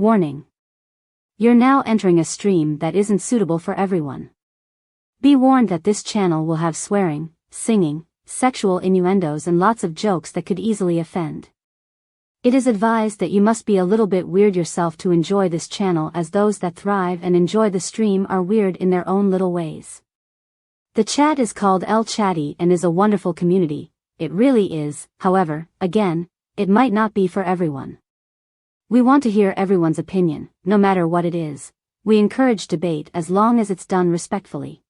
Warning. You're now entering a stream that isn't suitable for everyone. Be warned that this channel will have swearing, singing, sexual innuendos and lots of jokes that could easily offend. It is advised that you must be a little bit weird yourself to enjoy this channel, as those that thrive and enjoy the stream are weird in their own little ways. The chat is called El Chatty and is a wonderful community. It really is. However, again, it might not be for everyone. We want to hear everyone's opinion, no matter what it is. We encourage debate as long as it's done respectfully.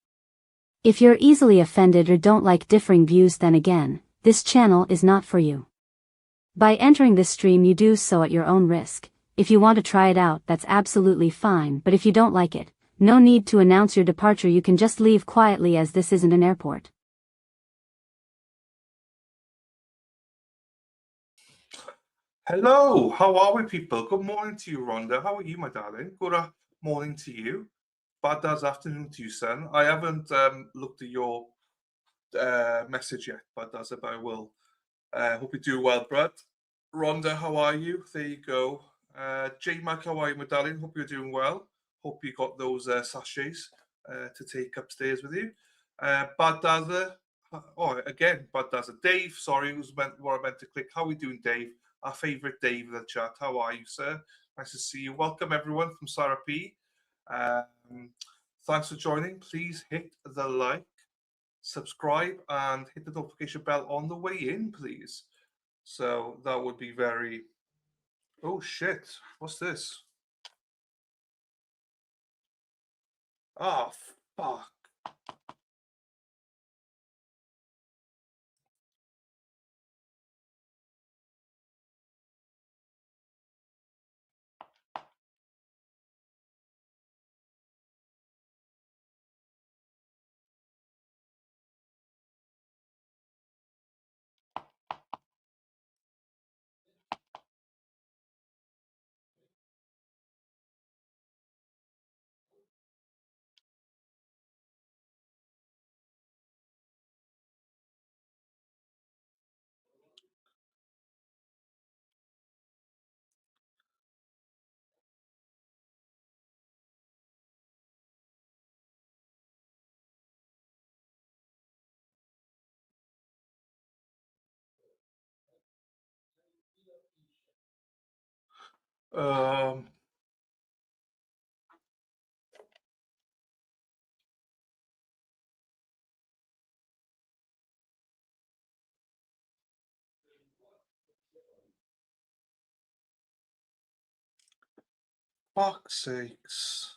If you're easily offended or don't like differing views, then again, this channel is not for you. By entering this stream you do so at your own risk. If you want to try it out, that's absolutely fine, but if you don't like it, no need to announce your departure, you can just leave quietly, as this isn't an airport. Hello, how are we, people? Good morning to you, Rhonda. How are you, my darling? Good morning to you. Bad dad's afternoon to you, son. I haven't looked at your message yet, but that's about I will. Hope you do well, Brad. Rhonda, how are you? There you go. J-Mac, how are you, my darling? Hope you're doing well. Hope you got those sachets to take upstairs with you. Bad Dazza, again, Bad Dazza. Dave, sorry, was what I meant to click. How are we doing, Dave? Our favourite Dave in the chat. How are you, sir? Nice to see you. Welcome, everyone, from Sarah P. Thanks for joining. Please hit the like, subscribe, and hit the notification bell on the way in, please. So that would be very... Oh, shit. What's this? Oh, fuck. Fuck's sakes.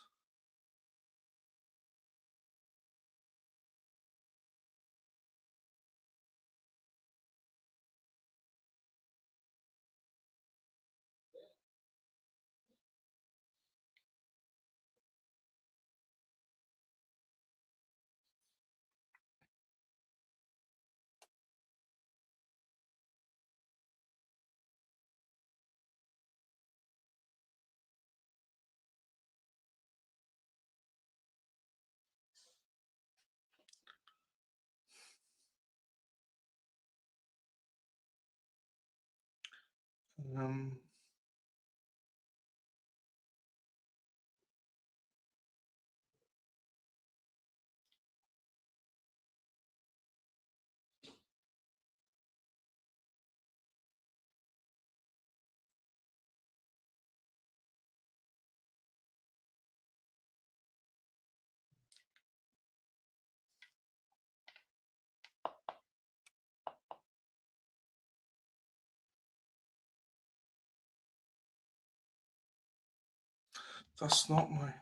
That's not my...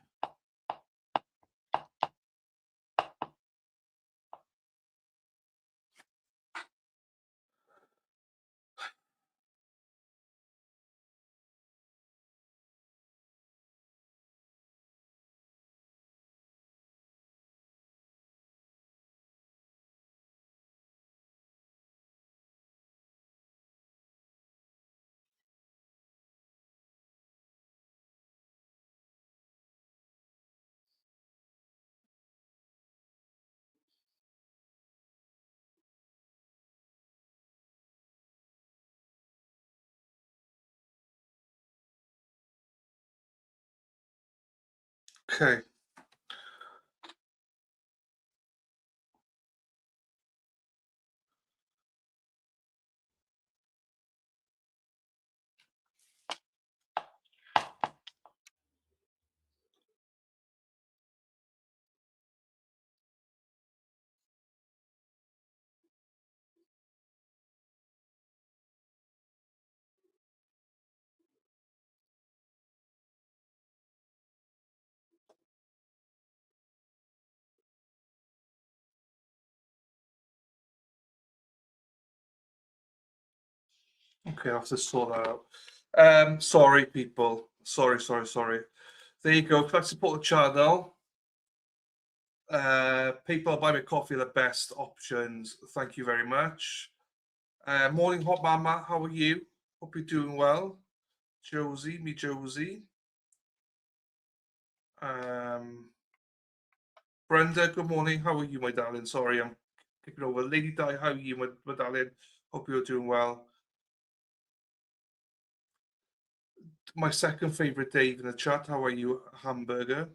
Okay. Okay, I have to sort that out. Sorry, people. Sorry. There you go. If you like to support the channel, PayPal, Buy Me Coffee are the best options. Thank you very much. Morning, Hot Mama. How are you? Hope you're doing well. Josie, me Josie. Brenda, good morning. How are you, my darling? Sorry, I'm kicking over. Lady Di, how are you, my darling? Hope you're doing well. My second favorite Dave in the chat. How are you, Hamburger?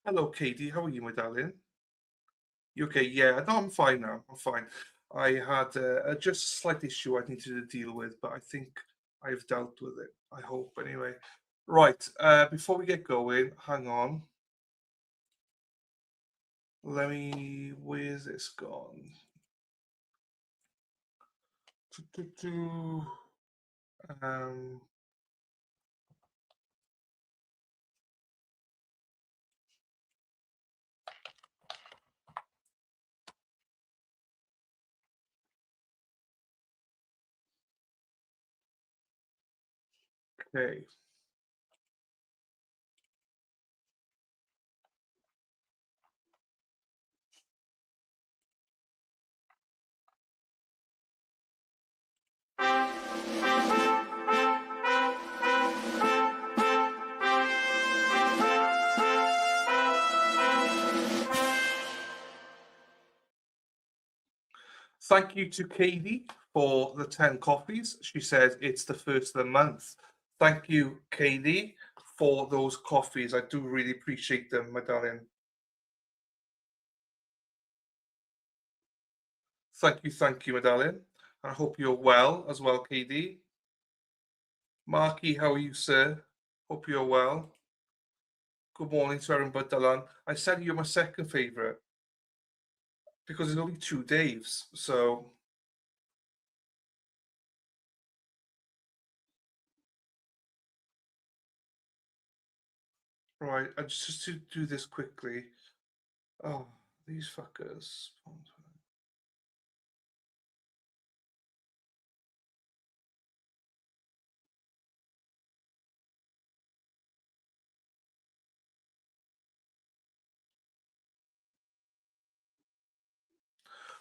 Hello, Katie. How are you, my darling? You okay? Yeah, no, I'm fine now. I'm fine. I had just a slight issue I needed to deal with, but I think I've dealt with it. I hope, anyway. Right. Before we get going, hang on. Where's this gone? Um, okay. Thank you to Katie for the 10 coffees. She said it's the first of the month. Thank you, Katie, for those coffees. I do really appreciate them, my darling. Thank you, my darling. I hope you're well as well, Katie. Marky, how are you, sir? Hope you're well. Good morning to Erin Buddalan. I said you're my second favourite because there's only 2 Daves, so right. I just to do this quickly. Oh, these fuckers.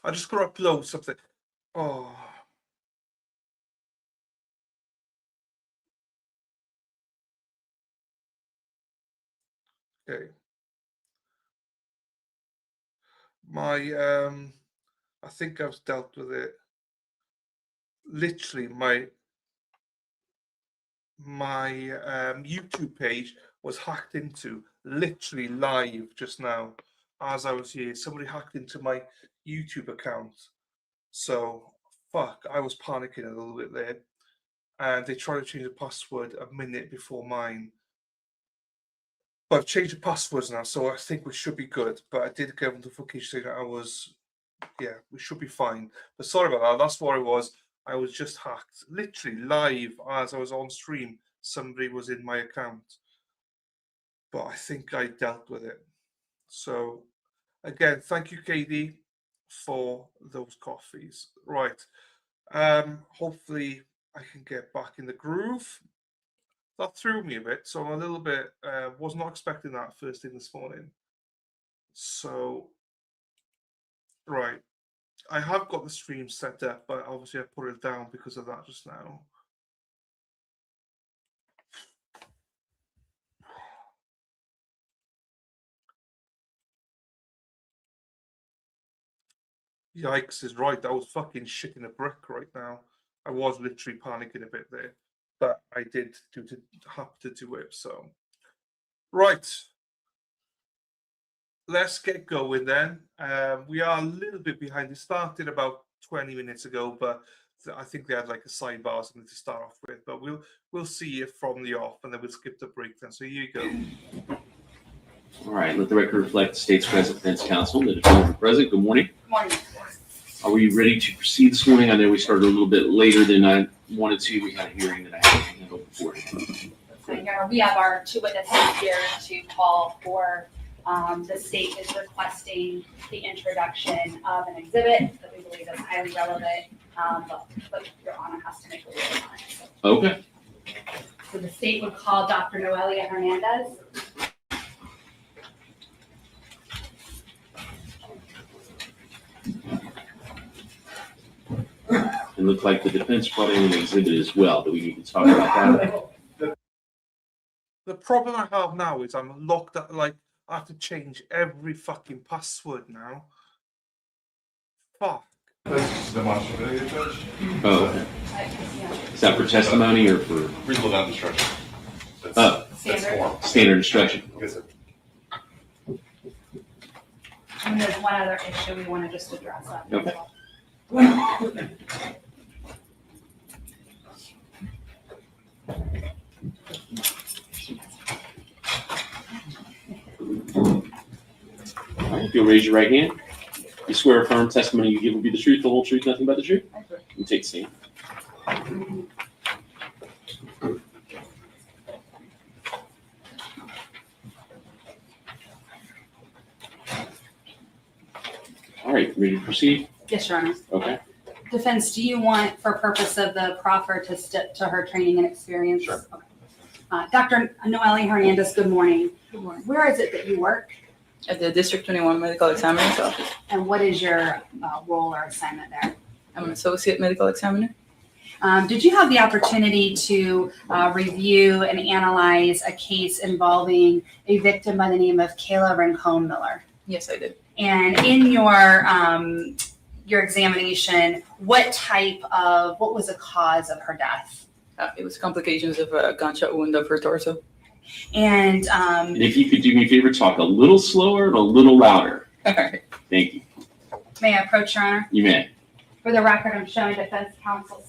I just got to upload something. Oh. Okay. My I think I've dealt with it. Literally, my YouTube page was hacked into literally live just now as I was here. Somebody hacked into my YouTube account. So fuck, I was panicking a little bit there. And they tried to change the password a minute before mine. But I've changed the passwords now, so I think we should be good. But I did get a notification saying that we should be fine. But sorry about that. That's what it was. I was just hacked. Literally live as I was on stream. Somebody was in my account. But I think I dealt with it. So again, thank you, Katie, for those coffees. Right. Hopefully I can get back in the groove. That threw me a bit, so I'm a little bit was not expecting that first thing this morning. So right. I have got the stream set up, but obviously I put it down because of that just now. Yikes is right. I was fucking shitting a brick right now. I was literally panicking a bit there, but I did have to do it. So Right. Let's get going then. We are a little bit behind. It started about 20 minutes ago, but I think they had like a sidebar or something to start off with. But we'll see it from the off, and then we'll skip the break then. So here you go. All right. Let the record reflect the state's present defense counsel, the defendant present. Good morning. Good morning. Are we ready to proceed this morning? I know we started a little bit later than I wanted to. We had a hearing that I had to handle before. So here we have our two witnesses here to call for. The state is requesting the introduction of an exhibit that we believe is highly relevant, but Your Honor has to make a ruling on it. So, Okay. so the state would call Dr. Noelia Hernandez. It looked like the defense brought in an exhibit as well. Do we need to talk about that? The problem I have now is I'm locked up. Like I have to change every fucking password now. Fuck. This is the demonstrative video, Judge. Oh, okay. Is that for testimony or for Reasonable doubt instruction. That's, Oh. that's form. standard instruction? Yes, sir. And there's one other issue we want to just address. Okay. All right, if you'll raise your right hand. You swear affirm testimony you give will be the truth, the whole truth, nothing but the truth? You take a stand. All right, ready to proceed? Yes, Your Honor. Okay. Defense, do you want, for purpose of the proffer, to stick to her training and experience? Sure. Okay. Dr. Noelia Hernandez, good morning. Good morning. Where is it that you work? At the District 21 Medical Examiner's Office. And what is your role or assignment there? I'm an Associate Medical Examiner. Did you have the opportunity to review and analyze a case involving a victim by the name of Kayla Rincon-Miller? Yes, I did. And in your examination, what was the cause of her death? It was complications of a gunshot wound of her torso. And And if you could do me a favor, talk a little slower and a little louder. All right. Thank you. may I approach, Your Honor? You may. For the record, I'm showing defense counsel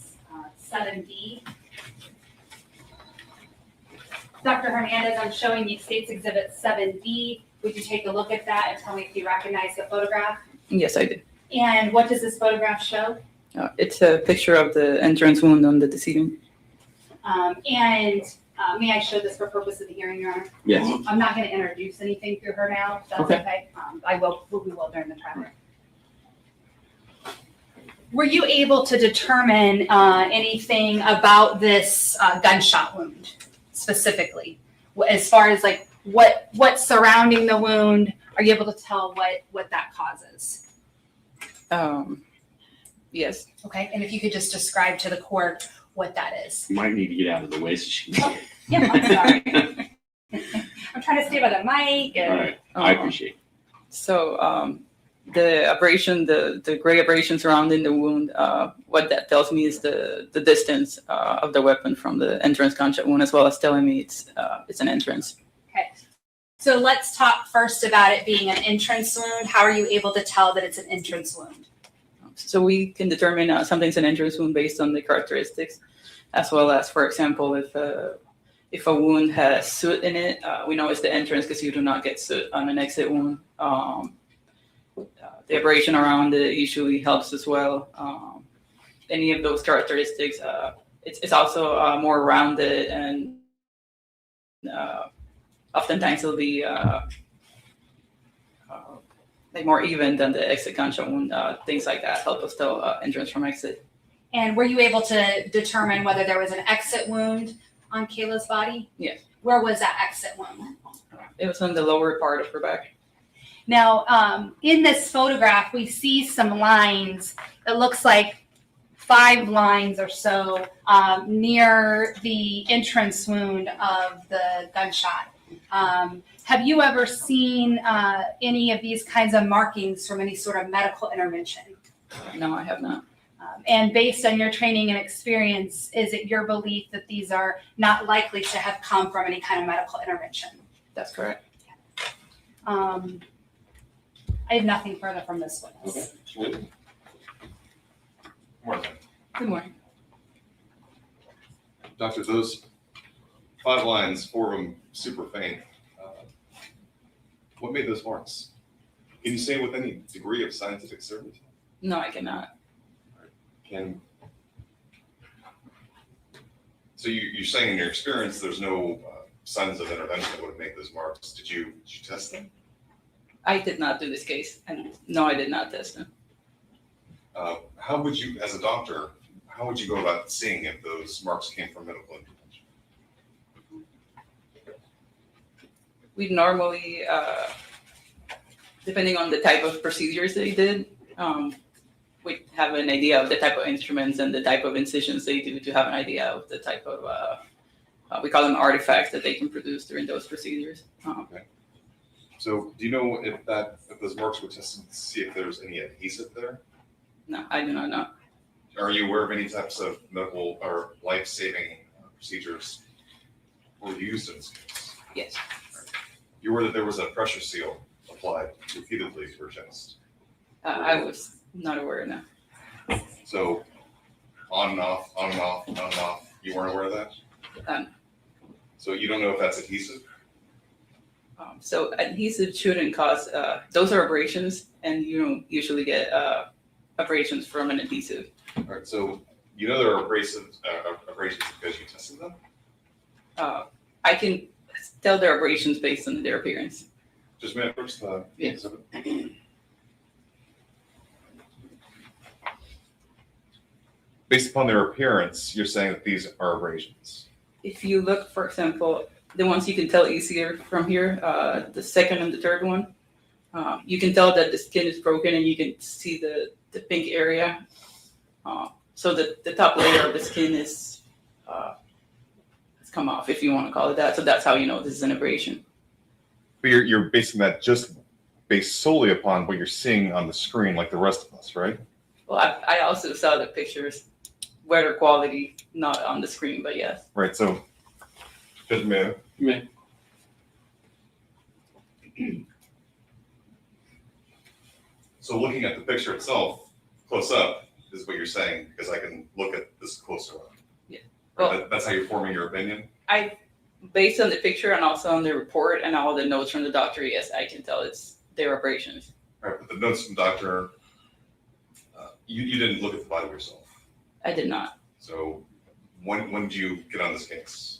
7D. Dr. Hernandez, I'm showing you State's Exhibit 7D. Would you take a look at that and tell me if you recognize the photograph? Yes, I did. And what does this photograph show? It's a picture of the entrance wound on the decedent. May I show this for purpose of the hearing, Your Honor? Yes. I'm not going to introduce anything through her now, if that's okay. We will during the trial. Were you able to determine anything about this gunshot wound specifically? As far as like what's surrounding the wound, are you able to tell what that causes? Yes. Okay, and if you could just describe to the court what that is. You might need to get out of the way so she can see it. Yeah, I'm sorry. I'm trying to stay by the mic. All right. I appreciate it. So the abrasion, the gray abrasion surrounding the wound, what that tells me is the distance of the weapon from the entrance gunshot wound, as well as telling me it's an entrance. Okay. So let's talk first about it being an entrance wound. How are you able to tell that it's an entrance wound? So we can determine something's an entrance wound based on the characteristics, as well as, for example, if a wound has soot in it, we know it's the entrance because you do not get soot on an exit wound. The abrasion around it usually helps as well. Any of those characteristics, it's also more rounded, and oftentimes it'll be like more even than the exit gunshot wound. Things like that help us tell entrance from exit. And were you able to determine whether there was an exit wound on Kayla's body? Yes. Where was that exit wound? It was on the lower part of her back. Now, in this photograph, we see some lines. It looks like 5 lines or so near the entrance wound of the gunshot. Have you ever seen any of these kinds of markings from any sort of medical intervention? No, I have not. And based on your training and experience, is it your belief that these are not likely to have come from any kind of medical intervention? That's correct. I have nothing further from this witness. Okay. Morning. Good morning. Doctor, those 5 lines, 4 of them super faint. What made those marks? Can you say with any degree of scientific certainty? No, I cannot. So you're saying in your experience, there's no signs of intervention that would make those marks. Did you test them? I did not do this case, and no, I did not test them. How would you, as a doctor, how would you go about seeing if those marks came from medical intervention? We normally, depending on the type of procedures they did, we have an idea of the type of instruments and the type of incisions they do to have an idea of the type of, we call them artifacts that they can produce during those procedures. So do you know if those marks were tested to see if there's any adhesive there? No, I do not know. Are you aware of any types of medical or life-saving procedures were used in this case? Yes. You aware that there was a pressure seal applied repeatedly to her chest? I was not aware, no. So on and off, on and off, on and off. You weren't aware of that? So you don't know if that's adhesive? So adhesive shouldn't cause, those are abrasions, and you don't usually get abrasions from an adhesive. All right, so you know there are abrasions because you tested them? I can tell they're abrasions based on their appearance. Just a minute, first. Yes. Based upon their appearance, you're saying that these are abrasions? If you look, for example, the ones you can tell easier from here, the second and the third one, you can tell that the skin is broken and you can see the pink area. So the top layer of the skin is has come off, if you want to call it that. So that's how you know this is an abrasion. But you're basing that just based solely upon what you're seeing on the screen, like the rest of us, right? Well, I also saw the pictures, better quality, not on the screen, but yes. Right. So, Judge Mayo. May. So looking at the picture itself, close up, is what you're saying, because I can look at this closer up. Yeah. Right, Well, that's how you're forming your opinion? Based on the picture and also on the report and all the notes from the doctor, yes, I can tell it's their abrasions. Right, but the notes from the doctor, you didn't look at the body yourself. I did not. So when did you get on this case?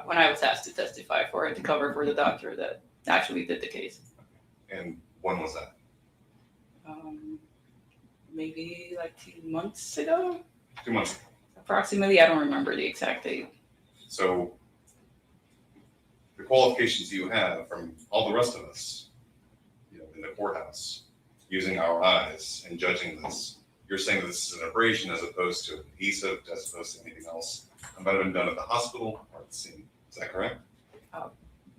When I was asked to testify for it to cover for the doctor that actually did the case. And when was that? Maybe like 2 months ago, 2 months ago. approximately. I don't remember the exact date. So the qualifications you have from all the rest of us, in the courthouse, using our eyes and judging this, you're saying that this is an abrasion as opposed to adhesive, as opposed to anything else that might have been done at the hospital or at the scene. Is that correct?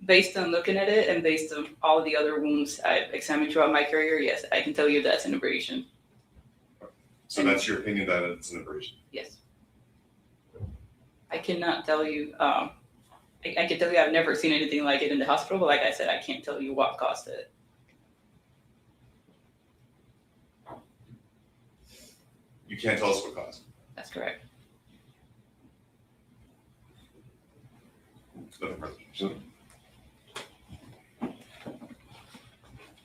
Based on looking at it and based on all the other wounds I've examined throughout my career, yes, I can tell you that's an abrasion. So that's your opinion that it's an abrasion? Yes. I cannot tell you, I can tell you I've never seen anything like it in the hospital, but like I said, I can't tell you what caused it. You can't tell us what caused That's correct. it. Nothing further.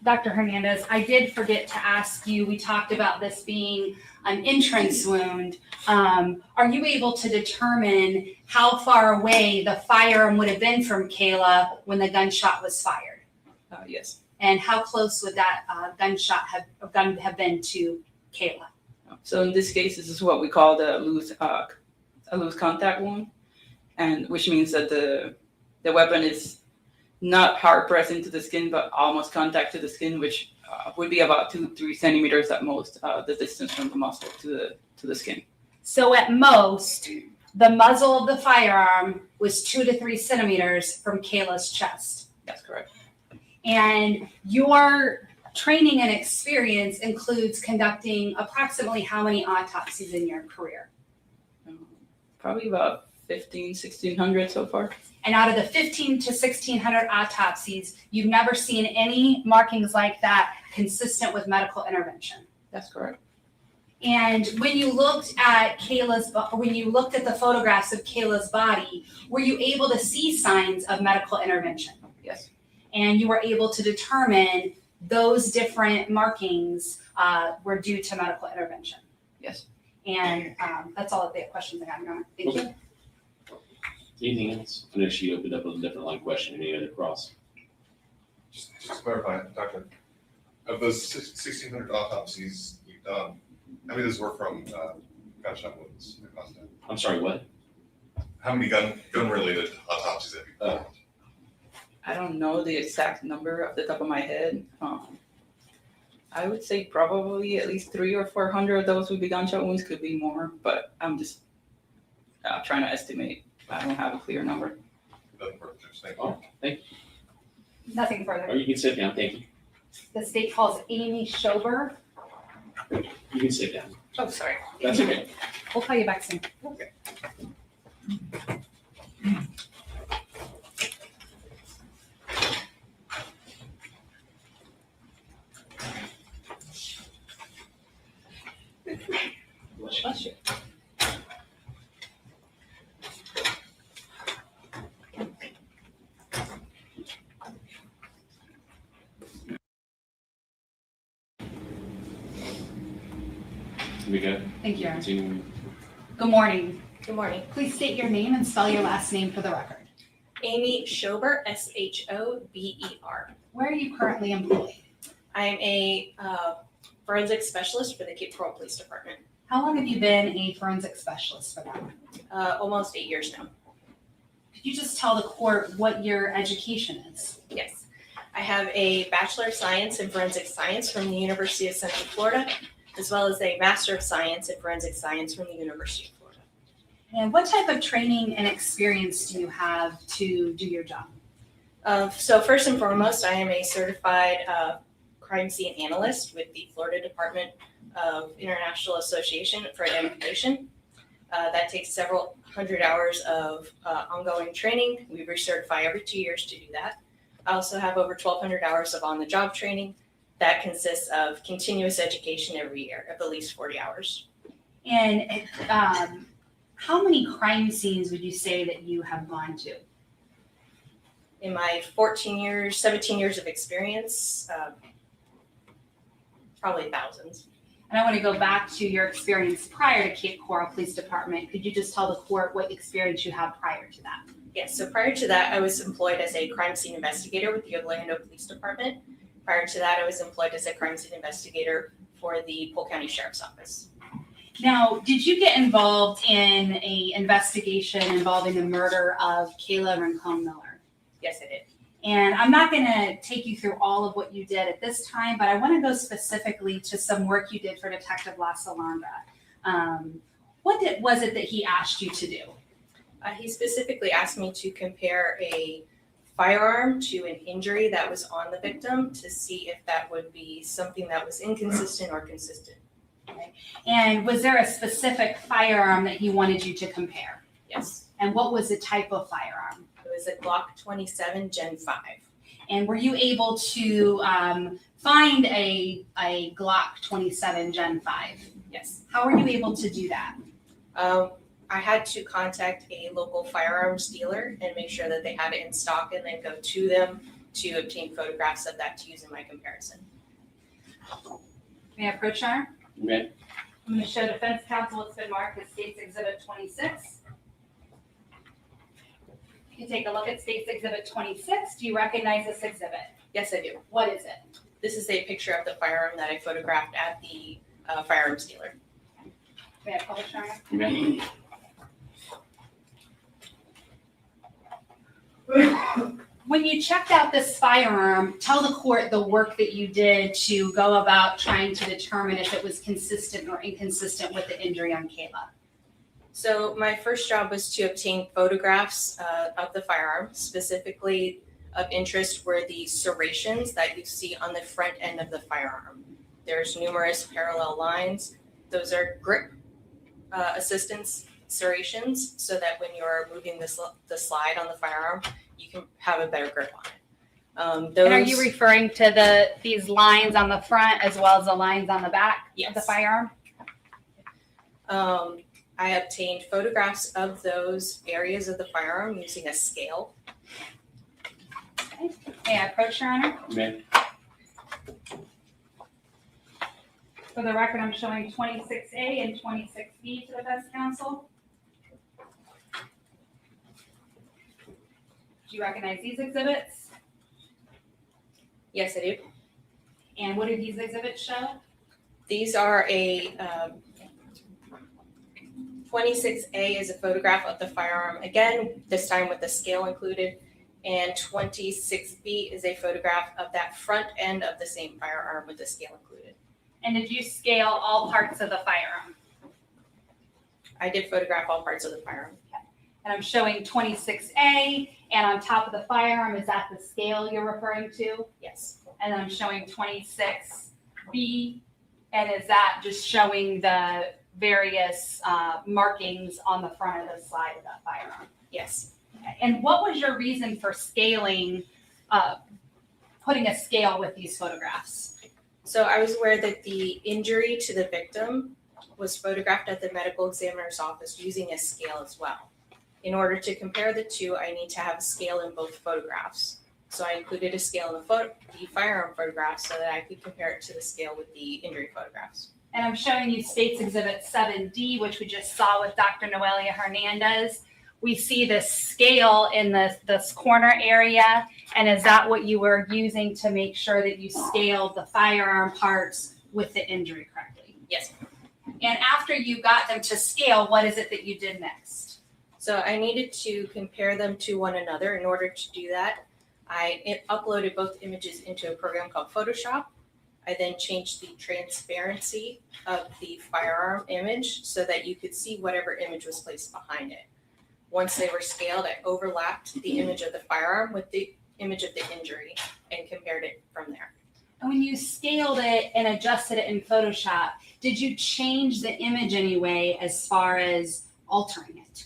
Dr. Hernandez, I did forget to ask you, we talked about this being an entrance wound. Are you able to determine how far away the firearm would have been from Kayla when the gunshot was fired? Yes. And how close would that gun have been to Kayla? So in this case, this is what we call the loose contact wound, and which means that the weapon is not hard pressed into the skin, but almost contact to the skin, which would be about 2-3 centimeters at most, the distance from the muscle to the skin. So at most, the muzzle of the firearm was 2 to 3 centimeters from Kayla's chest. That's correct. And your training and experience includes conducting approximately how many autopsies in your career? Probably about 1,600 so far. And out of the 15 to 1,600 autopsies, you've never seen any markings like that consistent with medical intervention. That's correct. And when you looked at the photographs of Kayla's body, were you able to see signs of medical intervention? Yes. And you were able to determine those different markings were due to medical intervention? Yes. And that's all the questions I have, Your Honor. Thank you. Anything else? I know she opened up with a different line question. Any other cross? Just to clarify, Doctor, of those 1,600 autopsies you've done, how many of those were from gunshot wounds? I'm sorry, what? How many gun-related autopsies have you done? I don't know the exact number off the top of my head. I would say probably at least 300 or 400 of those would be gunshot wounds. Could be more, but I'm just trying to estimate. I don't have a clear number. Nothing further, Judge. Thank you. Oh, thank Nothing you. further. Oh, you can sit down. Thank you. The state calls Amy Schober. You can sit down. Oh, sorry. That's okay. We'll call you back soon. Okay. Bless you. Here we go. Thank you, Your Honor. Continue. Good morning. Good morning. Please state your name and spell your last name for the record. Amy Schober, Shober. Where are you currently employed? I am a forensic specialist for the Cape Coral Police Department. How long have you been a forensic specialist for them? Almost 8 years now. Could you just tell the court what your education is? Yes. I have a Bachelor of Science in Forensic Science from the University of Central Florida, as well as a Master of Science in Forensic Science from the University of Florida. And what type of training and experience do you have to do your job? So first and foremost, I am a certified crime scene analyst with the Florida Department of International Association for Identification. That takes several hundred hours of ongoing training. We recertify every 2 years to do that. I also have over 1,200 hours of on-the-job training. That consists of continuous education every year of at least 40 hours. And how many crime scenes would you say that you have gone to? In my 17 years of experience, probably thousands. And I want to go back to your experience prior to Cape Coral Police Department. Could you just tell the court what experience you have prior to that? Yes, so prior to that, I was employed as a crime scene investigator with the Orlando Police Department. Prior to that, I was employed as a crime scene investigator for the Polk County Sheriff's Office. Now, did you get involved in an investigation involving the murder of Kayla Rincon-Miller? Yes, I did. And I'm not going to take you through all of what you did at this time, but I want to go specifically to some work you did for Detective La Salanda. What was it that he asked you to do? He specifically asked me to compare a firearm to an injury that was on the victim to see if that would be something that was inconsistent or consistent. And was there a specific firearm that he wanted you to compare? Yes, And what was the type of firearm? it was a Glock 27 Gen 5. And were you able to find a Glock 27 Gen 5? Yes. How were you able to do that? I had to contact a local firearms dealer and make sure that they had it in stock and then go to them to obtain photographs of that to use in my comparison. May I approach, Your Honor? Okay. I'm going to show defense counsel what's been marked as State's Exhibit 26. You can take a look at State's Exhibit 26. Do you recognize this exhibit? Yes, I do. What is it? This is a picture of the firearm that I photographed at the firearms dealer. May I publish, Your Honor? Okay. When you checked out this firearm, tell the court the work that you did to go about trying to determine if it was consistent or inconsistent with the injury on Kayla. So my first job was to obtain photographs of the firearm. Specifically of interest were the serrations that you see on the front end of the firearm. There's numerous parallel lines. Those are grip assistance serrations so that when you're moving the slide on the firearm, you can have a better grip on it. And are you referring to these lines on the front as well as the lines on the back of the Yes. firearm? I obtained photographs of those areas of the firearm using a scale. May I approach, Your Honor? Ma'am. For the record, I'm showing 26A and 26B to the defense counsel. Do you recognize these exhibits? Yes, I do. And what do these exhibits show? These are 26A is a photograph of the firearm, again, this time with the scale included, and 26B is a photograph of that front end of the same firearm with the scale included. And did you scale all parts of the firearm? I did photograph all parts of the firearm. And I'm showing 26A, and on top of the firearm, is that the scale you're referring to? Yes. And then I'm showing 26B, and is that just showing the various markings on the front of the slide of that firearm? Yes. Okay. And what was your reason for scaling, putting a scale with these photographs? So I was aware that the injury to the victim was photographed at the medical examiner's office using a scale as well. In order to compare the two, I need to have a scale in both photographs. So I included a scale in the firearm photograph so that I could compare it to the scale with the injury photographs. And I'm showing you States Exhibit 7D, which we just saw with Dr. Noelia Hernandez. We see this scale in this corner area. And is that what you were using to make sure that you scaled the firearm parts with the injury correctly? Yes. And after you got them to scale, what is it that you did next? So I needed to compare them to one another. In order to do that, I uploaded both images into a program called Photoshop. I then changed the transparency of the firearm image so that you could see whatever image was placed behind it. Once they were scaled, I overlapped the image of the firearm with the image of the injury and compared it from there. And when you scaled it and adjusted it in Photoshop, did you change the image anyway as far as altering it?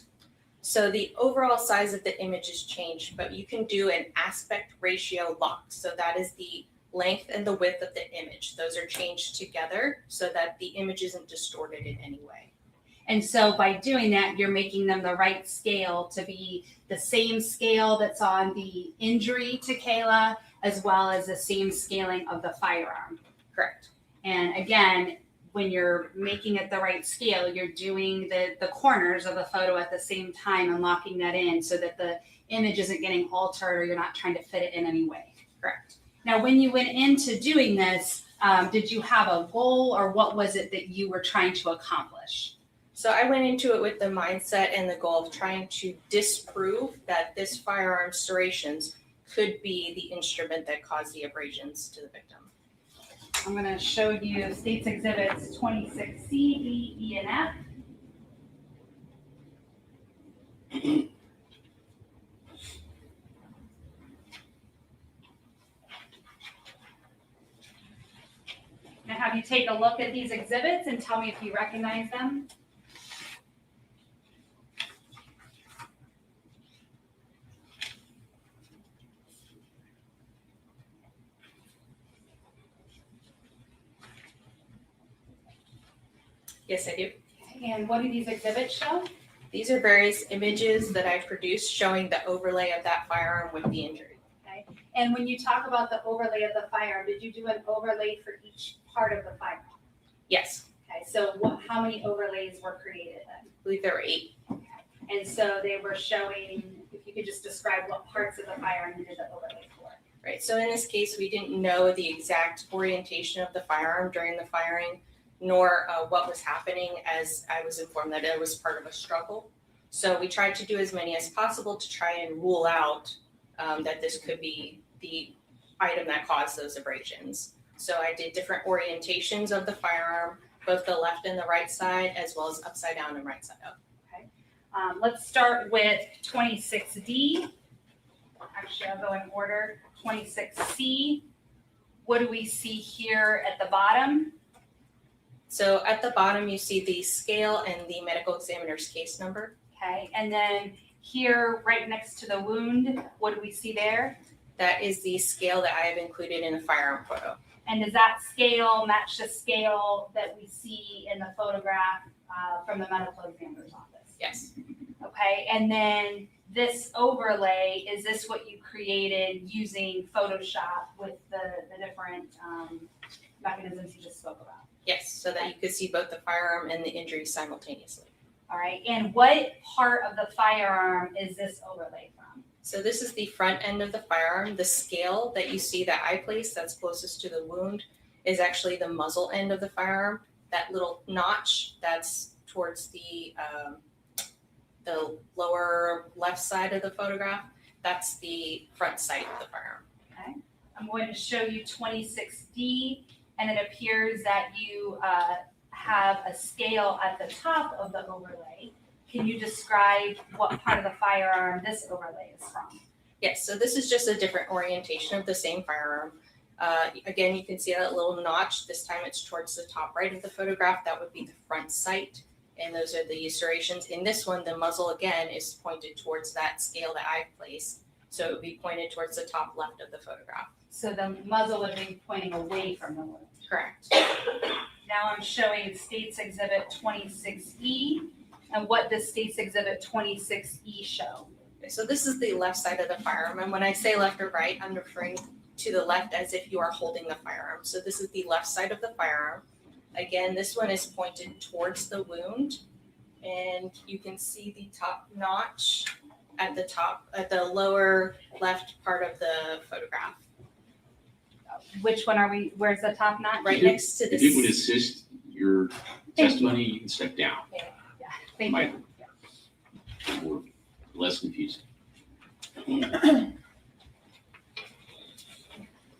So the overall size of the image is changed, but you can do an aspect ratio lock. So that is the length and the width of the image. Those are changed together so that the image isn't distorted in any way. And so by doing that, you're making them the right scale to be the same scale that's on the injury to Kayla, as well as the same scaling of the firearm. Correct. And again, when you're making it the right scale, you're doing the corners of the photo at the same time and locking that in so that the image isn't getting altered or you're not trying to fit it in any way. Correct. Now, when you went into doing this, did you have a goal or what was it that you were trying to accomplish? So I went into it with the mindset and the goal of trying to disprove that this firearm serrations could be the instrument that caused the abrasions to the victim. I'm going to show you States Exhibits 26C, B, E, and F. Now have you take a look at these exhibits and tell me if you recognize them. Yes, I do. And what do these exhibits show? These are various images that I produced showing the overlay of that firearm with the injury. Okay. And when you talk about the overlay of the firearm, did you do an overlay for each part of the firearm? Yes, Okay, so how many overlays were created then? I believe there were 8. And so they were showing, if you could just describe what parts of the firearm you did the overlay for. Right, so in this case, we didn't know the exact orientation of the firearm during the firing, nor what was happening, as I was informed that it was part of a struggle. So we tried to do as many as possible to try and rule out that this could be the item that caused those abrasions. So I did different orientations of the firearm, both the left and the right side, as well as upside down and right side up. Let's start with 26D. Actually, I'll go in order. 26C. What do we see here at the bottom? So at the bottom, you see the scale and the medical examiner's case number. Okay, and then here, right next to the wound, what do we see there? That is the scale that I have included in the firearm photo. And does that scale match the scale that we see in the photograph from the medical examiner's office? Yes. Okay, and then this overlay, is this what you created using Photoshop with the different mechanisms you just spoke about? Yes, so that you could see both the firearm and the injury simultaneously. All right, and what part of the firearm is this overlay from? So this is the front end of the firearm. The scale that you see that I placed that's closest to the wound is actually the muzzle end of the firearm. That little notch that's towards the lower left side of the photograph, that's the front sight of the firearm. Okay, I'm going to show you 26D, and it appears that you have a scale at the top of the overlay. Can you describe what part of the firearm this overlay is from? Yes, so this is just a different orientation of the same firearm. Again, you can see that little notch. This time it's towards the top right of the photograph. That would be the front sight. And those are the serrations. In this one, the muzzle again is pointed towards that scale that I've placed. So it would be pointed towards the top left of the photograph. So the muzzle would be pointing away from the wound. Correct. Now I'm showing States Exhibit 26E. And what does States Exhibit 26E show? So this is the left side of the firearm. And when I say left or right, I'm referring to the left as if you are holding the firearm. So this is the left side of the firearm. Again, this one is pointed towards the wound. And you can see the top notch at the top, at the lower left part of the photograph. Which one are we, where's the top notch? Right next to If it would this. assist your testimony, you can step down. Thank Might- you. Or less confusing.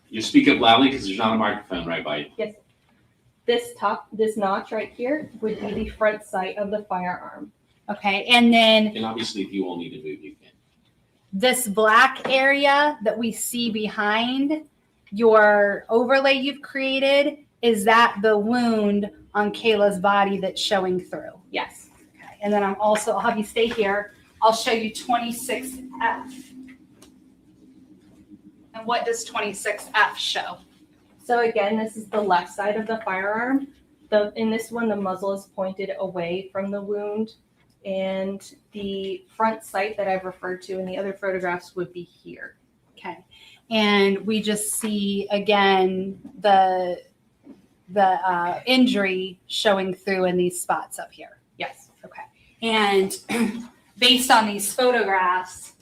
You speak up loudly because there's not a microphone right by you. This notch right here would be the front sight of the firearm. Okay, and then And obviously, if you all need to move, you can. this black area that we see behind your overlay you've created, is that the wound on Kayla's body that's showing through? Yes. Okay, and then I'll have you stay here. I'll show you 26F. And what does 26F show? So again, this is the left side of the firearm. In this one, the muzzle is pointed away from the wound, and the front sight that I've referred to in the other photographs would be here. Okay, and we just see again the injury showing through in these spots up here. Yes. Okay, and based on these photographs,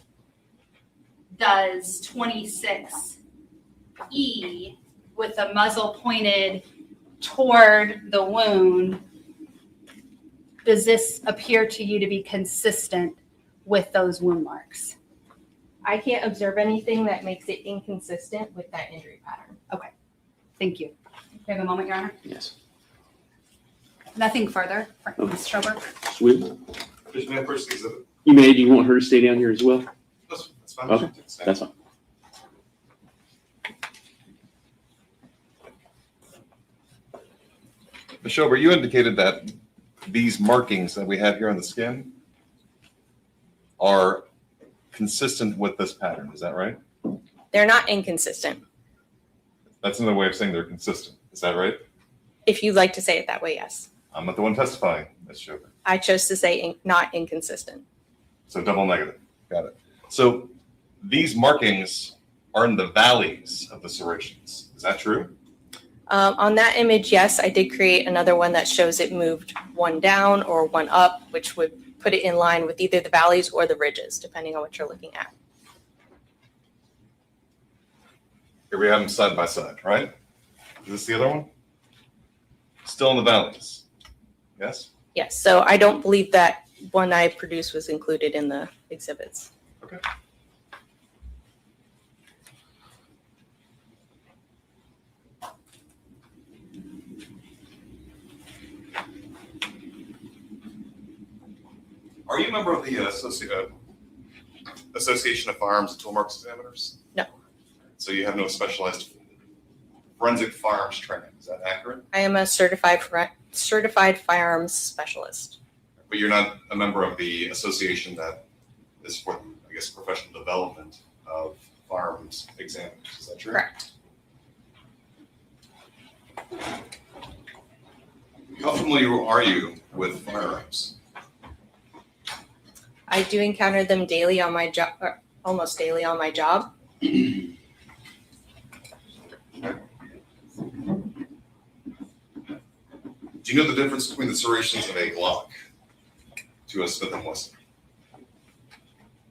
does 26E with the muzzle pointed toward the wound, does this appear to you to be consistent with those wound marks? I can't observe anything that makes it inconsistent with that injury pattern. Thank you. You have a moment, Your Honor? Yes. Nothing further for Ms. Strober? Sweet. Just may I first exhibit? You may, do you want her to stay down here as well? That's fine. Okay, that's fine. Ms. Schober, you indicated that these markings that we have here on the skin are consistent with this pattern. Is that right? They're not inconsistent. That's another way of saying they're consistent. Is that right? If you'd like to say it that way, yes. I'm not the one testifying, Ms. Schober. I chose to say not inconsistent. So double negative. Got it. So these markings are in the valleys of the serrations. Is that true? On that image, yes, I did create another one that shows it moved one down or one up, which would put it in line with either the valleys or the ridges, depending on what you're looking at. Here we have them side by side, right? Is this the other one? Still in the valleys. Yes? Yes, so I don't believe that one I produced was included in the exhibits. Okay. Are you a member of the Association of Firearms and Toolmarks Examiners? No. So you have no specialized forensic firearms training, is that accurate? I am a certified certified firearms specialist. But you're not a member of the association that is for, I guess, professional development of firearms examiners. Is that true? Correct. How familiar are you with firearms? I do encounter them daily on my job, almost daily on my job. Do you know the difference between the serrations of a Glock to a Smith & Wesson?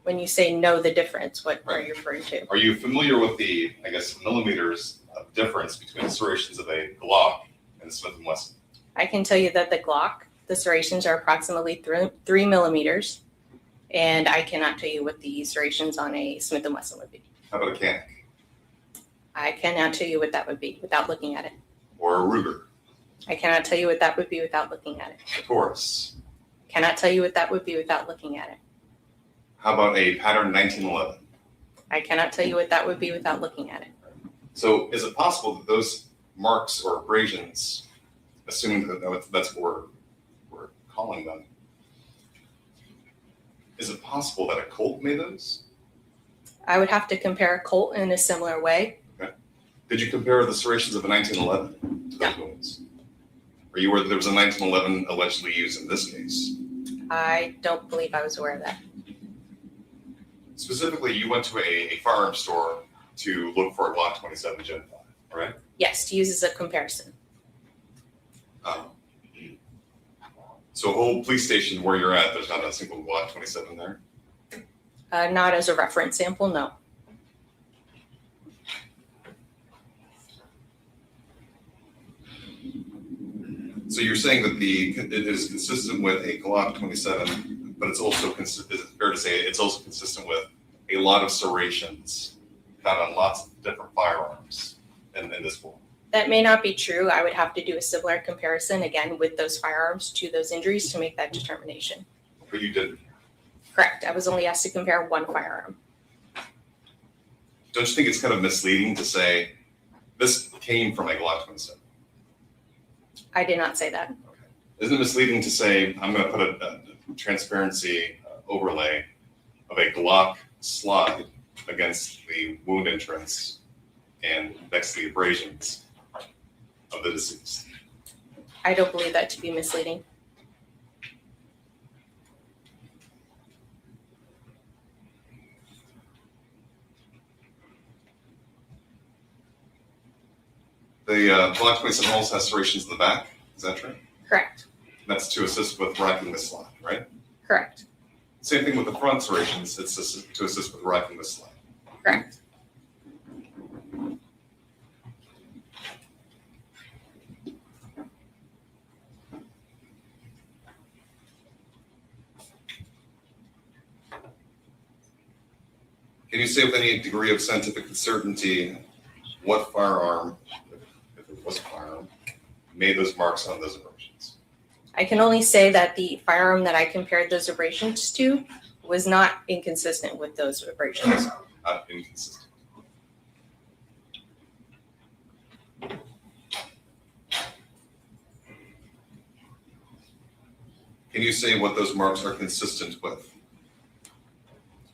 When you say know the difference, what are you referring to? Are you familiar with the, I guess, millimeters of difference between the serrations of a Glock and a Smith & Wesson? I can tell you that the Glock, the serrations are approximately 3 millimeters, and I cannot tell you what the serrations on a Smith & Wesson would be. How about a Canik I cannot tell you what that would be without looking at it. or a Ruger? I cannot tell you what that would be without looking at it. A Taurus? Cannot tell you what that would be without looking at it. How about a pattern 1911? I cannot tell you what that would be without looking at it. So is it possible that those marks or abrasions, assuming that that's what we're calling them, is it possible that a Colt made those? I would have to compare a Colt in a similar way. Did you compare the serrations of a 1911 to those wounds? Are you aware that there was a 1911 allegedly used in this case? I don't believe I was aware of that. Specifically, you went to a firearm store to look for a Glock 27 Gen 5, right? Yes, to use as a comparison. So a whole police station where you're at, there's not a single Glock 27 there? Not as a reference sample, no. So you're saying that it is consistent with a Glock 27, but it's also is it fair to say it's also consistent with a lot of serrations found on lots of different firearms in this form? That may not be true. I would have to do a similar comparison again with those firearms to those injuries to make that determination. But you didn't. Correct. I was only asked to compare one firearm. Don't you think it's kind of misleading to say this came from a Glock 27? I did not say that. Isn't it misleading to say I'm going to put a transparency overlay of a Glock slide against the wound entrance and next to the abrasions of the deceased? I don't believe that to be misleading. The Glock 27 also has serrations in the back. Is that true? Correct. That's to assist with racking the slide, right? Correct. Same thing with the front serrations. It's to assist with racking the slide. Correct. Can you say with any degree of scientific certainty what firearm, if it was a firearm, made those marks on those abrasions? I can only say that the firearm that I compared those abrasions to was not inconsistent with those abrasions. Inconsistent. Can you say what those marks are consistent with?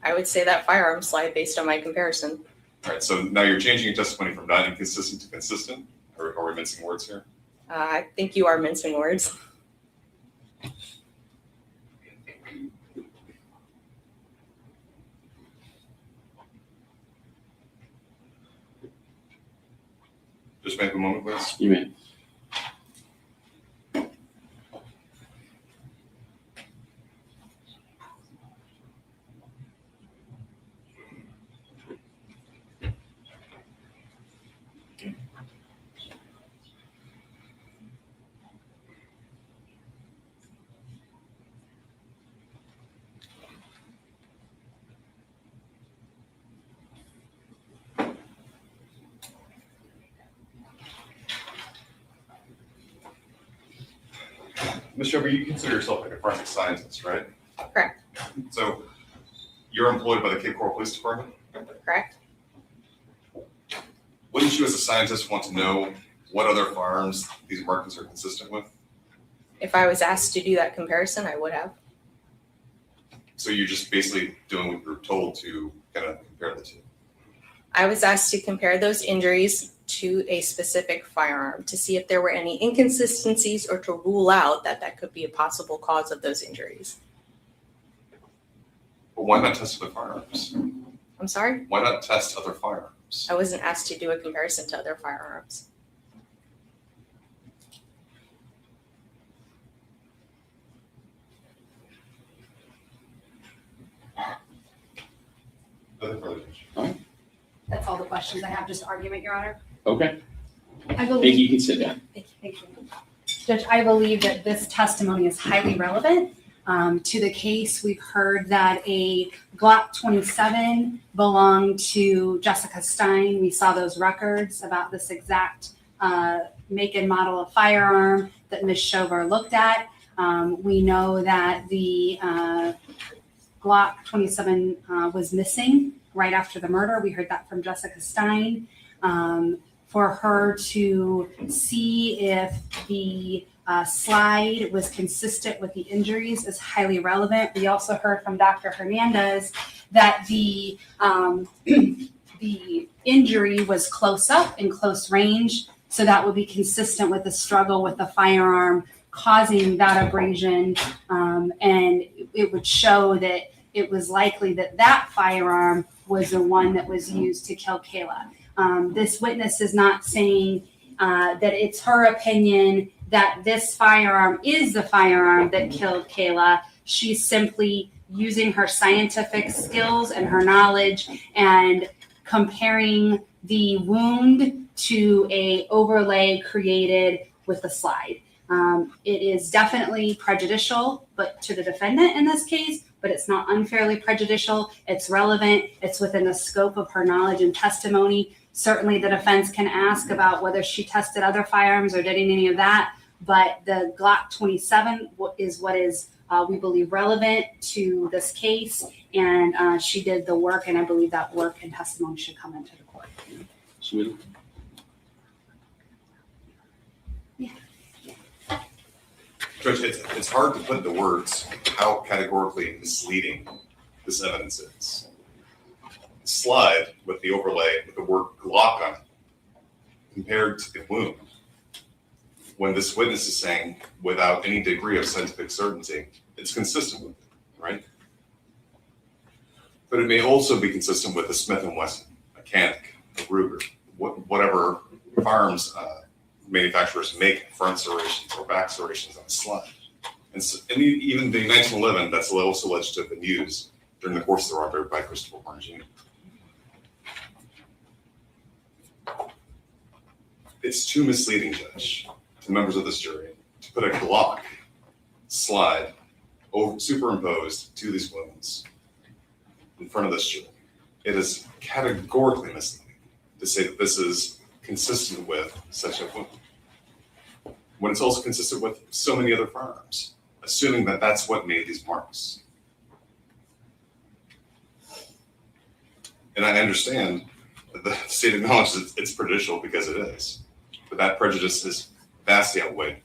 I would say that firearm slide based on my comparison. All right, so now you're changing your testimony from not inconsistent to consistent? Or are we mincing words here? I think you are mincing words. Just make a moment, please. You may. Ms. Shelby, you consider yourself like a forensic scientist, right? Correct. So you're employed by the Cape Coral Police Department? Correct. Wouldn't you as a scientist want to know what other firearms these markings are consistent with? If I was asked to do that comparison, I would have. So you're just basically doing what you're told to kind of compare the two. I was asked to compare those injuries to a specific firearm to see if there were any inconsistencies or to rule out that that could be a possible cause of those injuries. But why not test other firearms? I'm sorry? Why not test other firearms? I wasn't asked to do a comparison to other firearms. Other further questions? That's all the questions I have, just argument, Your Honor. Okay, I thank you. believe, You can sit down. thank you. Judge, I believe that this testimony is highly relevant to the case. We've heard that a Glock 27 belonged to Jessica Stein. We saw those records about this exact make and model of firearm that Ms. Shover looked at. We know that the Glock 27 was missing right after the murder. We heard that from Jessica Stein. For her to see if the slide was consistent with the injuries is highly relevant. We also heard from Dr. Hernandez that the injury was close up in close range, so that would be consistent with the struggle with the firearm causing that abrasion, and it would show that it was likely that that firearm was the one that was used to kill Kayla. This witness is not saying that it's her opinion that this firearm is the firearm that killed Kayla. She's simply using her scientific skills and her knowledge and comparing the wound to a overlay created with the slide. It is definitely prejudicial, but to the defendant in this case, but it's not unfairly prejudicial. It's relevant. It's within the scope of her knowledge and testimony. Certainly the defense can ask about whether she tested other firearms or did any of that, but the Glock 27 is what is, we believe, relevant to this case, and she did the work, and I believe that work and testimony should come into the court. Sweet. Judge, it's hard to put into words how categorically misleading this evidence is. Slide with the overlay with the word Glock on it compared to the wound. When this witness is saying without any degree of scientific certainty, it's consistent with it, right? But it may also be consistent with a Smith & Wesson, a Canik, a Ruger, whatever firearms manufacturers make front serrations or back serrations on a slide. And even the 1911, that's also alleged to have been used during the course of the robbery by Christopher Barnes Jr. It's too misleading, Judge, to members of this jury to put a Glock slide superimposed to these wounds in front of this jury. It is categorically misleading to say that this is consistent with such a wound, when it's also consistent with so many other firearms, assuming that that's what made these marks. And I understand that the state acknowledges it's prejudicial because it is, but that prejudice is vastly outweighed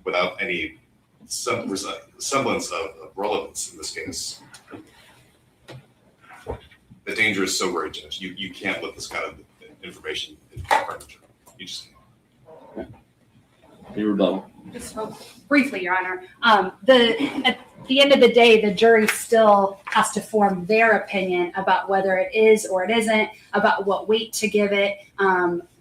without any semblance of relevance in this case. The danger is so great, Judge. You can't let this kind of information in front of the jury. You just can't. Your rebuttal. Just briefly, Your Honor. At the end of the day, the jury still has to form their opinion about whether it is or it isn't, about what weight to give it.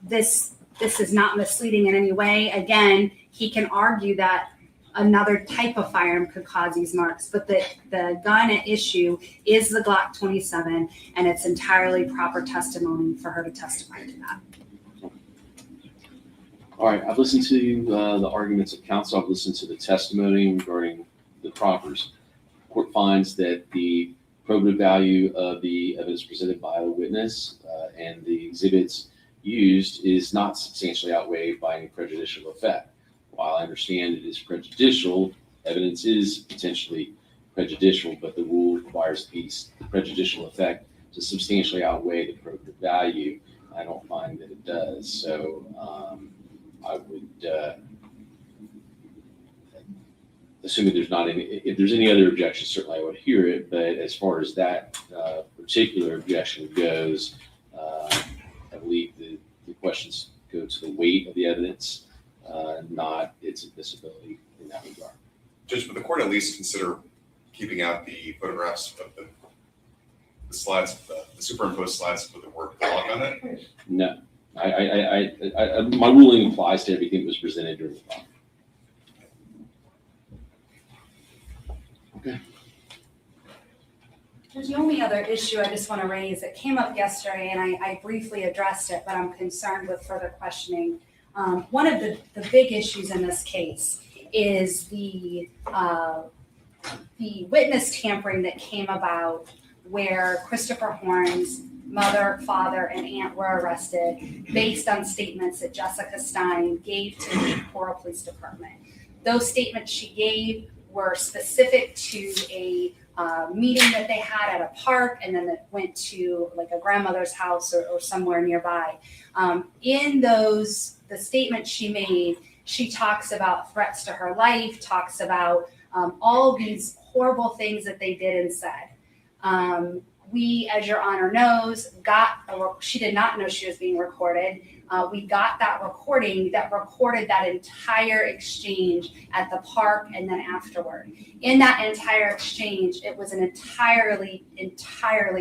This is not misleading in any way. Again, he can argue that another type of firearm could cause these marks, but the gun at issue is the Glock 27, and it's entirely proper testimony for her to testify to that. All right, I've listened to the arguments of counsel. I've listened to the testimony regarding the proffers. The court finds that the probative value of the evidence presented by the witness and the exhibits used is not substantially outweighed by any prejudicial effect. While I understand it is prejudicial, evidence is potentially prejudicial, but the rule requires the prejudicial effect to substantially outweigh the probative value. I don't find that it does. So I would assuming there's not any, if there's any other objections, certainly I would hear it. But as far as that particular objection goes, I believe the questions go to the weight of the evidence, not its admissibility in that regard. Judge, would the court at least consider keeping out the photographs of the slides, the superimposed slides with the word dog on it? No, my ruling applies to everything that was presented during the trial. Okay. There's the only other issue I just want to raise. It came up yesterday, and I briefly addressed it, but I'm concerned with further questioning. One of the big issues in this case is the witness tampering that came about where Christopher Horn's mother, father, and aunt were arrested based on statements that Jessica Stein gave to the Coral Police Department. Those statements she gave were specific to a meeting that they had at a park, and then it went to like a grandmother's house or somewhere nearby. In the statements she made, she talks about threats to her life, talks about all these horrible things that they did and said. We, as Your Honor knows, she did not know she was being recorded. We got that recording that recorded that entire exchange at the park and then afterward. In that entire exchange, it was an entirely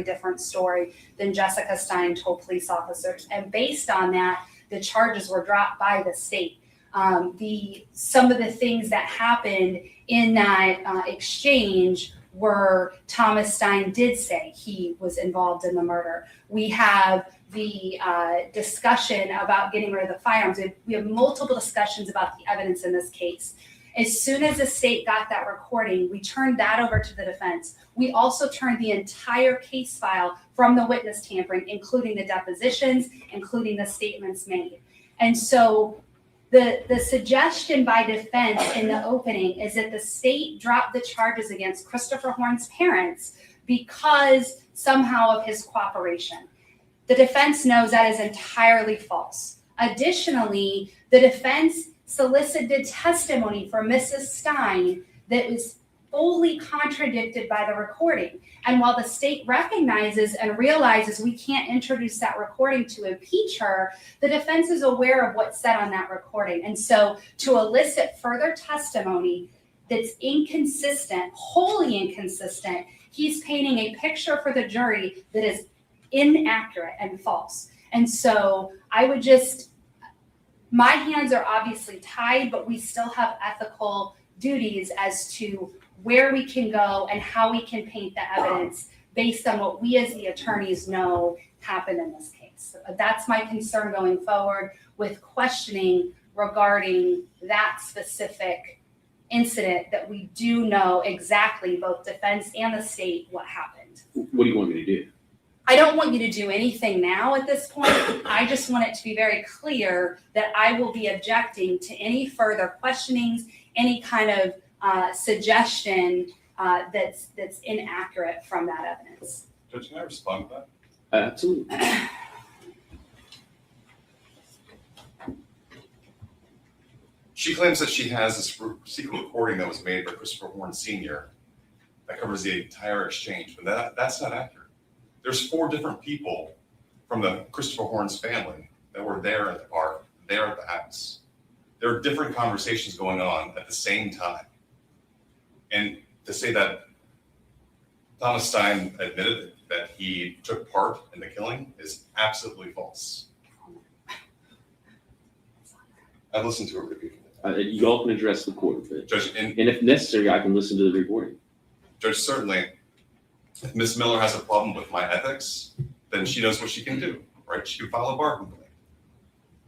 different story than Jessica Stein told police officers. And based on that, the charges were dropped by the state. Some of the things that happened in that exchange were Thomas Stein did say he was involved in the murder. We have the discussion about getting rid of the firearms. We have multiple discussions about the evidence in this case. As soon as the state got that recording, we turned that over to the defense. We also turned the entire case file from the witness tampering, including the depositions, including the statements made. And so the suggestion by defense in the opening is that the state dropped the charges against Christopher Horn's parents because somehow of his cooperation. The defense knows that is entirely false. Additionally, the defense solicited testimony from Mrs. Stein that was fully contradicted by the recording. And while the state recognizes and realizes we can't introduce that recording to impeach her, the defense is aware of what's said on that recording. And so to elicit further testimony that's inconsistent, wholly inconsistent, he's painting a picture for the jury that is inaccurate and false. And so I would my hands are obviously tied, but we still have ethical duties as to where we can go and how we can paint the evidence based on what we as the attorneys know happened in this case. So that's my concern going forward with questioning regarding that specific incident that we do know exactly, both defense and the state, what happened. What do you want me to do? I don't want you to do anything now at this point. I just want it to be very clear that I will be objecting to any further questionings, any kind of suggestion that's inaccurate from that evidence. Judge, can I respond to that? Absolutely. She claims that she has this secret recording that was made by Christopher Horn Sr. that covers the entire exchange, but that's not accurate. There's 4 different people from the Christopher Horn's family that were there at the park, there at the house. There are different conversations going on at the same time. And to say that Thomas Stein admitted that he took part in the killing is absolutely false. I've listened to it repeatedly. You all can address the court, but Judge, and if necessary, I can listen to the recording. Judge, certainly, if Ms. Miller has a problem with my ethics, then she knows what she can do, right? She can file a bar complaint.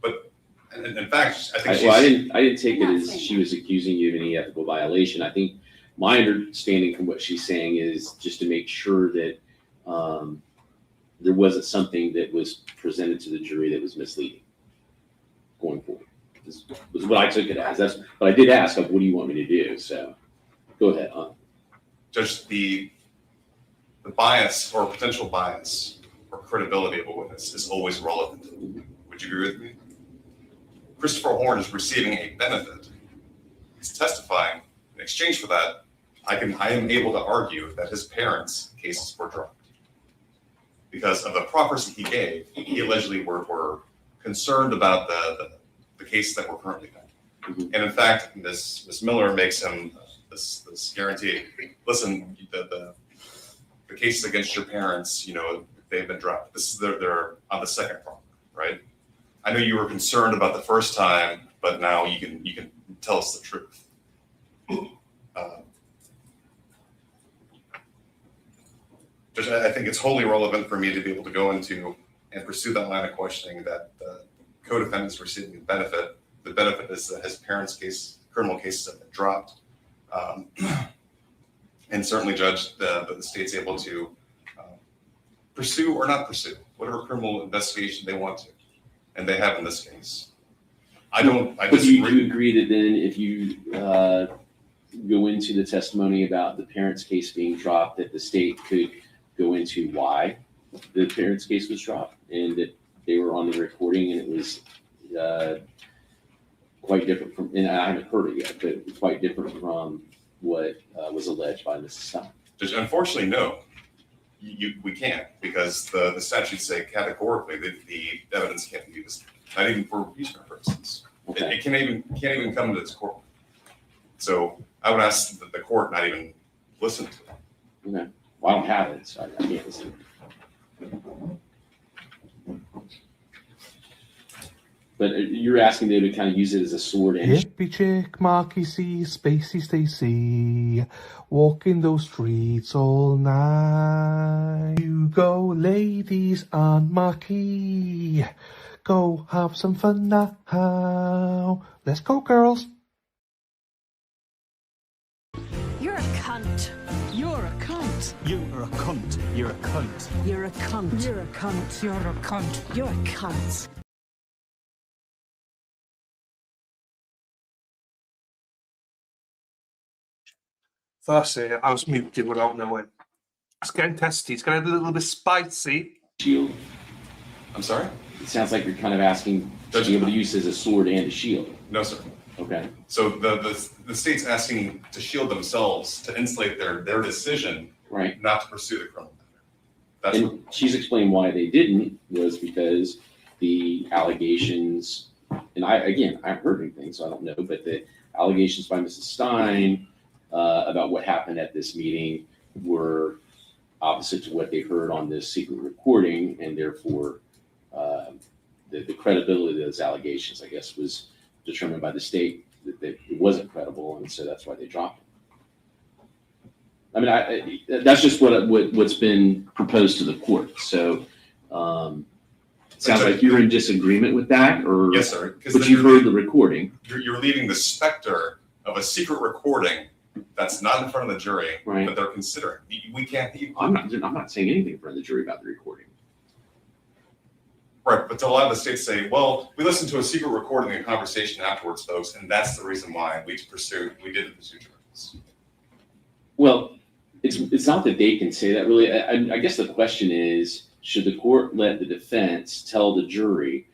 But in fact, I think I didn't take it as she was accusing you of any ethical violation. I think my understanding from what she's saying is just to make sure that there wasn't something that was presented to the jury that was misleading going forward. This was what I took it as. But I did ask, what do you want me to do? So go ahead. Judge, the bias or potential bias or credibility of a witness is always relevant. Would you agree with me? Christopher Horn is receiving a benefit. He's testifying In exchange for that, I am able to argue that his parents' cases were dropped. Because of the proffers that he gave, he allegedly were concerned about the cases that were currently pending. And in fact, Ms. Miller makes him this guarantee. Listen, the cases against your parents, they've been dropped. This is they're on the second prong, right? I know you were concerned about the first time, but now you can tell us the truth. Judge, I think it's wholly relevant for me to be able to go into and pursue that line of questioning that the co-defendant is receiving a benefit. The benefit is that his parents' criminal cases have been dropped. And certainly, Judge, the state's able to pursue or not pursue whatever criminal investigation they want to, and they have in this case. I But do you agree that then if you go into the testimony about the parents' case being dropped, that the state could go into why the parents' case was dropped, and that they were on the recording and it was quite different from, and I haven't heard it yet, but it's quite different from what was alleged by Mrs. Stein? Judge, unfortunately, no. We can't, because the statutes say categorically that the evidence can't be used, not even for impeachment purposes. Okay. It can't even come into this court. So I would ask that the court not even listen to it. Okay. Well, I don't have it, so I can't listen. But you're asking them to kind of use it as a sword and Hippie chick, Marky C, Spacey Stacy, walking those streets all night. You go, ladies and Marky, go have some fun now. Let's go, girls. You're a cunt. You're a cunt. You're a cunt. You're a cunt. You're a cunt. You're a cunt. You're a cunt. You're a cunt. That's it. I was muted without knowing. It's getting testy. It's getting a little bit spicy. shield. I'm sorry? It sounds like you're kind of asking to be able to use it as a sword and a shield. No, sir. Okay. So the state's asking to shield themselves, to insulate their decision, Right. not to pursue the criminal matter. That's And she's explained why they didn't was because the allegations, and I haven't heard anything, so I don't know, but the allegations by Mrs. Stein about what happened at this meeting were opposite to what they heard on this secret recording, and therefore the credibility of those allegations, I guess, was determined by the state that it wasn't credible, and so that's why they dropped it. I mean, that's just what's been proposed to the court. So it sounds like you're in disagreement with that, or Yes, sir. but you've heard the recording. You're leaving the specter of a secret recording that's not in front of the jury, Right. that they're considering. We can't. I'm not saying anything in front of the jury about the recording. Right, but to a lot of the states say, well, we listened to a secret recording and conversation afterwards, folks, and that's the reason why we did the pursuit charges. Well, it's not that they can say that really. I guess the question is, should the court let the defense tell the jury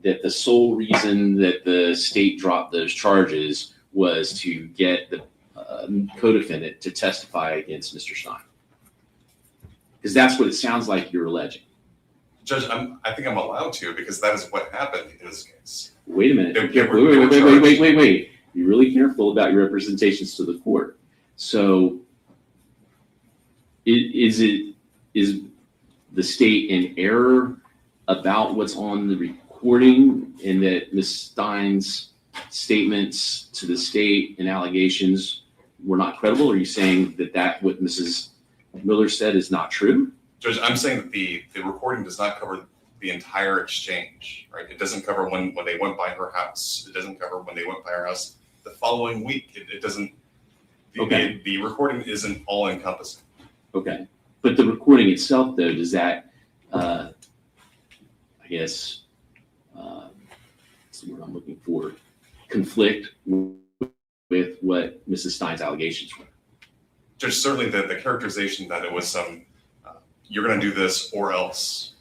that the sole reason that the state dropped those charges was to get the co-defendant to testify against Mr. Stein? Because that's what it sounds like you're alleging. Judge, I think I'm allowed to, because that is what happened in this case. Wait a minute. They were Wait. You're really careful about your representations to the court. So is the state in error about what's on the recording, and that Ms. Stein's statements to the state and allegations were not credible? Are you saying that what Mrs. Miller said is not true? Judge, I'm saying that the recording does not cover the entire exchange, right? It doesn't cover when they went by her house. It doesn't cover when they went by her house the following week. It doesn't. Okay. The recording isn't all encompassing. Okay. But the recording itself, though, does that, I guess, what's the word I'm looking for, conflict with what Mrs. Stein's allegations were? Judge, certainly the characterization that it was some, you're going to do this or else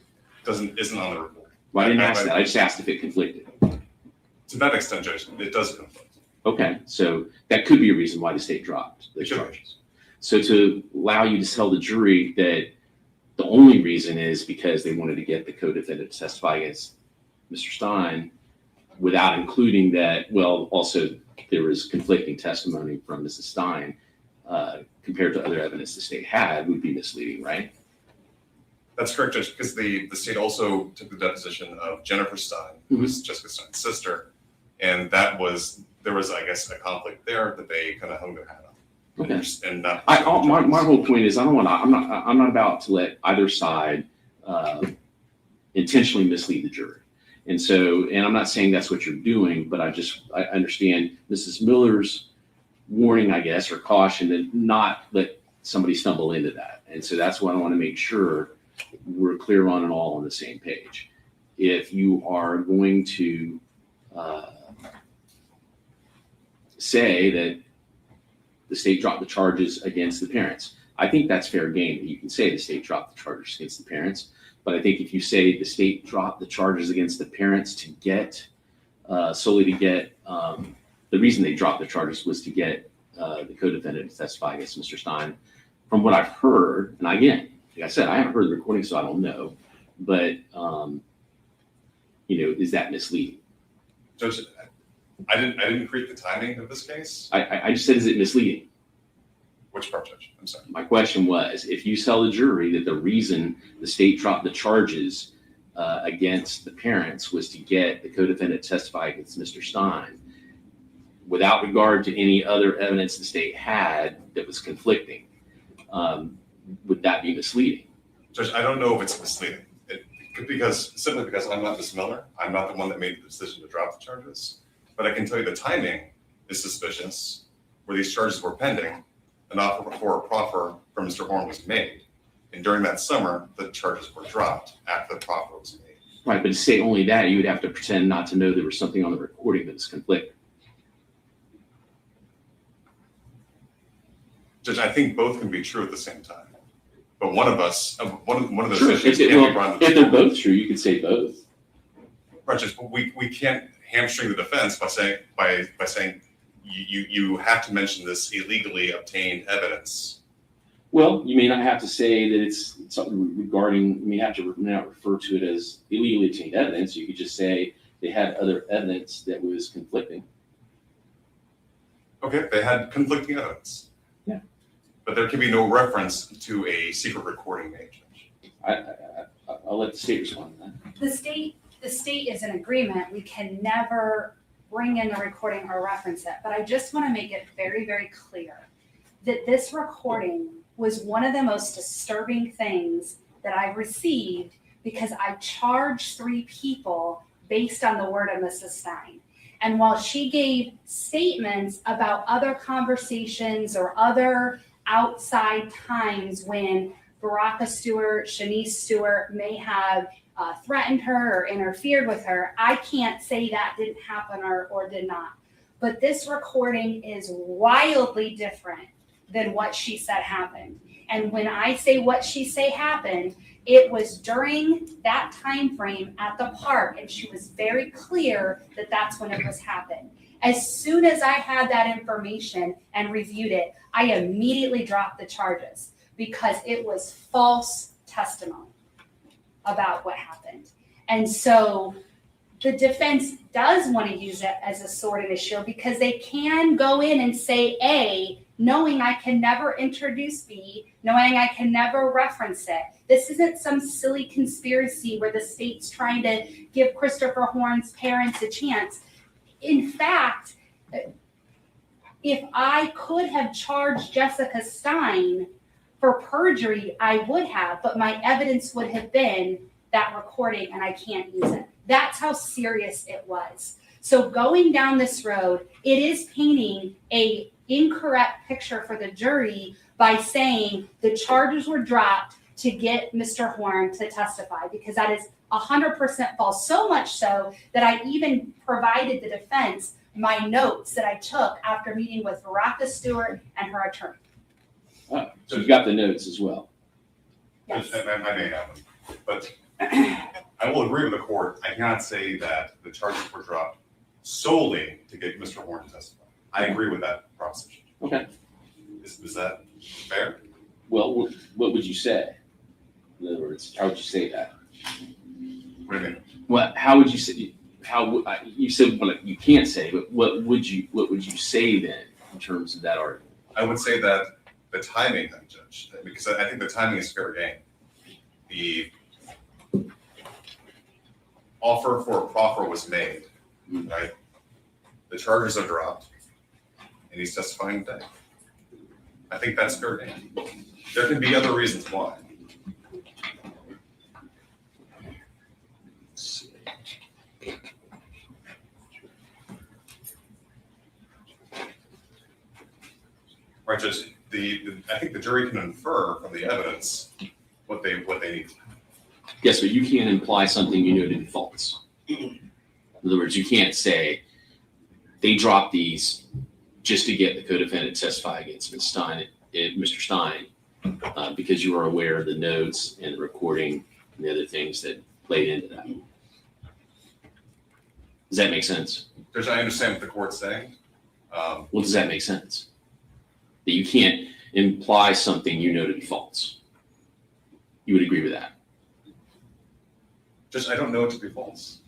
isn't on the report. Well, I didn't ask that. I just asked if it conflicted. To that extent, Judge, it does conflict. Okay, so that could be a reason why the state dropped the Sure. charges. So to allow you to tell the jury that the only reason is because they wanted to get the co-defendant to testify against Mr. Stein without including that, well, also there was conflicting testimony from Mrs. Stein compared to other evidence the state had would be misleading, right? That's correct, Judge, because the state also took the deposition of Jennifer Stein, who was Jessica Stein's sister, and there was, I guess, a conflict there that they kind of hung their hat on. Okay. And not my whole point is I'm not about to let either side intentionally mislead the jury. And so, and I'm not saying that's what you're doing, but I understand Mrs. Miller's warning, I guess, or caution to not let somebody stumble into that. And so that's what I want to make sure we're clear on and all on the same page. If you are going to say that the state dropped the charges against the parents, I think that's fair game. You can say the state dropped the charges against the parents, but I think if you say the state dropped the charges against the parents to get, solely to get, the reason they dropped the charges was to get the co-defendant to testify against Mr. Stein. From what I've heard, and again, like I said, I haven't heard the recording, so I don't know, but, is that misleading? Judge, I didn't create the timing of this case. I just said, is it misleading? Which part, Judge? I'm sorry. My question was, if you tell the jury that the reason the state dropped the charges against the parents was to get the co-defendant to testify against Mr. Stein, without regard to any other evidence the state had that was conflicting, would that be misleading? Judge, I don't know if it's misleading. Simply because I'm not Ms. Miller. I'm not the one that made the decision to drop the charges. But I can tell you the timing is suspicious, where these charges were pending. An offer for a proffer from Mr. Horn was made. And during that summer, the charges were dropped after the proffer was made. Right, but to say only that, you would have to pretend not to know there was something on the recording that was conflicting. Judge, I think both can be true at the same time. But one of those Sure. issues If can't be brought to they're the table. both true, you could say both. Right, Judge, but we can't hamstring the defense by saying you have to mention this illegally obtained evidence. Well, you may not have to say that it's something regarding, you may have to not refer to it as illegally obtained evidence. You could just say they had other evidence that was conflicting. Okay, they had conflicting evidence. Yeah. But there can be no reference to a secret recording made, Judge. I'll let the state respond to that. The state is in agreement. We can never bring in the recording or reference it. But I just want to make it very, very clear that this recording was one of the most disturbing things that I've received, because I charged 3 people based on the word of Mrs. Stein. And while she gave statements about other conversations or other outside times when Baraka Stewart, Shanice Stewart may have threatened her or interfered with her, I can't say that didn't happen or did not. But this recording is wildly different than what she said happened. And when I say what she say happened, it was during that time frame at the park, and she was very clear that that's when it was happened. As soon as I had that information and reviewed it, I immediately dropped the charges because it was false testimony about what happened. And so the defense does want to use it as a sword in a shield, because they can go in and say A, knowing I can never introduce B, knowing I can never reference it. This isn't some silly conspiracy where the state's trying to give Christopher Horn's parents a chance. In fact, if I could have charged Jessica Stein for perjury, I would have, but my evidence would have been that recording, and I can't use it. That's how serious it was. So going down this road, it is painting a incorrect picture for the jury by saying the charges were dropped to get Mr. Horn to testify, because that is 100% false. So much so that I even provided the defense my notes that I took after meeting with Baraka Stewart and her attorney. Oh, so you got the notes as well. Yes. I may have them, but I will agree with the court. I cannot say that the charges were dropped solely to get Mr. Horn to testify. I agree with that proposition. Okay. Is that fair? Well, what would you say? In other words, how would you say that? What do you mean? What? How would you say? You said well, you can't say, but what would you say then in terms of that argument? I would say that the timing, then, Judge, because I think the timing is fair game. The offer for a proffer was made, right? The charges are dropped, and he's testifying today. I think that's fair game. There can be other reasons why. Right, Judge. I think the jury can infer from the evidence what they need. Yes, but you can't imply something you know to be false. In other words, you can't say they dropped these just to get the co-defendant to testify against Mr. Stein, because you are aware of the notes and the recording and the other things that played into that. Does that make sense? Judge, I understand what the court's saying. Well, does that make sense? That you can't imply something you know to be false. You would agree with that? Judge, I don't know it to be false.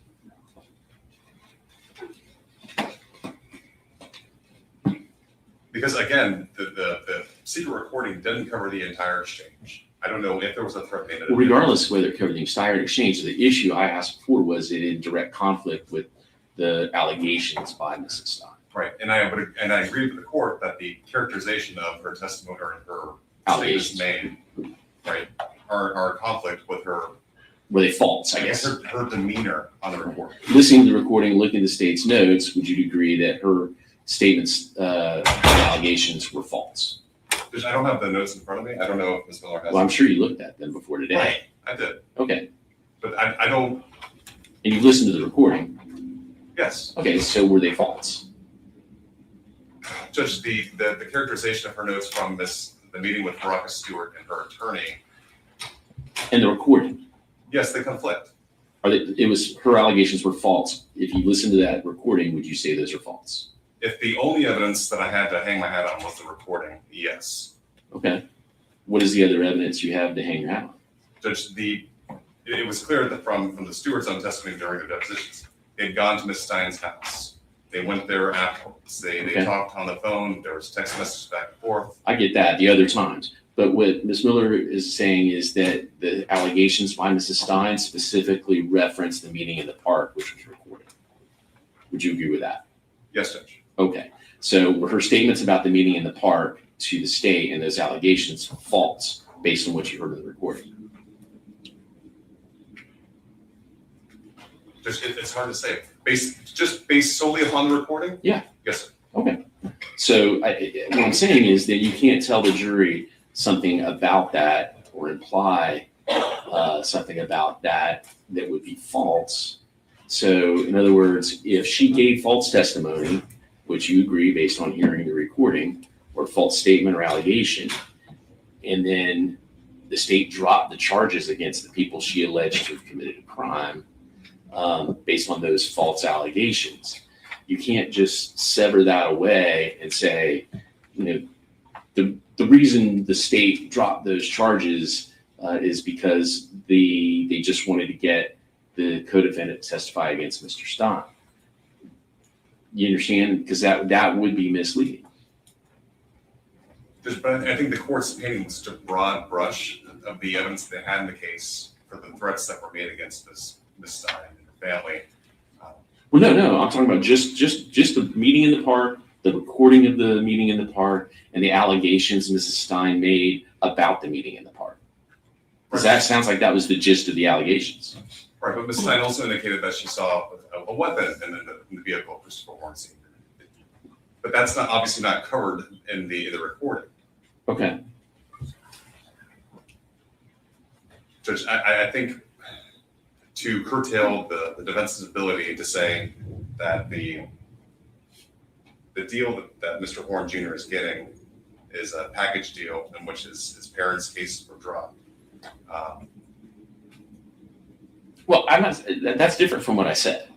Because again, the secret recording doesn't cover the entire exchange. I don't know if there was a threat made. Well, regardless of whether it covered the entire exchange, the issue I asked before was it in direct conflict with the allegations by Mrs. Stein. Right, and I agree with the court that the characterization of her testimony or her Allegations statements made, right, are in conflict with her. Were they false? I guess her demeanor on the recording. Listening to the recording, looking at the state's notes, would you agree that her statements, allegations were false? Judge, I don't have the notes in front of me. I don't know if Ms. Miller has. Well, I'm sure you looked at them before today. Right, I did. Okay. But I don't. And you listened to the recording. Yes. Okay, so were they false? Judge, the characterization of her notes from the meeting with Veronica Stewart and her attorney. And the recording. Yes, they conflict. It was her allegations were false. If you listen to that recording, would you say those are false? If the only evidence that I had to hang my hat on was the recording, yes. Okay. What is the other evidence you have to hang your hat on? Judge, it was clear that from the Stewart's own testimony during their depositions, they'd gone to Ms. Stein's house. They went there afterwards. They talked on the phone. There was text messages back and forth. I get that the other times. But what Ms. Miller is saying is that the allegations by Mrs. Stein specifically reference the meeting in the park, which was recorded. Would you agree with that? Yes, Judge. Okay. So were her statements about the meeting in the park to the state and those allegations false based on what you heard in the recording? Judge, it's hard to say. Based solely upon the recording? Yeah. Yes, sir. Okay. So what I'm saying is that you can't tell the jury something about that or imply something about that would be false. So in other words, if she gave false testimony, which you agree based on hearing the recording, or false statement or allegation, and then the state dropped the charges against the people she alleged to have committed a crime based on those false allegations, you can't just sever that away and say, the reason the state dropped those charges is because they just wanted to get the co-defendant to testify against Mr. Stein. You understand? Because that would be misleading. But I think the court's painting was such a broad brush of the evidence they had in the case for the threats that were made against Ms. Stein and her family. Well, no, I'm talking about just the meeting in the park, the recording of the meeting in the park, and the allegations Mrs. Stein made about the meeting in the park. Because that sounds like that was the gist of the allegations. Right, but Ms. Stein also indicated that she saw a weapon in the vehicle of Christopher Horn Sr. But that's obviously not covered in the recording. Okay. Judge, I think to curtail the defense's ability to say that the deal that Mr. Horn Jr. is getting is a package deal in which his parents' cases were dropped. Well, I'm not. That's different from what I said.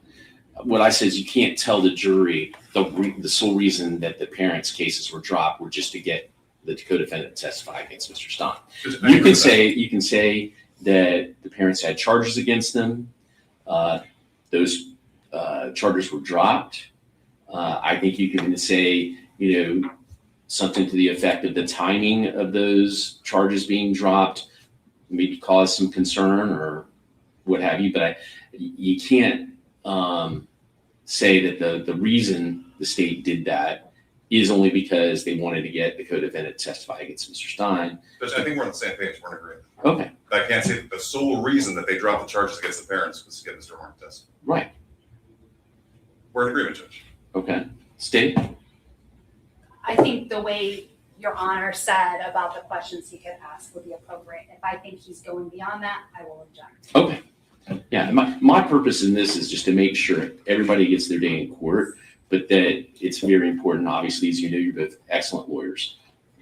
what I said is you can't tell the jury the sole reason that the parents' cases were dropped were just to get the co-defendant to testify against Mr. Stein. You can say that the parents had charges against them. Those charges were dropped. I think you can say, something to the effect of the timing of those charges being dropped maybe caused some concern or what have you, but you can't say that the reason the state did that is only because they wanted to get the co-defendant to testify against Mr. Stein. But I think we're on the same page. We're in agreement. Okay. But I can't say that the sole reason that they dropped the charges against the parents was to get Mr. Horn to testify. Right. We're in agreement, Judge. Okay. State? I think the way Your Honor said about the questions he could ask would be appropriate. If I think he's going beyond that, I will object. Okay. Yeah, my purpose in this is just to make sure everybody gets their day in court, but that it's very important, obviously, as you know, you're both excellent lawyers,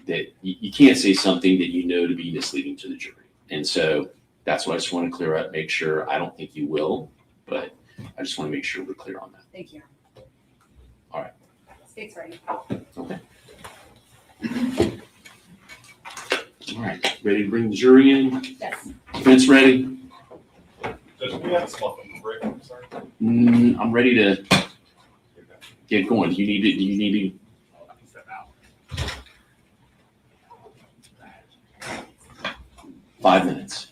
that you can't say something that you know to be misleading to the jury. And so that's what I just want to clear up, make sure. I don't think you will, but I just want to make sure we're clear on that. Thank you. All right. State's ready. Okay. All right. Ready to bring the jury in? Yes. Defense ready? Judge, we have some off on the break. I'm sorry. I'm ready to get going. Do you need to? 5 minutes.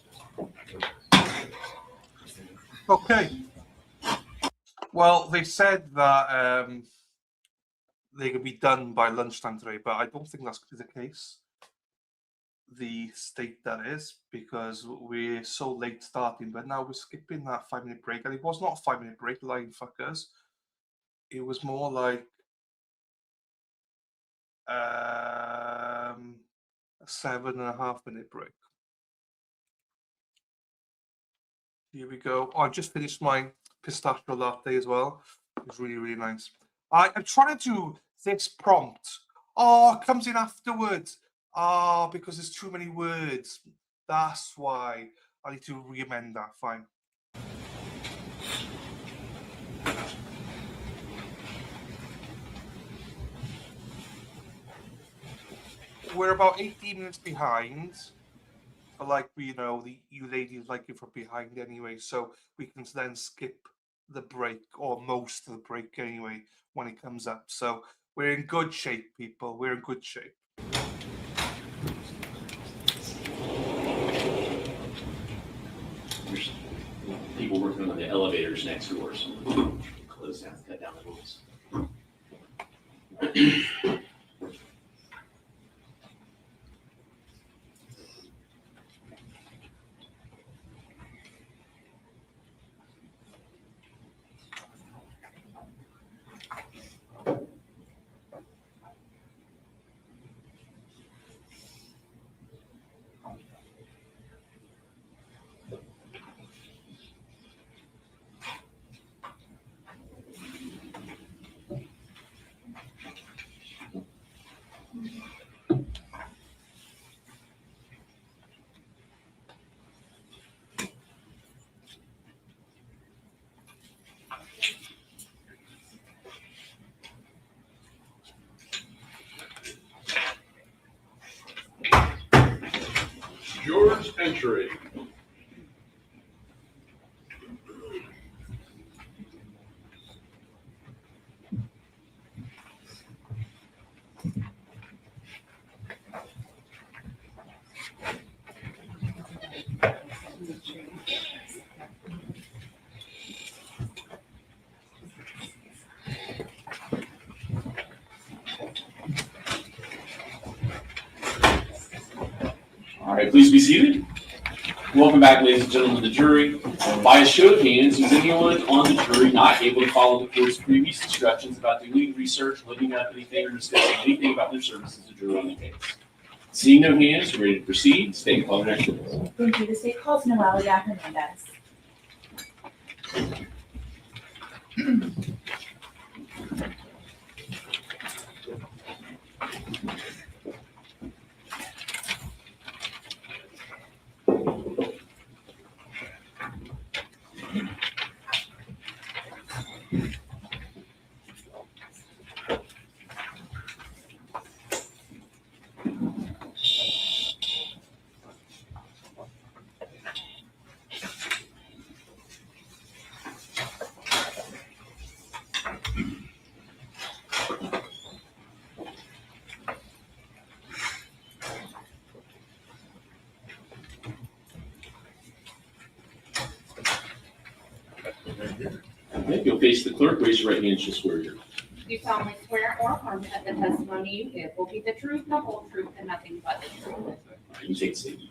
Okay. Well, they said that they could be done by lunchtime today, but I don't think that's the case. The state that is, because we're so late starting, but now we're skipping that 5-minute break. And it was not a 5-minute break, lying fuckers. It was more like a 7.5-minute break. Here we go. Oh, I just finished my pistachio latte as well. It's really, really nice. I'm trying to do this prompt. Oh, it comes in afterwards. Ah, because there's too many words. That's why I need to re-amend that. Fine. We're about 18 minutes behind. But like you ladies like it from behind anyway, so we can then skip the break or most of the break anyway when it comes up. So we're in good shape, people. We're in good shape. There's people working on the elevators next door, so we'll close down, cut down the rules. Jurors entry. All right, please be seated. Welcome back, ladies and gentlemen of the jury. By a show of hands, is anyone on the jury not able to follow the court's previous instructions about doing research, looking up anything, or discussing anything about their services to jury on the case? Seeing no hands, ready to proceed, state call the next witness. Thank you. The state calls Noelia Hernandez. Okay, you'll face the clerk, raise your right hand, and she'll swear you. You solemnly swear or affirm that the testimony you give will be the truth, the whole truth, and nothing but the truth. You take a seat.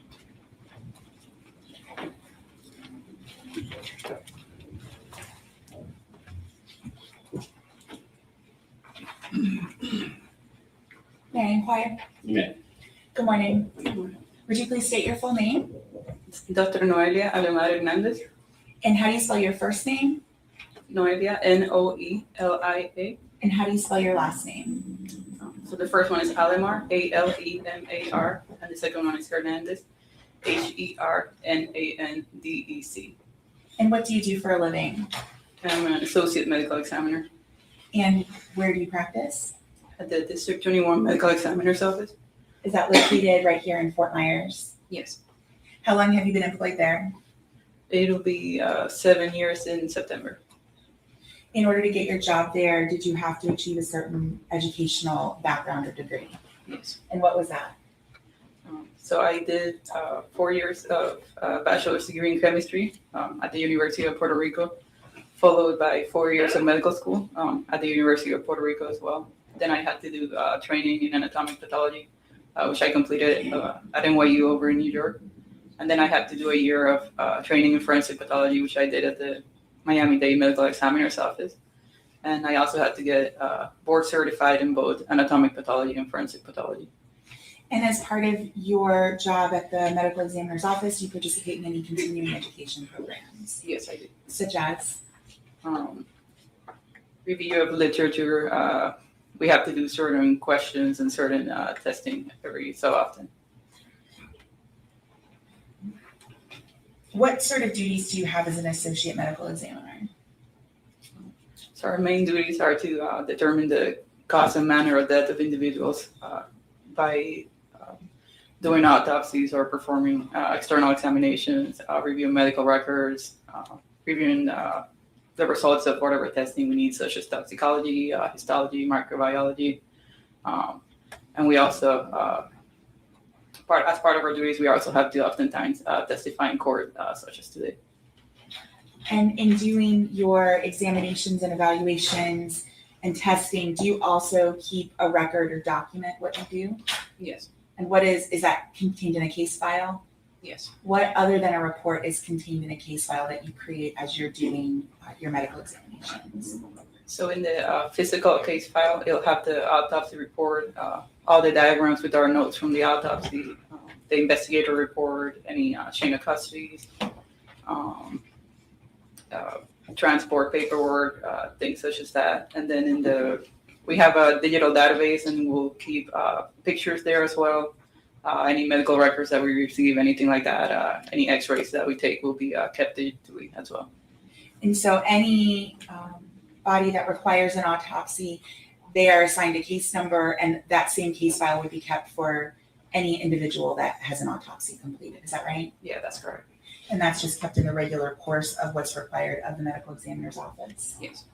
May I inquire? You may. Good morning. Would you please state your full name? Dr. Noelia Alemar Hernandez. And how do you spell your first name? Noelia, Noelia. And how do you spell your last name? So the first one is Alemar, Alemar, and the second one is Hernandez, Hernandez. And what do you do for a living? I'm an associate medical examiner And where do you practice? at the District 21 Medical Examiner's Office. Is that located right here in Fort Myers? Yes. How long have you been employed there? It'll be 7 years in September. In order to get your job there, did you have to achieve a certain educational background or degree? Yes. And what was that? So I did 4 years of bachelor's degree in chemistry at the University of Puerto Rico, followed by 4 years of medical school at the University of Puerto Rico as well. Then I had to do training in anatomic pathology, which I completed at NYU over in New York. And then I had to do a year of training in forensic pathology, which I did at the Miami-Dade Medical Examiner's Office. And I also had to get board certified in both anatomic pathology and forensic pathology. And as part of your job at the medical examiner's office, do you participate in any continuing education programs? Yes, I did. Such as? Review of literature. We have to do certain questions and certain testing every so often. What sort of duties do you have as an associate medical examiner? So our main duties are to determine the cause and manner of death of individuals by doing autopsies or performing external examinations, reviewing medical records, reviewing the results of whatever testing we need, such as toxicology, histology, microbiology. And we also, as part of our duties, we also have to oftentimes testify in court, such as today. And in doing your examinations and evaluations and testing, do you also keep a record or document what you do? Yes. And what is that contained in a case file? Yes. What other than a report is contained in a case file that you create as you're doing your medical examinations? So in the physical case file, it'll have the autopsy report, all the diagrams with our notes from the autopsy, the investigator report, any chain of custody, transport paperwork, things such as that. And then we have a digital database, and we'll keep pictures there as well. Any medical records that we receive, anything like that, any x-rays that we take will be kept digitally as well. And so any body that requires an autopsy, they are assigned a case number, and that same case file would be kept for any individual that has an autopsy completed. Is that right? Yeah, that's correct. And that's just kept in the regular course of what's required of the medical examiner's office? Yes.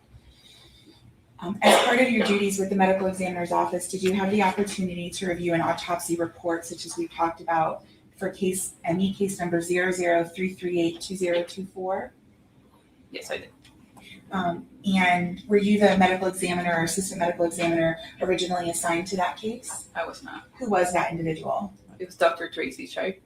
As part of your duties with the medical examiner's office, did you have the opportunity to review an autopsy report, such as we talked about for ME case number 003382024? Yes, I did. And were you the medical examiner or assistant medical examiner originally assigned to that case? I was not. Who was that individual? It was Dr. Tracy Chipe.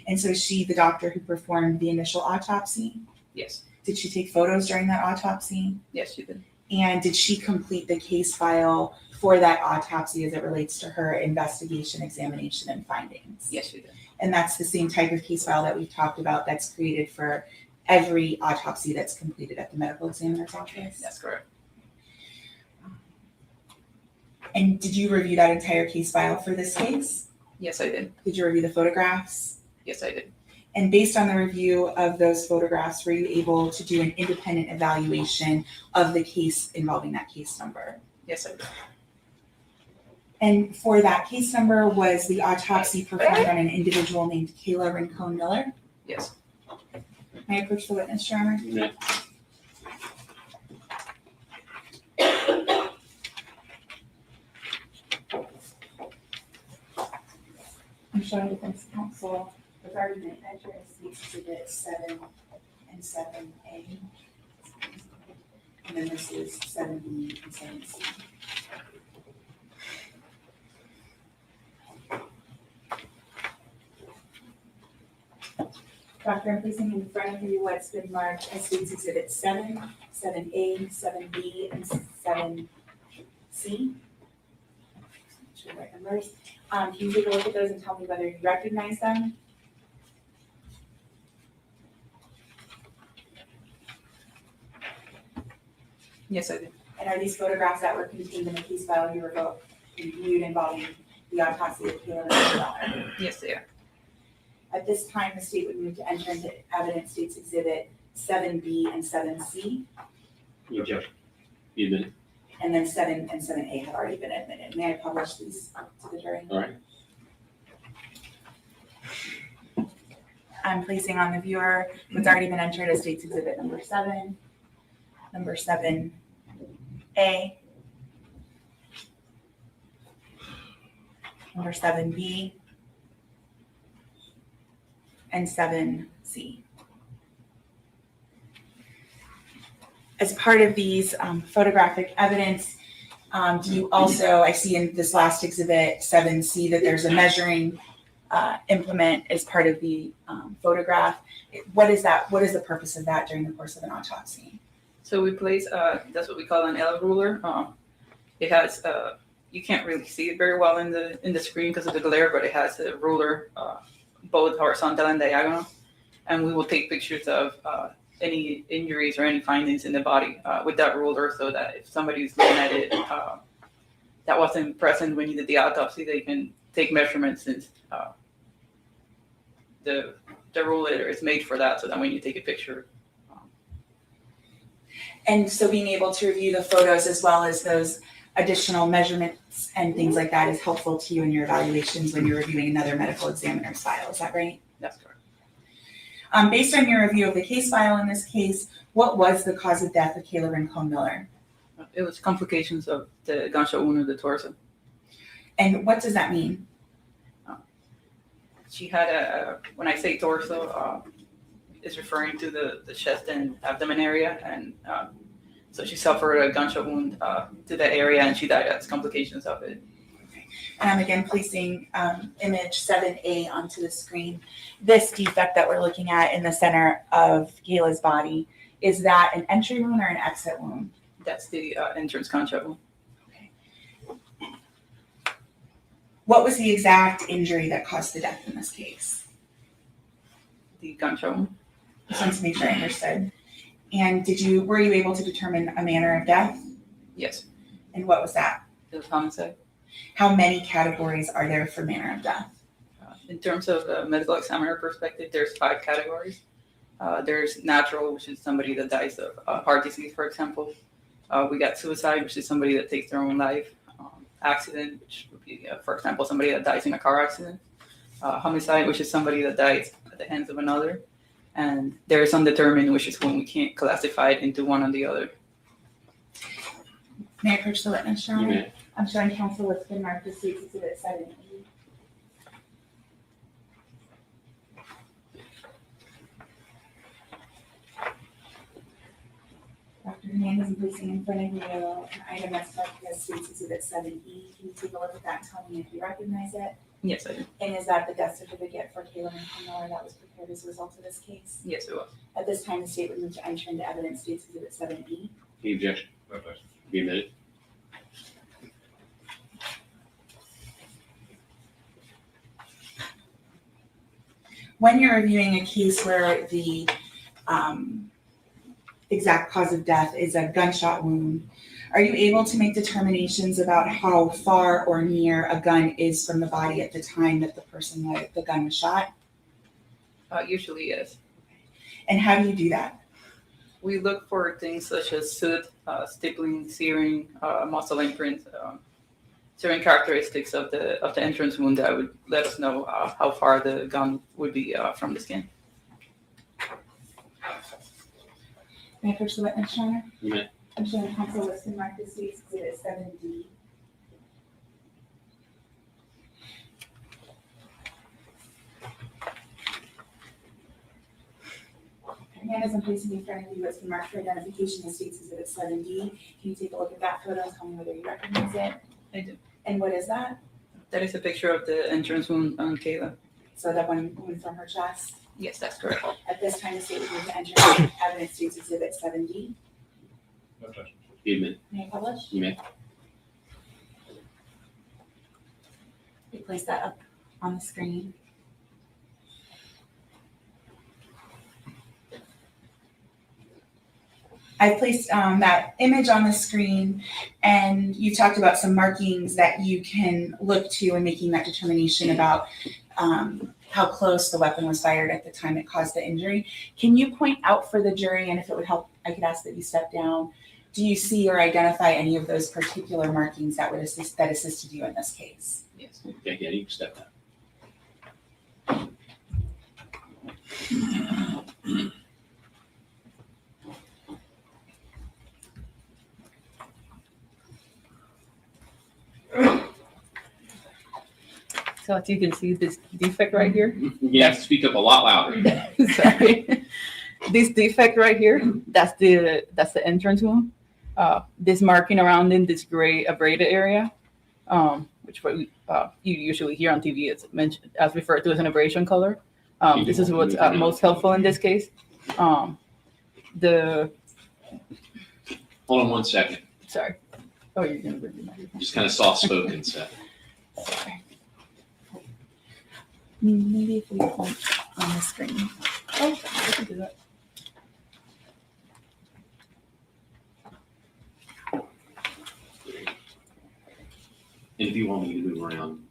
And so is she the doctor who performed the initial autopsy? Yes. Did she take photos during that autopsy? Yes, she did. And did she complete the case file for that autopsy as it relates to her investigation, examination, and findings? Yes, she did. And that's the same type of case file that we've talked about that's created for every autopsy that's completed at the medical examiner's office? That's correct. And did you review that entire case file for this case? Yes, I did. Did you review the photographs? Yes, I did. And based on the review of those photographs, were you able to do an independent evaluation of the case involving that case number? Yes, I did. And for that case number, was the autopsy performed on an individual named Kayla Rincon-Miller? Yes. May I approach the witness, Your Honor? You may. I'm showing defense counsel with argument entry as State's Exhibit 7 and 7A. And then this is 7B and 7C. Doctor, I'm placing in front of you what's been marked as State's Exhibit 7, 7A, 7B, and 7C. Sure, right numbers. Can you take a look at those and tell me whether you recognize them? Yes, I did. And are these photographs that were contained in the case file you reviewed involving the autopsy of Kayla Rincon-Miller? Yes, they are. At this time, the state would move to enter into evidence State's Exhibit 7B and 7C, No objection. Be admitted. and then 7 and 7A have already been admitted. May I publish these to the jury? All right. I'm placing on the viewer what's already been entered as State's Exhibit number 7, number 7A, number 7B, and 7C. As part of these photographic evidence, do you also, I see in this last exhibit 7C that there's a measuring implement as part of the photograph. What is that? What is the purpose of that during the course of an autopsy? So we place, that's what we call an L ruler. It has, you can't really see it very well in the screen because of the glare, but it has a ruler, both horizontal and diagonal. And we will take pictures of any injuries or any findings in the body with that ruler so that if somebody's looking at it that wasn't present when you did the autopsy, they can take measurements since the ruler is made for that so that when you take a picture. And so being able to review the photos as well as those additional measurements and things like that is helpful to you in your evaluations when you're reviewing another medical examiner's file, is that right? That's correct. Based on your review of the case file in this case, what was the cause of death of Kayla Rincon-Miller? It was complications of the gunshot wound of the torso. And what does that mean? She had when I say torso, is referring to the chest and abdomen area. And so she suffered a gunshot wound to that area and she died as complications of it. And I'm again placing image 7A onto the screen. This defect that we're looking at in the center of Kayla's body, is that an entry wound or an exit wound? That's the entrance gunshot wound. What was the exact injury that caused the death in this case? The gunshot wound. Just wanted to make sure I understood. And were you able to determine a manner of death? Yes. And what was that? It was homicide. How many categories are there for manner of death? In terms of the medical examiner perspective, there's 5 categories. There's natural, which is somebody that dies of heart disease, for example. We got suicide, which is somebody that takes their own life. Accident, which would be, for example, somebody that dies in a car accident. Homicide, which is somebody that dies at the hands of another. And there's undetermined, which is when we can't classify it into one or the other. May I approach the witness, Your Honor? You may. I'm showing counsel what's been marked as State's Exhibit 7E. Dr. Hernandez, I'm placing in front of you an item that's marked as State's Exhibit 7E. Can you take a look at that and tell me if you recognize it? Yes, I do. And is that the death certificate for Kayla Rincon-Miller that was prepared as a result of this case? Yes, it was. At this time, the state would move to enter into evidence State's Exhibit 7E. Any objection? Be admitted. When you're reviewing a case where the exact cause of death is a gunshot wound, are you able to make determinations about how far or near a gun is from the body at the time that the gun was shot? Usually, yes. And how do you do that? We look for things such as soot, stippling, searing, muscle imprint, certain characteristics of the entrance wound that would let us know how far the gun would be from the skin. May I approach the witness, Your Honor? You may. I'm showing counsel list and mark this case exhibit 7D. Hand as I'm placing in front of you, it's been marked for identification as states exhibit 7D. Can you take a look at that photo and tell me whether you recognize it? I do. And what is that? That is a picture of the entrance wound on Kayla. So that one from her chest? Yes, that's correct. At this time, the state would move to enter evidence states exhibit 7D. Evening. May I publish? You may. We place that up on the screen. I placed that image on the screen, and you talked about some markings that you can look to in making that determination about how close the weapon was fired at the time it caused the injury. Can you point out for the jury, and if it would help, I could ask that you step down. Do you see or identify any of those particular markings that would assisted you in this case? Yes. Okay, yeah, you can step down. So as you can see this defect right here. You have to speak up a lot louder. Sorry. This defect right here, that's the entrance wound. This marking around in this gray abraded area, which you usually hear on TV, it's mentioned as referred to as an abrasion color. This is what's most helpful in this case. Hold on 1 second. Sorry. Oh, you're gonna bring me. Just kind of soft spoken, so. Sorry. Maybe if we point on the screen. Oh, I can do that. And if you want me to move around.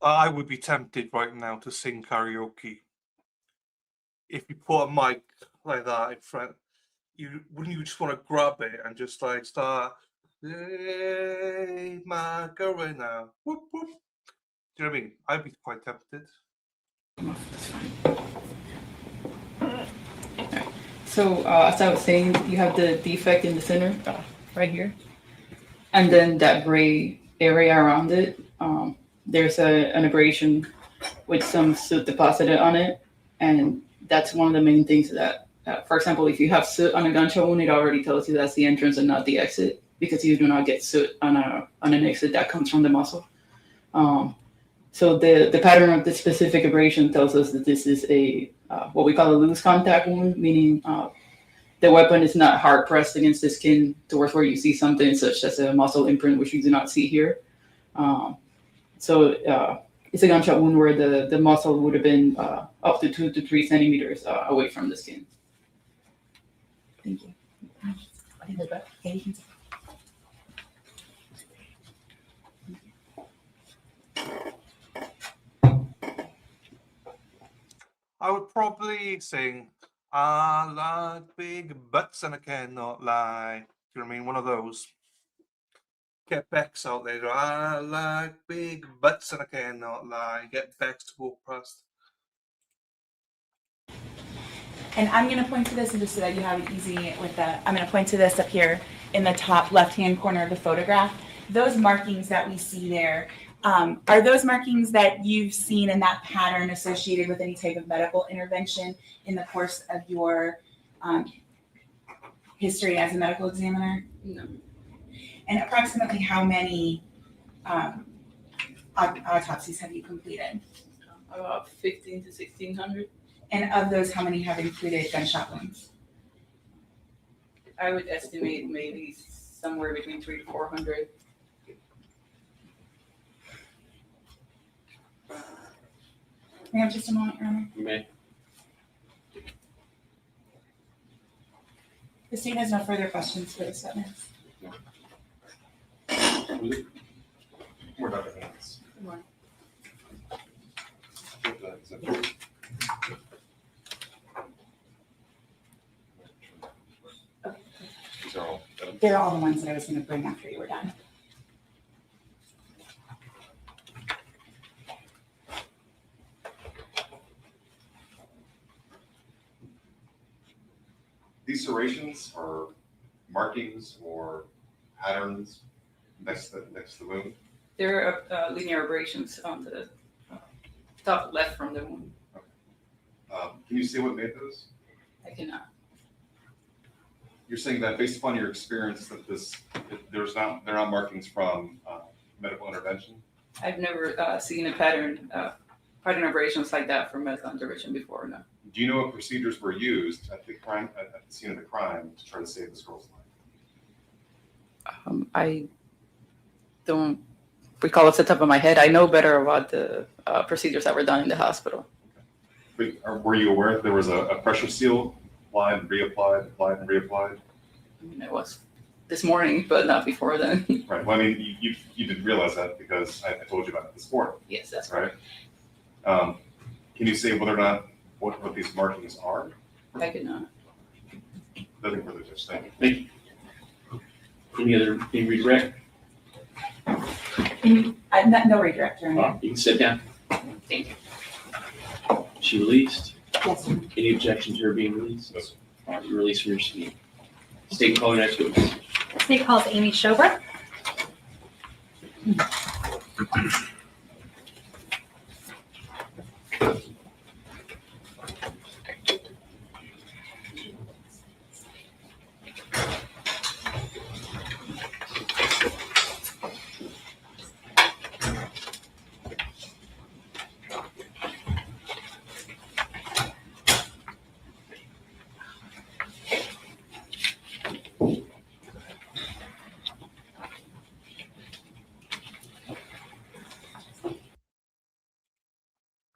I would be tempted right now to sing karaoke. If you put a mic like that in front, wouldn't you just want to grab it and just like start, hey, Macarena, whoop, whoop. Do you know what I mean? I'd be quite tempted. So as I was saying, you have the defect in the center right here, and then that gray area around it. There's an abrasion with some soot deposited on it, and that's one of the main things that, for example, if you have soot on a gunshot wound, it already tells you that's the entrance and not the exit, because you do not get soot on an exit that comes from the muscle. So the pattern of the specific abrasion tells us that this is a what we call a loose contact wound, meaning the weapon is not hard pressed against the skin towards where you see something such as a muscle imprint, which you do not see here. So it's a gunshot wound where the muscle would have been up to 2 to 3 centimeters away from the skin. Thank you. Yeah, you can take I would probably sing, I like big butts and I cannot lie. Do you know what I mean? One of those. Get Bex out there. I like big butts and I cannot lie. Get Bex to walk past. And I'm going to point to this, and just so that you have it easy with that, I'm going to point to this up here in the top left-hand corner of the photograph. Those markings that we see there, are those markings that you've seen in that pattern associated with any type of medical intervention in the course of your history as a medical examiner? No. And approximately how many autopsies have you completed? About 15 to 1,600. And of those, how many have included gunshot wounds? I would estimate maybe somewhere between 300 to 400. May I have just a moment, Your Honor? You may. The state has no further questions for this witness. More Dr. Hanks. they're all the ones that I was gonna bring after you were done. These serrations are markings or patterns next to the wound. There are linear abrasions on the top left from the wound. Can you see what made those? I cannot. You're saying that based upon your experience that they're not markings from medical intervention? I've never seen a pattern abrasions like that from medical intervention before. No. Do you know what procedures were used at the scene of the crime to try to save this girl's life? I don't recall off the top of my head. I know better about the procedures that were done in the hospital. But were you aware that there was a pressure seal applied and reapplied, applied and reapplied? I mean, it was this morning, but not before then. Right. Well, I mean, you didn't realize that because I told you about it this morning. Yes, that's right. Can you say whether or not what these markings are? I could not. Nothing further, Judge. Thank you. Thank you. Any redirect? No redirect or anything. You can sit down. Thank you. She released? Yes, sir. Any objection to her being released? Yes. All right, you're released from your seat. State caller next witness. State calls Amy Schober.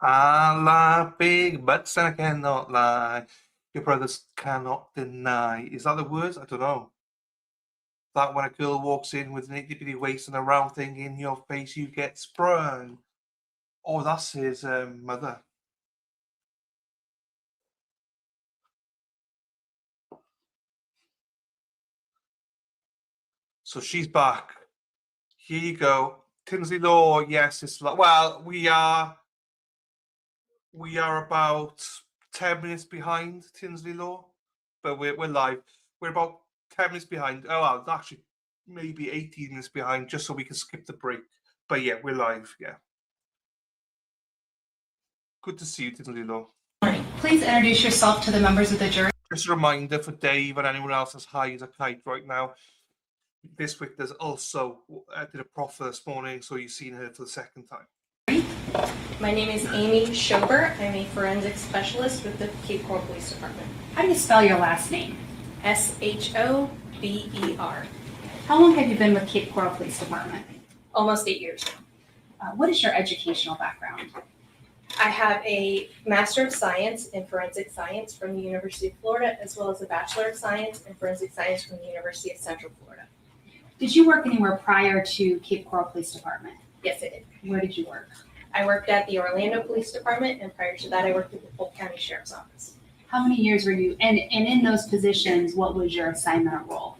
I like big butts and I cannot lie. Your brothers cannot deny. Is that the words? I don't know. That when a girl walks in with an itty bitty waist and a round thing in your face, you get sprung. Oh, that's his mother. So she's back. Here you go. Tinsley Law, yes, it's like, well, we are about 10 minutes behind Tinsley Law, but we're live. We're about 10 minutes behind. Oh, well, actually, maybe 18 minutes behind, just so we can skip the break. But yeah, we're live, yeah. Good to see you, Tinsley Law. Please introduce yourself to the members of the jury. Just a reminder for Dave and anyone else that's high as a kite right now. This week, there's also did a proffer this morning, so you've seen her for the second time. My name is Amy Schober. I'm a forensic specialist with the Cape Coral Police Department. How do you spell your last name? Schober. How long have you been with Cape Coral Police Department? Almost 8 years. What is your educational background? I have a Master of Science in Forensic Science from the University of Florida, as well as a Bachelor of Science in Forensic Science from the University of Central Florida. Did you work anywhere prior to Cape Coral Police Department? Yes, I did. Where did you work? I worked at the Orlando Police Department, and prior to that, I worked at the Polk County Sheriff's Office. How many years were you, and in those positions, what was your assignment or role?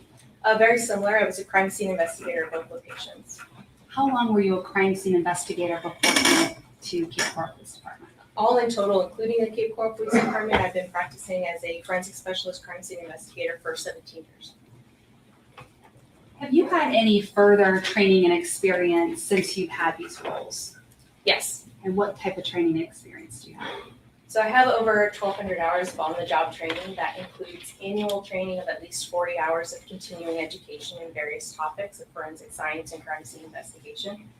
Very similar. I was a crime scene investigator at both locations. How long were you a crime scene investigator before you went to Cape Coral Police Department? All in total, including the Cape Coral Police Department, I've been practicing as a forensic specialist crime scene investigator for 17 years. Have you had any further training and experience since you've had these roles? Yes. And what type of training and experience do you have? So I have over 1,200 hours of on-the-job training. That includes annual training of at least 40 hours of continuing education in various topics of forensic science and crime scene investigation.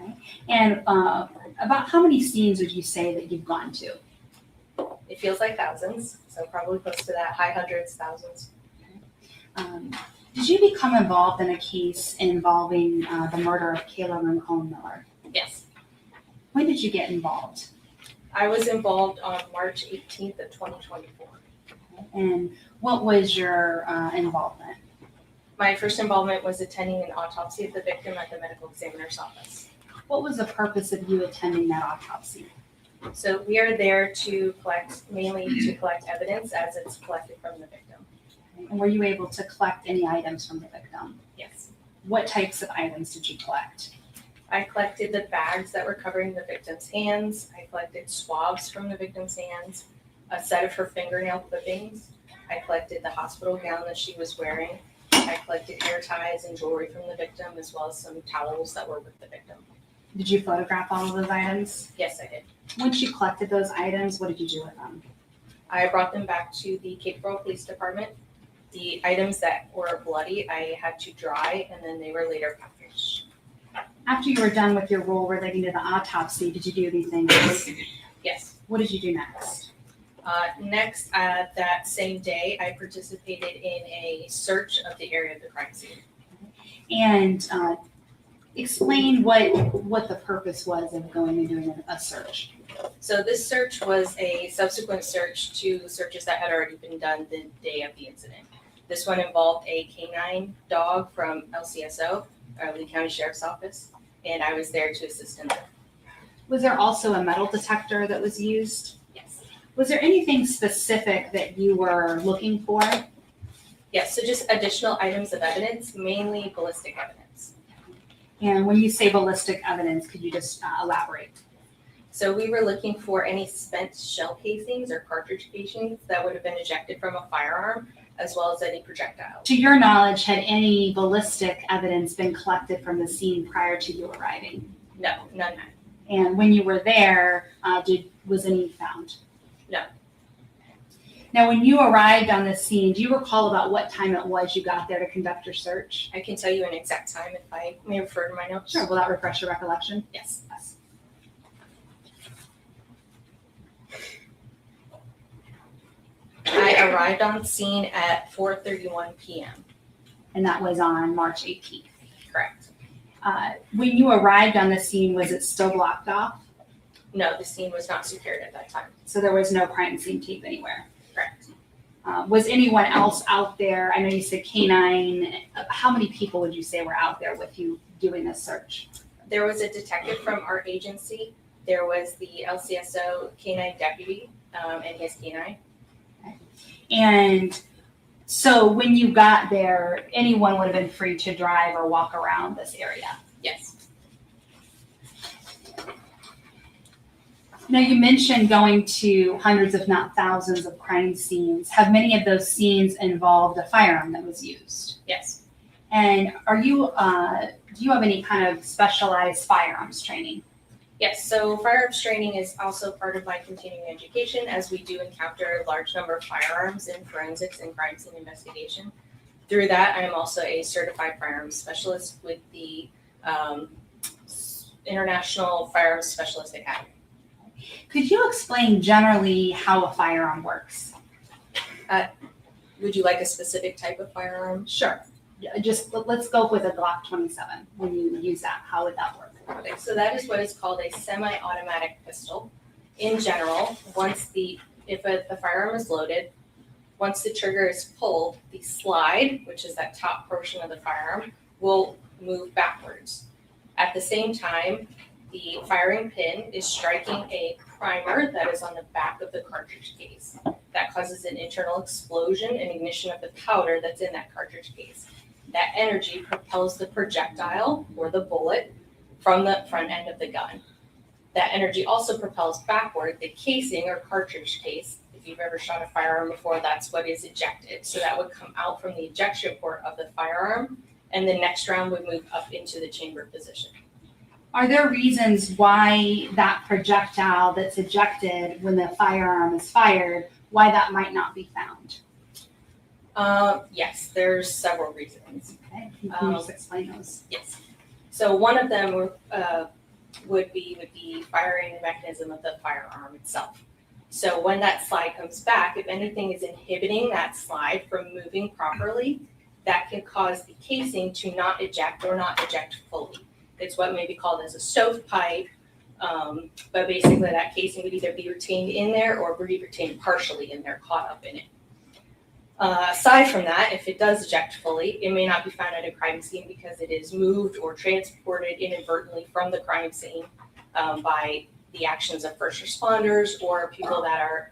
Okay. And about how many scenes would you say that you've gone to? It feels like thousands, so probably close to that, high hundreds, thousands. Did you become involved in a case involving the murder of Kayla Rincon-Miller? Yes. When did you get involved? I was involved on March 18th of 2024. And what was your involvement? My first involvement was attending an autopsy of the victim at the medical examiner's office. What was the purpose of you attending that autopsy? So we are there to collect, mainly to collect evidence as it's collected from the victim. And were you able to collect any items from the victim? Yes. What types of items did you collect? I collected the bags that were covering the victim's hands. I collected swabs from the victim's hands, a set of her fingernail clippings. I collected the hospital gown that she was wearing. I collected hair ties and jewelry from the victim, as well as some towels that were with the victim. Did you photograph all of those items? Yes, I did. Once you collected those items, what did you do with them? I brought them back to the Cape Coral Police Department. The items that were bloody, I had to dry, and then they were later packaged. After you were done with your role relating to the autopsy, did you do anything else? Yes. What did you do next? Next, that same day, I participated in a search of the area of the crime scene. And explain what the purpose was of going and doing a search. So this search was a subsequent search to searches that had already been done the day of the incident. This one involved a canine dog from LCSO, Lee County Sheriff's Office, and I was there to assist in that. Was there also a metal detector that was used? Yes. Was there anything specific that you were looking for? Yes, so just additional items of evidence, mainly ballistic evidence. And when you say ballistic evidence, could you just elaborate? So we were looking for any spent shell casings or cartridge casings that would have been ejected from a firearm, as well as any projectile. To your knowledge, had any ballistic evidence been collected from the scene prior to you arriving? No, none had. And when you were there, was any found? No. Now, when you arrived on the scene, do you recall about what time it was you got there to conduct your search? I can tell you an exact time if I may refer to my notes. Sure. Will that refresh your recollection? Yes. Yes. I arrived on scene at 4:31 p.m. And that was on March 18th. Correct. When you arrived on the scene, was it still blocked off? No, the scene was not secured at that time. So there was no crime scene tape anywhere? Correct. Was anyone else out there? I know you said canine. How many people would you say were out there with you doing this search? There was a detective from our agency. There was the LCSO canine deputy and his canine. And so when you got there, anyone would have been free to drive or walk around this area? Yes. Now, you mentioned going to hundreds, if not thousands, of crime scenes. Have many of those scenes involved a firearm that was used? Yes. And do you have any kind of specialized firearms training? Yes, so firearms training is also part of my continuing education, as we do encounter a large number of firearms in forensics and crime scene investigation. Through that, I am also a certified firearms specialist with the International Firearms Specialist Academy. Could you explain generally how a firearm works? Would you like a specific type of firearm? Sure. Just let's go with a Glock 27. When you use that, how would that work? Okay, so that is what is called a semi-automatic pistol. In general, if the firearm is loaded, once the trigger is pulled, the slide, which is that top portion of the firearm, will move backwards. At the same time, the firing pin is striking a primer that is on the back of the cartridge case. That causes an internal explosion and ignition of the powder that's in that cartridge case. That energy propels the projectile or the bullet from the front end of the gun. That energy also propels backward the casing or cartridge case. If you've ever shot a firearm before, that's what is ejected. So that would come out from the ejection port of the firearm, and the next round would move up into the chamber position. Are there reasons why that projectile that's ejected when the firearm is fired, why that might not be found? Yes, there's several reasons. Okay, can you just explain those? Yes. So one of them would be with the firing mechanism of the firearm itself. So when that slide comes back, if anything is inhibiting that slide from moving properly, that can cause the casing to not eject or not eject fully. It's what may be called as a stovepipe, but basically that casing would either be retained in there or be retained partially in there, caught up in it. Aside from that, if it does eject fully, it may not be found at a crime scene because it is moved or transported inadvertently from the crime scene by the actions of first responders or people that are,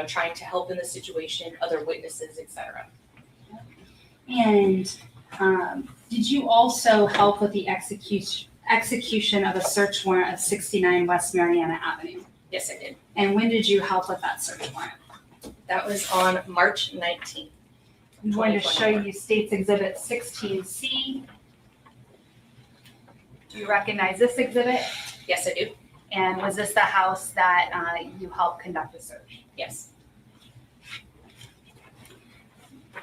trying to help in the situation, other witnesses, etc. And did you also help with the execution of a search warrant of 69 West Mariana Avenue? Yes, I did. And when did you help with that search warrant? That was on March 19th. I'm going to show you State's Exhibit 16C. Do you recognize this exhibit? Yes, I do. And was this the house that you helped conduct the search? Yes.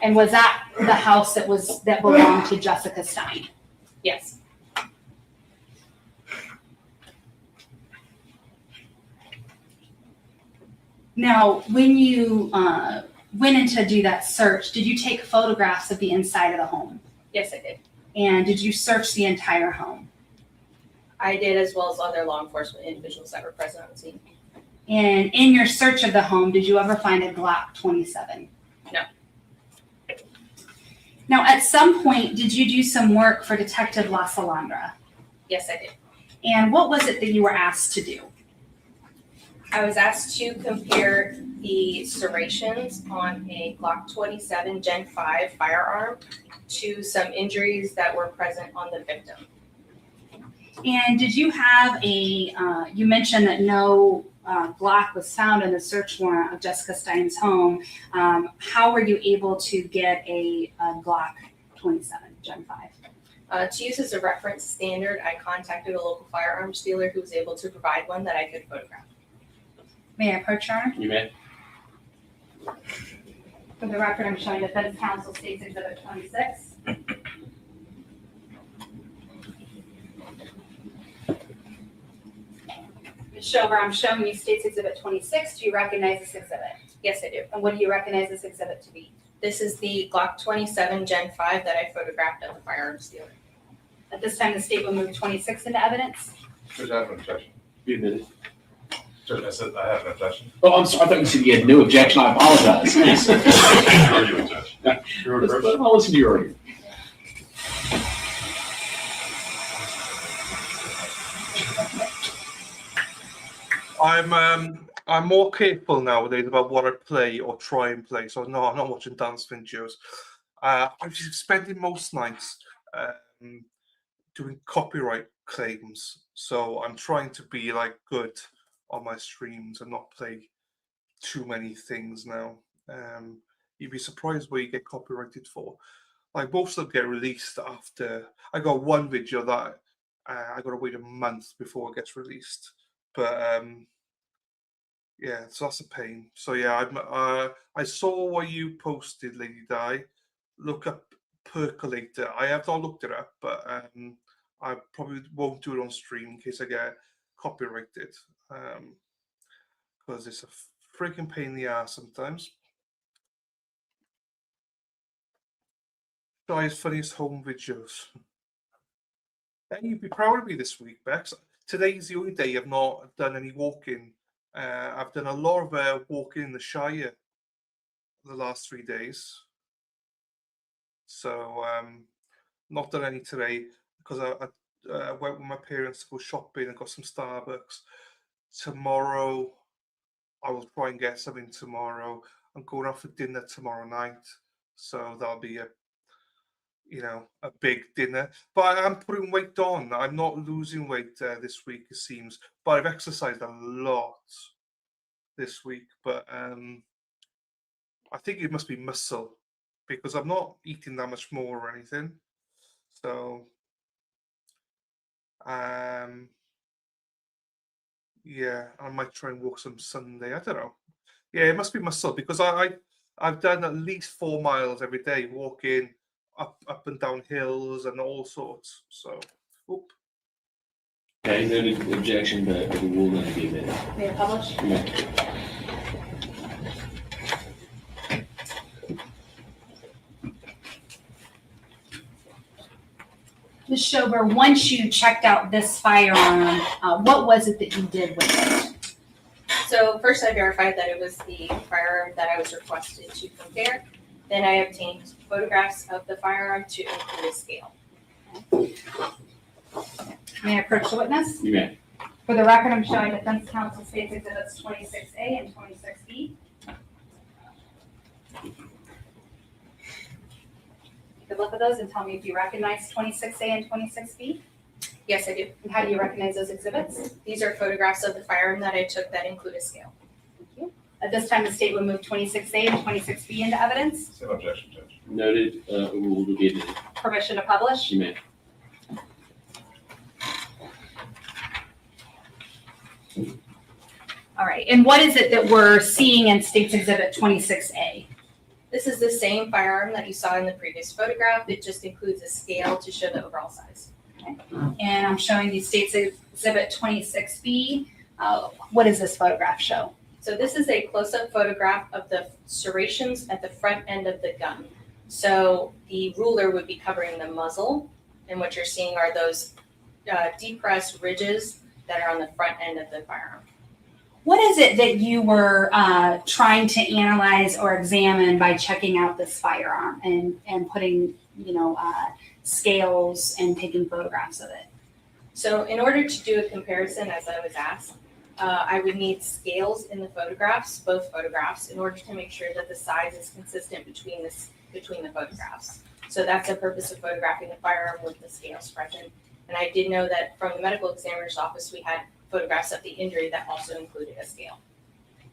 And was that the house that belonged to Jessica Stein? Yes. Now, when you went in to do that search, did you take photographs of the inside of the home? Yes, I did. And did you search the entire home? I did, as well as other law enforcement individuals that were present on the scene. And in your search of the home, did you ever find a Glock 27? No. Now, at some point, did you do some work for Detective La Salandra? Yes, I did. And what was it that you were asked to do? I was asked to compare the serrations on a Glock 27 Gen 5 firearm to some injuries that were present on the victim. And did you have you mentioned that no Glock was found in the search warrant of Jessica Stein's home. How were you able to get a Glock 27 Gen 5? To use as a reference standard, I contacted a local firearms dealer who was able to provide one that I could photograph. May I approach, Your Honor? You may. For the record, I'm showing Defense Counsel State's Exhibit 26. Ms. Schober, I'm showing you State's Exhibit 26. Do you recognize this exhibit? Yes, I do. And what do you recognize this exhibit to be? This is the Glock 27 Gen 5 that I photographed at the firearms dealer. At this time, the state will move 26 into evidence. Judge, I have an objection. You admitted. Judge, I said I have an objection. Oh, I'm sorry. I thought you said you had no objection. I apologize. Your argument, Judge. Your order first. I'll listen to your argument. I'm more careful nowadays about what I play or try and play. So no, I'm not watching dance videos. I'm just spending most nights doing copyright claims. So I'm trying to be like good on my streams and not play too many things now. You'd be surprised what you get copyrighted for. Like most of them get released after. I got one video that I got to wait a month before it gets released. But yeah, so that's a pain. So yeah, I saw what you posted, Lady Di. Look up Percolator. I have not looked it up, but I probably won't do it on stream in case I get copyrighted. Because it's a freaking pain in the ass sometimes. Guy's funniest home videos. And you'd be proud of me this week, Bex. Today's the only day I've not done any walking. I've done a lot of walking in the Shire the last 3 days. So not done any today because I went with my parents to go shopping and got some Starbucks. Tomorrow, I will try and get something tomorrow. I'm going out for dinner tomorrow night. So that'll be a big dinner. But I'm putting weight on. I'm not losing weight this week, it seems. But I've exercised a lot this week. But I think it must be muscle because I'm not eating that much more or anything. So, yeah, I might try and walk some Sunday. I don't know. Yeah, it must be muscle because I've done at least 4 miles every day walking up and down hills and all sorts. So, oop. Okay, noted objection, but the rule going to be admitted. May I publish? Ms. Schober, once you checked out this firearm, what was it that you did with it? So first I verified that it was the firearm that I was requested to compare. Then I obtained photographs of the firearm to include a scale. May I approach the witness? You may. For the record, I'm showing Defense Counsel State's Exhibits 26A and 26B. good look at those and tell me if you recognize 26A and 26B? Yes, I do. And how do you recognize those exhibits? These are photographs of the firearm that I took that include a scale. Thank you. At this time, the state would move 26A and 26B into evidence. Same objection, Judge. Noted, rule will be admitted. Permission to publish? You may. All right, and what is it that we're seeing in State's Exhibit 26A? This is the same firearm that you saw in the previous photograph. It just includes a scale to show the overall size. And I'm showing you State's Exhibit 26B. What does this photograph show? So this is a close-up photograph of the serrations at the front end of the gun. So the ruler would be covering the muzzle, and what you're seeing are those depressed ridges that are on the front end of the firearm. What is it that you were trying to analyze or examine by checking out this firearm and putting, scales and taking photographs of it? So in order to do a comparison, as I was asked, I would need scales in the photographs, both photographs, in order to make sure that the size is consistent between the photographs. So that's the purpose of photographing the firearm with the scales present. And I did know that from the medical examiner's office, we had photographs of the injury that also included a scale.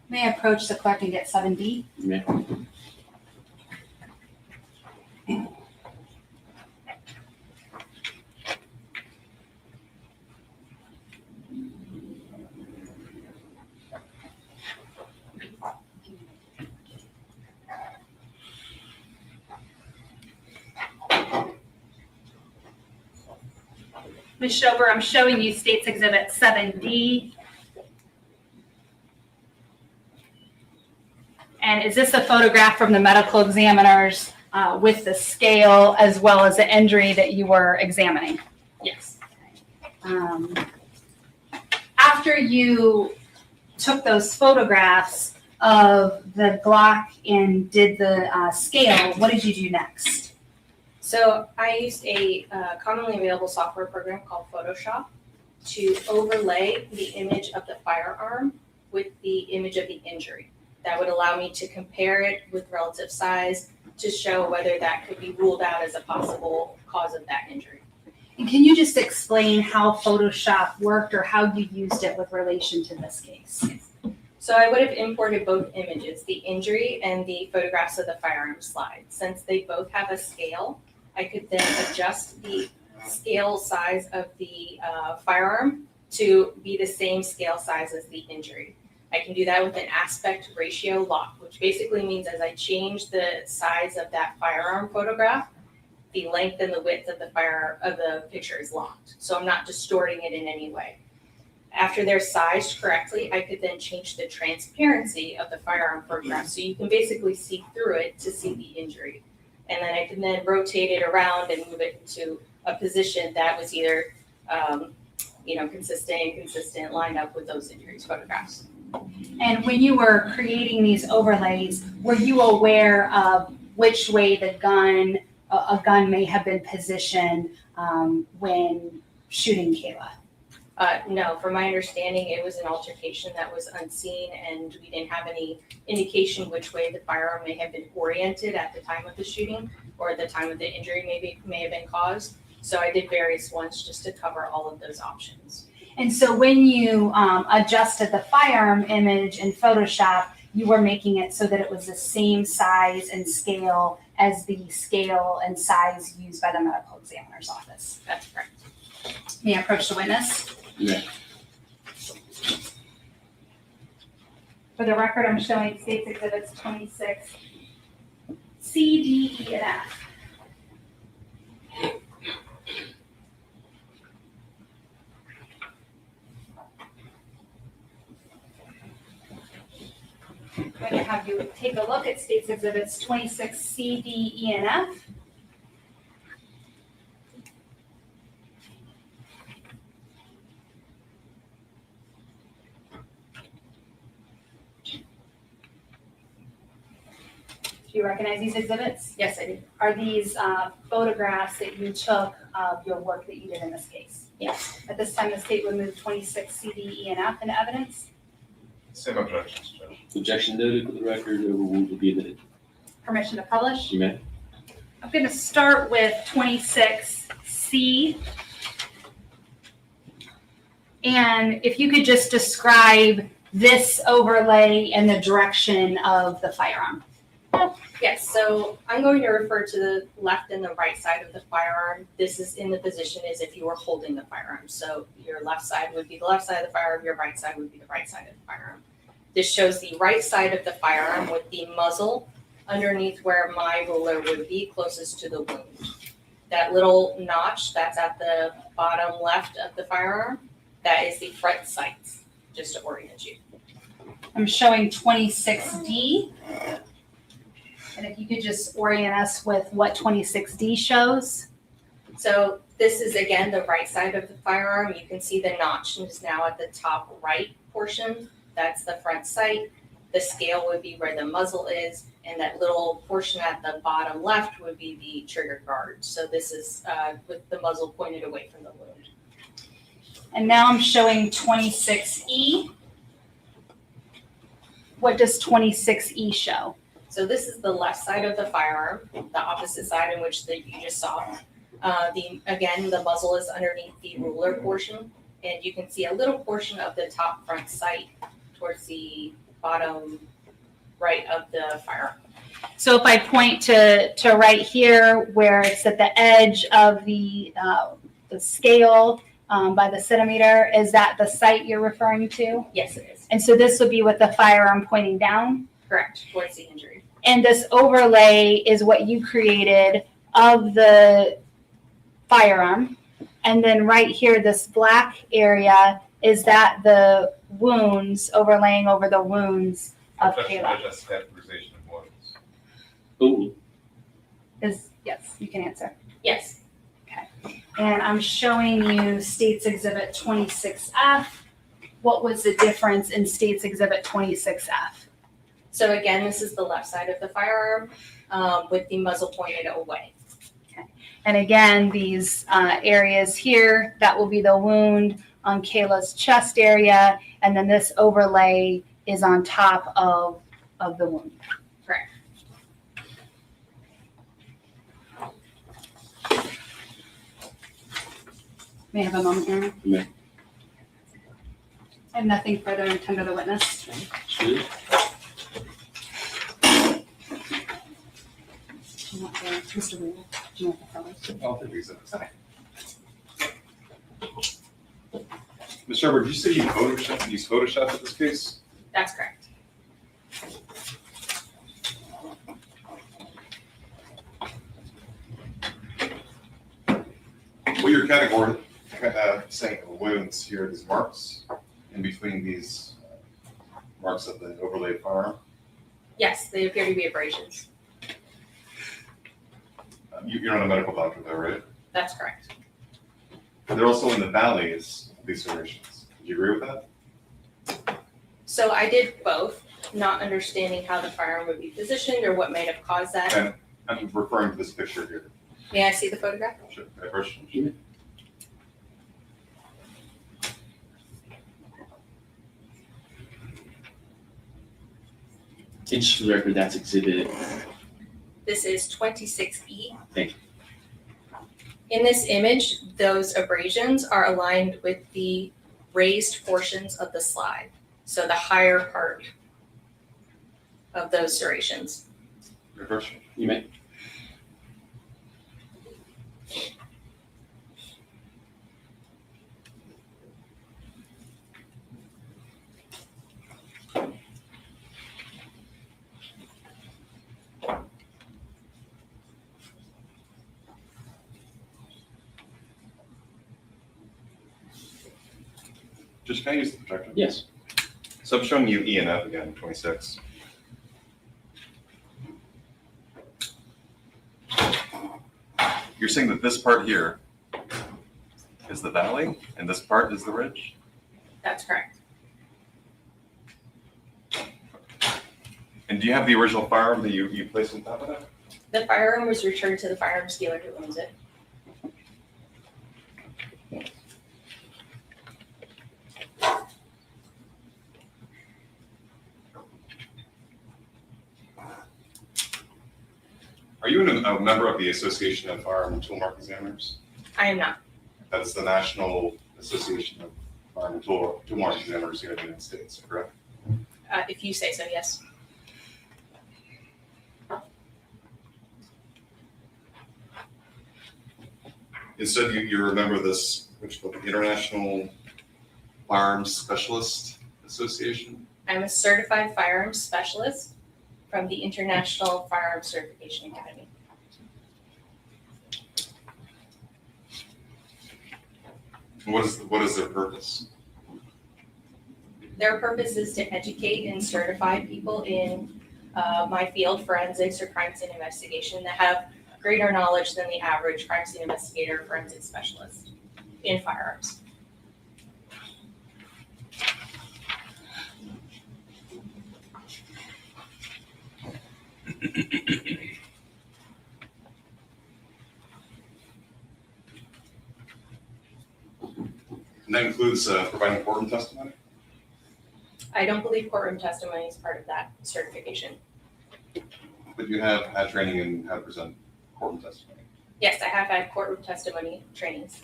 May I approach the clerk and get 7D? You may. Ms. Schober, I'm showing you State's Exhibit 7D. And is this a photograph from the medical examiners with the scale as well as the injury that you were examining? Yes. After you took those photographs of the Glock and did the scale, what did you do next? So I used a commonly available software program called Photoshop to overlay the image of the firearm with the image of the injury. That would allow me to compare it with relative size to show whether that could be ruled out as a possible cause of that injury. And can you just explain how Photoshop worked or how you used it with relation to this case? So I would have imported both images, the injury and the photographs of the firearm slide. Since they both have a scale, I could then adjust the scale size of the firearm to be the same scale size as the injury. I can do that with an aspect ratio lock, which basically means as I change the size of that firearm photograph, the length and the width of the picture is locked. So I'm not distorting it in any way. After they're sized correctly, I could then change the transparency of the firearm photograph. So you can basically see through it to see the injury. And then I can then rotate it around and move it into a position that was either, consistent, lined up with those injuries photographs. And when you were creating these overlays, were you aware of which way a gun may have been positioned when shooting Kayla? No, from my understanding, it was an altercation that was unseen, and we didn't have any indication which way the firearm may have been oriented at the time of the shooting or at the time of the injury may have been caused. So I did various ones just to cover all of those options. And so when you adjusted the firearm image in Photoshop, you were making it so that it was the same size and scale as the scale and size used by the medical examiner's office. That's correct. May I approach the witness? Yeah. For the record, I'm showing State's Exhibits 26, C, D, E, and F. I'm going to have you take a look at State's Exhibits 26, C, D, E, and F. Do you recognize these exhibits? Yes, I do. Are these photographs that you took of your work that you did in this case? Yes. At this time, the state would move 26 C, D, E, and F into evidence. Same objections, Judge. Objection noted for the record, overruled will be admitted. Permission to publish. You may. I'm going to start with 26C. And if you could just describe this overlay and the direction of the firearm. Yes, so I'm going to refer to the left and the right side of the firearm. This is in the position as if you were holding the firearm. So your left side would be the left side of the firearm, your right side would be the right side of the firearm. This shows the right side of the firearm with the muzzle underneath where my ruler would be closest to the wound. That little notch that's at the bottom left of the firearm, that is the front sights, just to orient you. I'm showing 26D. And if you could just orient us with what 26D shows. So this is again the right side of the firearm. You can see the notch is now at the top right portion. That's the front sight. The scale would be where the muzzle is, and that little portion at the bottom left would be the trigger guard. So this is with the muzzle pointed away from the wound. And now I'm showing 26E. What does 26E show? So this is the left side of the firearm, the opposite side in which you just saw. Again, the muzzle is underneath the ruler portion, and you can see a little portion of the top front sight towards the bottom right of the firearm. So if I point to right here where it's at the edge of the scale by the centimeter, is that the sight you're referring to? Yes, it is. And so this would be with the firearm pointing down? Correct, towards the injury. And this overlay is what you created of the firearm. And then right here, this black area, is that the wounds overlaying over the wounds of Kayla? Just categorization of wounds. Ooh, Yes, you can answer. Yes. And I'm showing you States Exhibit 26F. What was the difference in States Exhibit 26F? So again, this is the left side of the firearm with the muzzle pointed away. And again, these areas here, that will be the wound on Kayla's chest area, and then this overlay is on top of the wound. Correct. May I have a moment here? May. I have nothing further to tender the witness. should. Do you want Mr. Weaver, do you want the fellows? I'll take these. Okay. Ms. Shepherd, did you say you use Photoshop in this case? That's correct. What you're categorizing saying wounds here, these marks in between these marks of the overlaid firearm. Yes, they appear to be abrasions. You're not a medical doctor though, right? That's correct. They're also in the valleys of these serrations. Do you agree with that? So I did both, not understanding how the firearm would be positioned or what might have caused that. And I'm referring to this picture here. May I see the photograph? Sure. First, And just for the record, that's exhibit. This is 26E. Thank you. In this image, those abrasions are aligned with the raised portions of the slide. So the higher part of those serrations. reverse. You may. Just can I use the projector? Yes. So I'm showing you E and F again, 26. You're saying that this part here is the valley and this part is the ridge? That's correct. And do you have the original firearm that you placed on top of that? The firearm was returned to the firearms dealer who owns it. Are you in a member of the Association of Firearm and Tool Mark Examiners? I am not. That is the National Association of Firearm and Tool Mark Examiners here in the United States, correct? If you say so, yes. Instead, you remember this, which is the International Firearms Specialist Association? I'm a certified firearms specialist from the International Firearms Certification Academy. What is their purpose? Their purpose is to educate and certify people in my field, forensics or crime scene investigation, that have greater knowledge than the average crime scene investigator or forensic specialist in firearms. And that includes providing courtroom testimony? I don't believe courtroom testimony is part of that certification. But you have had training in how to present courtroom testimony? Yes, I have had courtroom testimony trainings.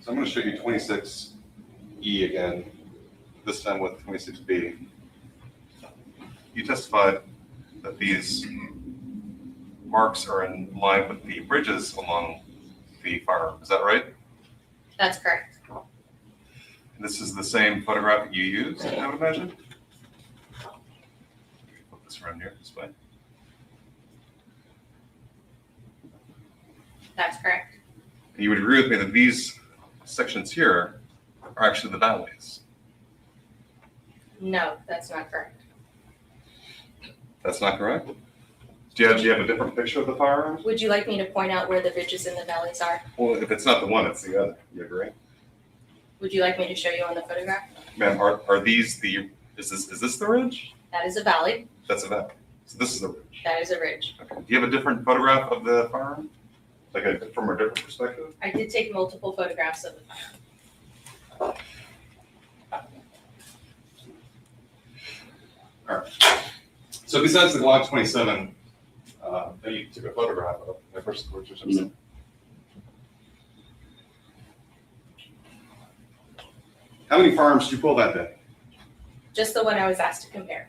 So I'm going to show you 26E again, this time with 26B. You testified that these marks are in line with the bridges along the firearm. Is that right? That's correct. And this is the same photograph that you used, I would imagine? Put this around here this way. That's correct. And you would agree with me that these sections here are actually the valleys. No, that's not correct. That's not correct? Do you have a different picture of the firearm? Would you like me to point out where the ridges and the valleys are? Well, if it's not the one, it's the other. You agree? Would you like me to show you on the photograph? Ma'am, are these is this the ridge? That is a valley. That's a valley. So this is the ridge. That is a ridge. Okay. Do you have a different photograph of the firearm? From a different perspective? I did take multiple photographs of the firearm. All right. So besides the Glock 27 that you took a photograph of, my first question. How many firearms did you pull that day? Just the one I was asked to compare.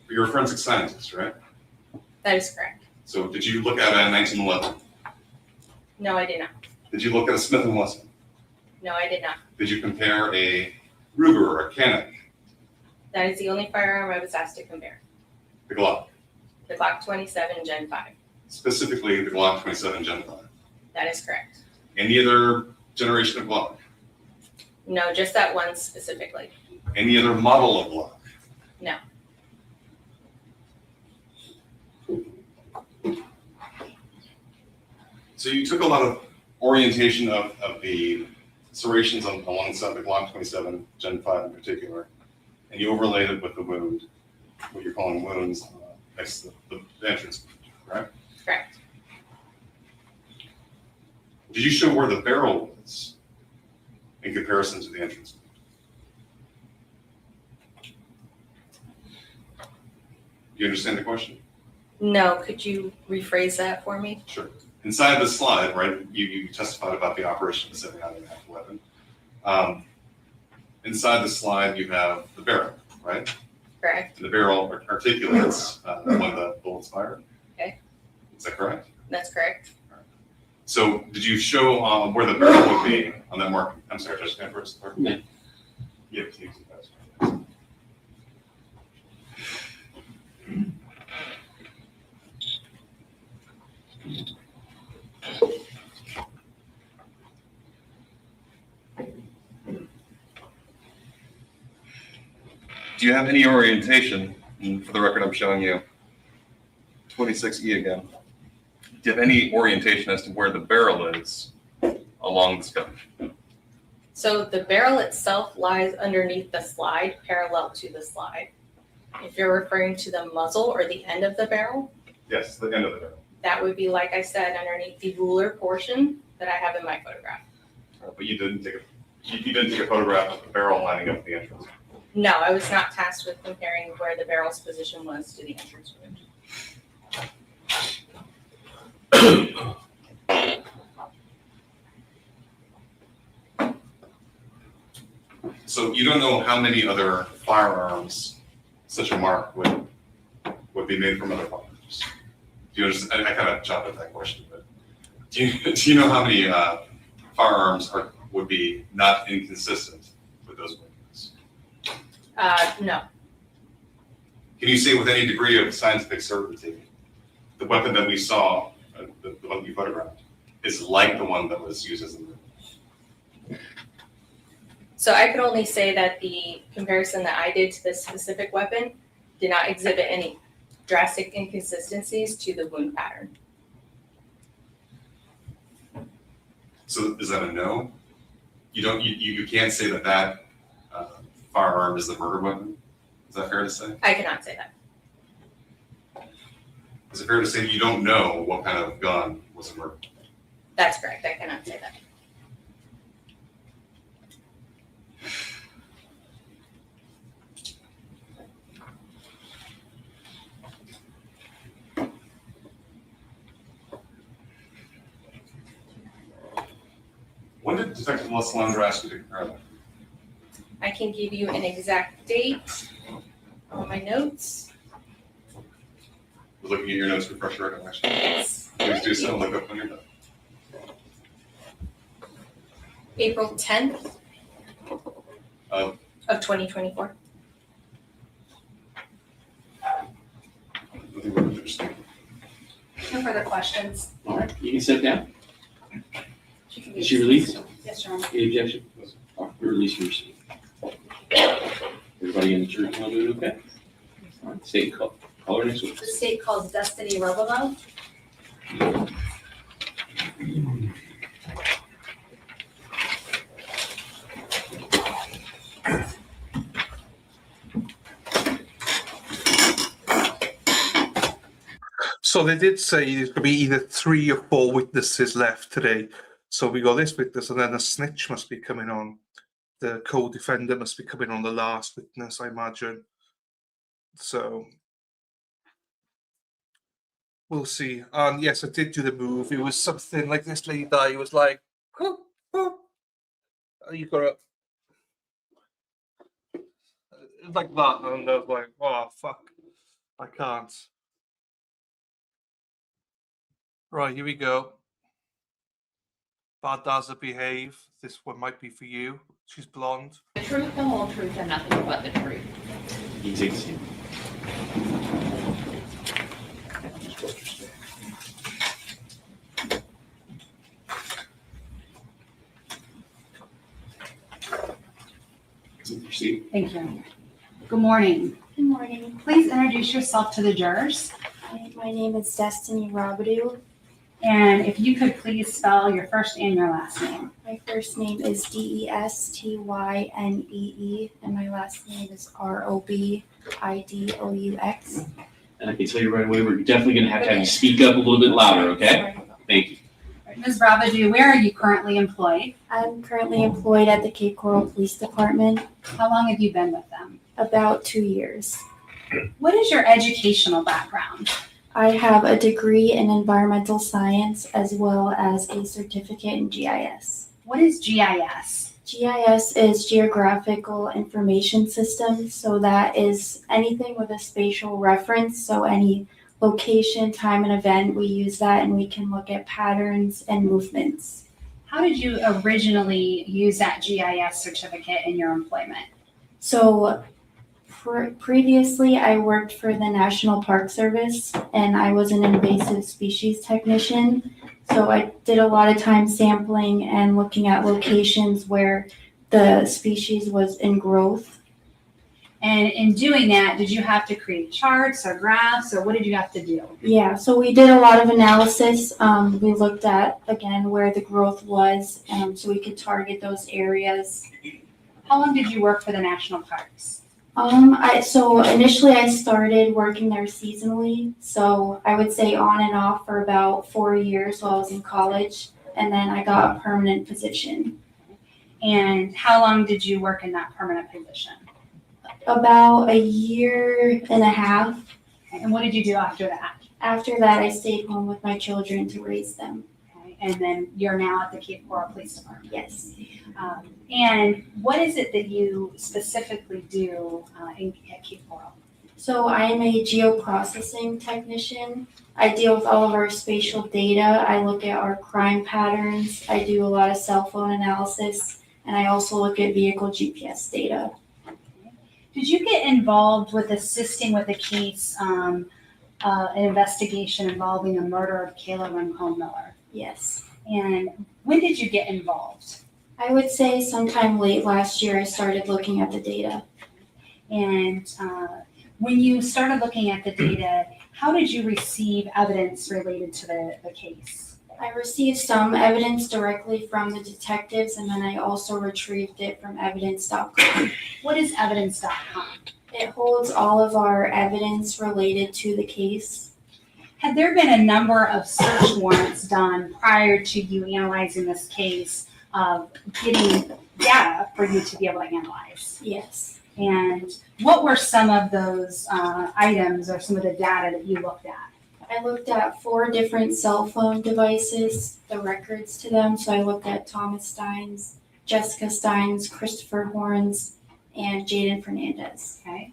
You're a forensic scientist, right? That is correct. So did you look at a 1911? No, I did not. Did you look at a Smith & Wesson? No, I did not. Did you compare a Ruger or a Canik? That is the only firearm I was asked to compare. The Glock? The Glock 27 Gen 5. Specifically the Glock 27 Gen 5? That is correct. Any other generation of Glock? No, just that one specifically. Any other model of Glock? No. So you took a lot of orientation of the serrations alongside the Glock 27 Gen 5 in particular, and you overlaid it with the wound, what you're calling wounds, next to the entrance, correct? Correct. Did you show where the barrel was in comparison to the entrance? Do you understand the question? No, could you rephrase that for me? Sure. Inside the slide, right, you testified about the operation of the 7.5 weapon. Inside the slide, you have the barrel, right? Correct. And the barrel articulates when the bullets fired. Okay. Is that correct? That's correct. So did you show where the barrel would be on that mark? I'm sorry, just can I first start? Yeah. Yeah, please. Do you have any orientation? And for the record, I'm showing you 26E again. Do you have any orientation as to where the barrel is along the scope? So the barrel itself lies underneath the slide, parallel to the slide. If you're referring to the muzzle or the end of the barrel, Yes, the end of the barrel. that would be, like I said, underneath the ruler portion that I have in my photograph. But you didn't take a photograph of the barrel lining up the entrance. No, I was not tasked with comparing where the barrel's position was to the entrance wound. So you don't know how many other firearms such a mark would be made from other firearms? Do you understand? I kind of chopped at that question, but do you know how many firearms would be not inconsistent with those weapons? No. Can you say with any degree of scientific certainty, the weapon that we saw, the one you photographed, is like the one that was used as the murder? So I could only say that the comparison that I did to this specific weapon did not exhibit any drastic inconsistencies to the wound pattern. So is that a no? You can't say that firearm is the murder weapon? Is that fair to say? I cannot say that. Is it fair to say that you don't know what kind of gun was a murder? That's correct. I cannot say that. When did Detective Lasalandra ask you to compare that? I can give you an exact date on my notes. We're looking at your notes for fresh recollection. Yes. Please do so. Look up when you're done. April 10th Of 2024. nothing more interesting. No further questions. All right, you can sit down. She can Is she released? Yes, Your Honor. Any objection? All right, we're releasing your seat. Everybody in the church want to do it okay? All right, state call her next week. The state calls Destiny Robovo. So they did say there's going to be either 3 or 4 witnesses left today. So we got this witness, and then a snitch must be coming on. The co-defendant must be coming on the last witness, I imagine. So we'll see. And yes, I did do the move. It was something like this lady that was like, oh, oh. You got to like that, and I was like, oh fuck, I can't. Right, here we go. Bad does behave. This one might be for you. She's blonde. The truth, the whole truth, and nothing but the truth. You can take a seat. Proceed. Thank you. Good morning. Good morning. Please introduce yourself to the jurors. My name is Destiny Robidoux. And if you could please spell your first and your last name. My first name is Destynee, and my last name is Robidous. And I can tell you right away, we're definitely going to have you speak up a little bit louder, okay? Thank you. Ms. Robidoux, where are you currently employed? I'm currently employed at the Cape Coral Police Department. How long have you been with them? About 2 years. What is your educational background? I have a degree in environmental science as well as a certificate in GIS. What is GIS? GIS is Geographical Information System, so that is anything with a spatial reference, so any location, time, and event, we use that and we can look at patterns and movements. How did you originally use that GIS certificate in your employment? So previously, I worked for the National Park Service and I was an invasive species technician. So I did a lot of time sampling and looking at locations where the species was in growth. And in doing that, did you have to create charts or graphs, or what did you have to do? Yeah, so we did a lot of analysis. We looked at, again, where the growth was, so we could target those areas. How long did you work for the National Parks? So initially I started working there seasonally. So I would say on and off for about 4 years while I was in college. And then I got a permanent position. And how long did you work in that permanent position? About a year and a half. And what did you do after that? After that, I stayed home with my children to raise them. Okay. And then you're now at the Cape Coral Police Department. Yes. And what is it that you specifically do at Cape Coral? So I am a geoprocessing technician. I deal with all of our spatial data. I look at our crime patterns. I do a lot of cell phone analysis, and I also look at vehicle GPS data. Did you get involved with assisting with a case, an investigation involving the murder of Kayla Rincon-Miller? Yes. And when did you get involved? I would say sometime late last year I started looking at the data. And when you started looking at the data, how did you receive evidence related to the case? I received some evidence directly from the detectives, and then I also retrieved it from evidence.com. What is evidence.com? It holds all of our evidence related to the case. Had there been a number of search warrants done prior to you analyzing this case, getting data for you to be able to analyze? Yes. And what were some of those items or some of the data that you looked at? I looked at 4 different cell phone devices, the records to them. So I looked at Thomas Stein's, Jessica Stein's, Christopher Horn's, and Jaden Fernandez. Okay.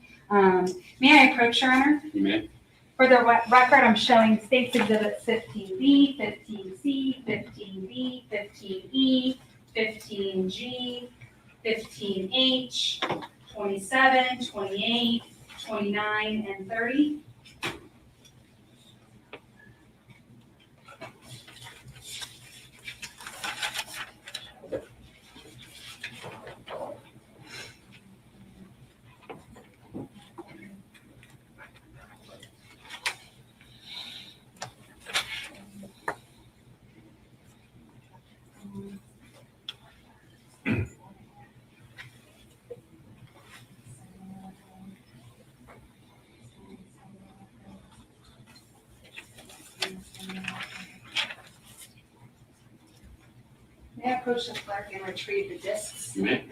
May I approach, Your Honor? You may. For the record, I'm showing State's Exhibit 15B, 15C, 15B, 15E, 15G, 15H, 27, 28, 29, and 30. May I approach the clerk and retrieve the discs? You may.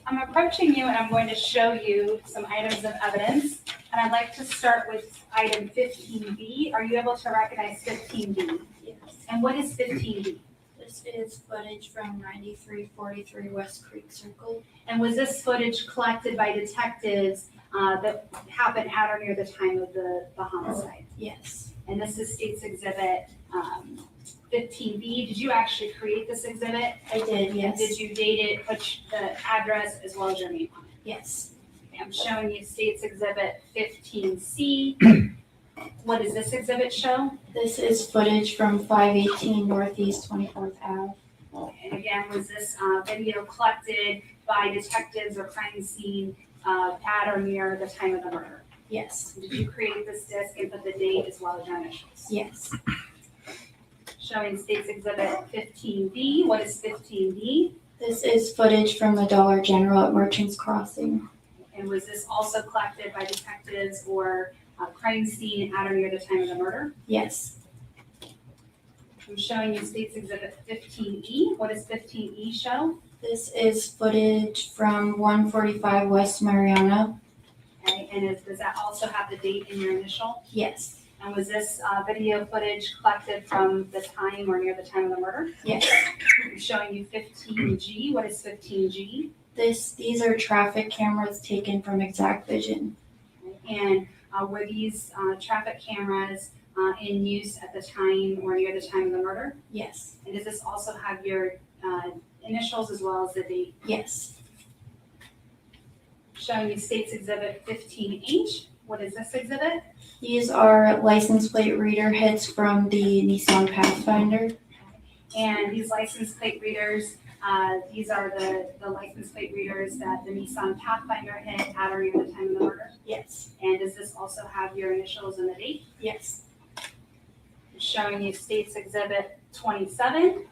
I'm approaching you and I'm going to show you some items of evidence. And I'd like to start with item 15B. Are you able to recognize 15B? Yes. And what is 15B? This is footage from 9343 West Creek Circle. And was this footage collected by detectives that happened at or near the time of the homicide? Yes. And this is State's Exhibit 15B. Did you actually create this exhibit? I did, yes. Did you date it, put the address as well as your name on it? Yes. Okay, I'm showing you State's Exhibit 15C. What does this exhibit show? This is footage from 518 Northeast 24th Ave. And again, was this video collected by detectives or crime scene at or near the time of the murder? Yes. Did you create this disc and put the date as well as your initials? Yes. Showing State's Exhibit 15B. What is 15B? This is footage from the Dollar General at Merchants Crossing. And was this also collected by detectives or crime scene at or near the time of the murder? Yes. I'm showing you State's Exhibit 15E. What does 15E show? This is footage from 145 West Mariana. Okay, and does that also have the date in your initial? Yes. And was this video footage collected from the time or near the time of the murder? Yes. I'm showing you 15G. What is 15G? These are traffic cameras taken from Exact Vision. And were these traffic cameras in use at the time or near the time of the murder? Yes. And does this also have your initials as well as the date? Yes. Showing you State's Exhibit 15H. What is this exhibit? These are license plate reader heads from the Nissan Pathfinder. And these license plate readers, these are the license plate readers that the Nissan Pathfinder hit at or near the time of the murder. Yes. And does this also have your initials and the date? Yes. Showing you State's Exhibit 27.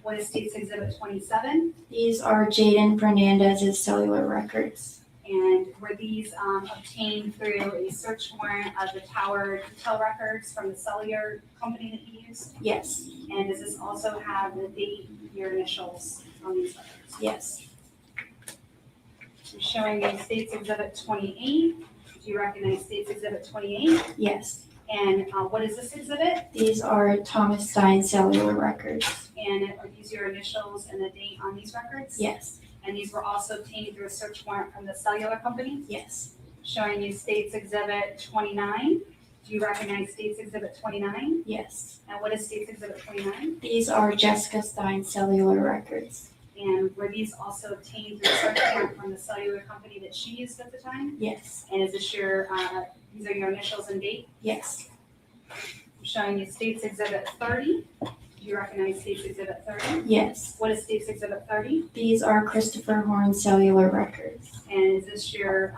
What is State's Exhibit 27? These are Jaden Fernandez's cellular records. And were these obtained through a search warrant of the tower detail records from the cellular company that you used? Yes. And does this also have the date, your initials on these records? Yes. I'm showing you State's Exhibit 28. Do you recognize State's Exhibit 28? Yes. And what is this exhibit? These are Thomas Stein cellular records. And are these your initials and the date on these records? Yes. And these were also obtained through a search warrant from the cellular company? Yes. Showing you State's Exhibit 29. Do you recognize State's Exhibit 29? Yes. And what is State's Exhibit 29? These are Jessica Stein cellular records. And were these also obtained through a search warrant from the cellular company that she used at the time? Yes. And is this your, these are your initials and date? Yes. I'm showing you State's Exhibit 30. Do you recognize State's Exhibit 30? Yes. What is State's Exhibit 30? These are Christopher Horn cellular records. And is this your,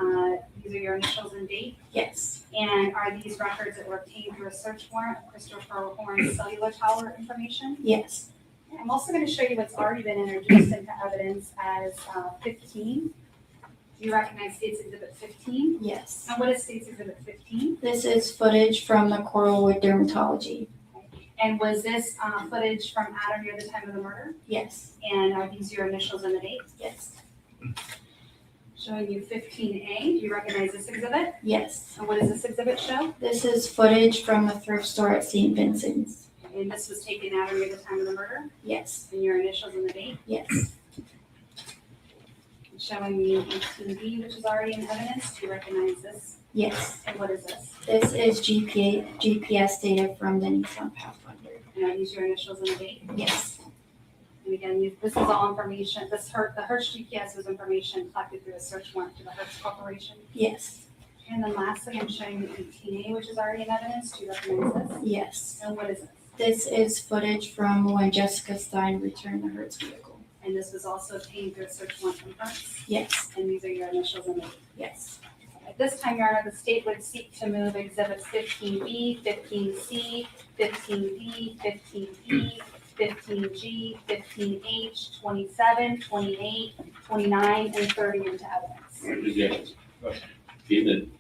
these are your initials and date? Yes. And are these records that were obtained through a search warrant of Christopher Horn's cellular tower information? Yes. I'm also going to show you what's already been introduced into evidence as 15. Do you recognize State's Exhibit 15? Yes. And what is State's Exhibit 15? This is footage from the Coralwood Dermatology. And was this footage from at or near the time of the murder? Yes. And are these your initials and the date? Yes. Showing you 15A. Do you recognize this exhibit? Yes. And what does this exhibit show? This is footage from the thrift store at St. Vincent's. And this was taken at or near the time of the murder? Yes. And your initials and the date? Yes. Showing you 18B, which is already in evidence. Do you recognize this? Yes. And what is this? This is GPS data from the Nissan Pathfinder. And are these your initials and the date? Yes. And again, this is all information, the Hertz GPS is information collected through a search warrant to the Hertz Corporation. Yes. And then lastly, I'm showing you 18A, which is already in evidence. Do you recognize this? Yes. And what is this? This is footage from when Jessica Stein returned the Hertz vehicle. And this was also obtained through a search warrant from Hertz? Yes. And these are your initials and the date? Yes. At this time, Your Honor, the state would seek to move exhibits 15B, 15C, 15D, 15E, 15G, 15H, 27, 28, 29, and 30 into evidence. Yes. David.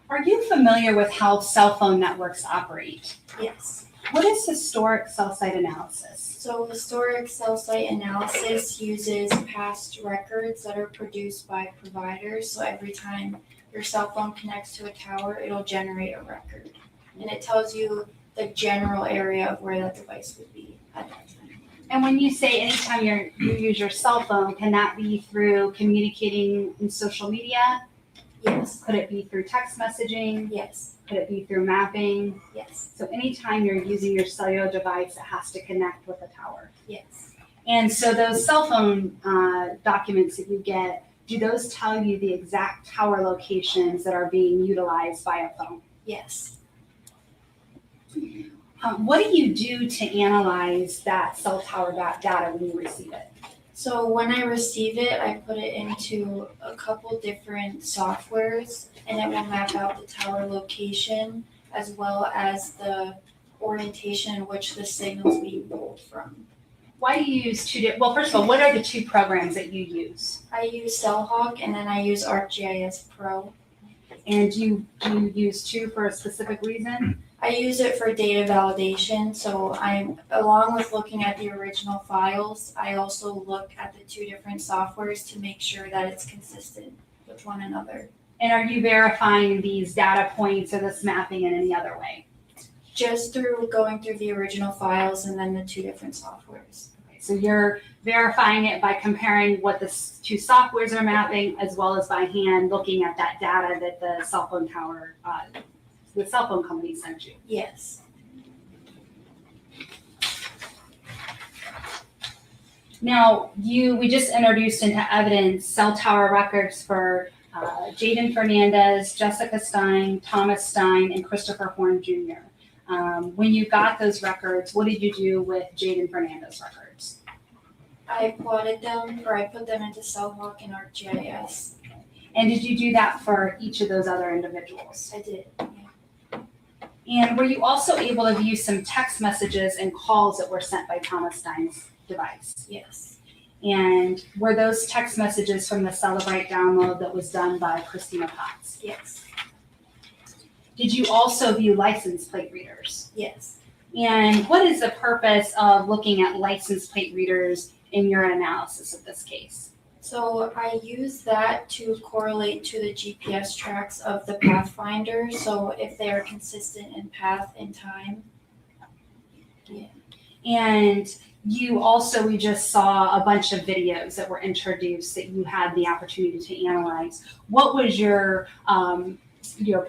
Are you familiar with how cell phone networks operate? Yes. What is historic cell site analysis? So historic cell site analysis uses past records that are produced by providers. So every time your cell phone connects to a tower, it'll generate a record. And it tells you the general area of where that device would be at that time. And when you say anytime you use your cell phone, can that be through communicating in social media? Yes. Could it be through text messaging? Yes. Could it be through mapping? Yes. So anytime you're using your cellular device, it has to connect with a tower. Yes. And so those cell phone documents that you get, do those tell you the exact tower locations that are being utilized by a phone? Yes. What do you do to analyze that cell tower data when you receive it? So when I receive it, I put it into a couple different softwares, and it will map out the tower location as well as the orientation in which the signal's being pulled from. Why do you use well, first of all, what are the two programs that you use? I use CellHawk and then I use ArcGIS Pro. And do you use two for a specific reason? I use it for data validation, so I'm, along with looking at the original files, I also look at the two different softwares to make sure that it's consistent with one another. And are you verifying these data points or this mapping in any other way? Just through going through the original files and then the two different softwares. Okay, so you're verifying it by comparing what the two softwares are mapping as well as by hand looking at that data that the cell phone tower the cell phone company sent you. Yes. Now, we just introduced into evidence cell tower records for Jaden Fernandez, Jessica Stein, Thomas Stein, and Christopher Horn Jr. When you got those records, what did you do with Jaden Fernandez records? I plotted them, or I put them into CellHawk and ArcGIS. And did you do that for each of those other individuals? I did. And were you also able to view some text messages and calls that were sent by Thomas Stein's device? Yes. And were those text messages from the Celebrate download that was done by Christina Potts? Yes. Did you also view license plate readers? Yes. And what is the purpose of looking at license plate readers in your analysis of this case? So I use that to correlate to the GPS tracks of the Pathfinder. So if they are consistent in path and time. Yeah. And we just saw a bunch of videos that were introduced that you had the opportunity to analyze. What was your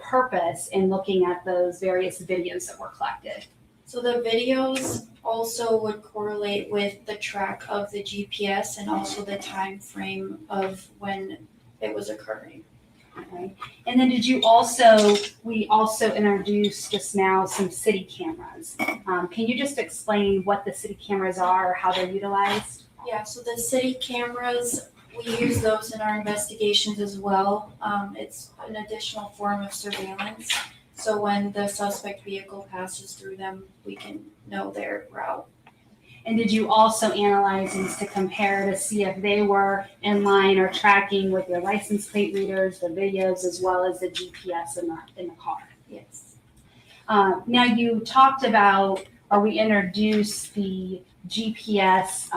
purpose in looking at those various videos that were collected? So the videos also would correlate with the track of the GPS and also the time frame of when it was occurring. Okay. And then we also introduced just now some city cameras. Can you just explain what the city cameras are, how they're utilized? Yeah, so the city cameras, we use those in our investigations as well. It's an additional form of surveillance. So when the suspect vehicle passes through them, we can know their route. And did you also analyze these to compare to see if they were in line or tracking with your license plate readers, the videos, as well as the GPS in the car? Yes. Now you talked about, or we introduced the GPS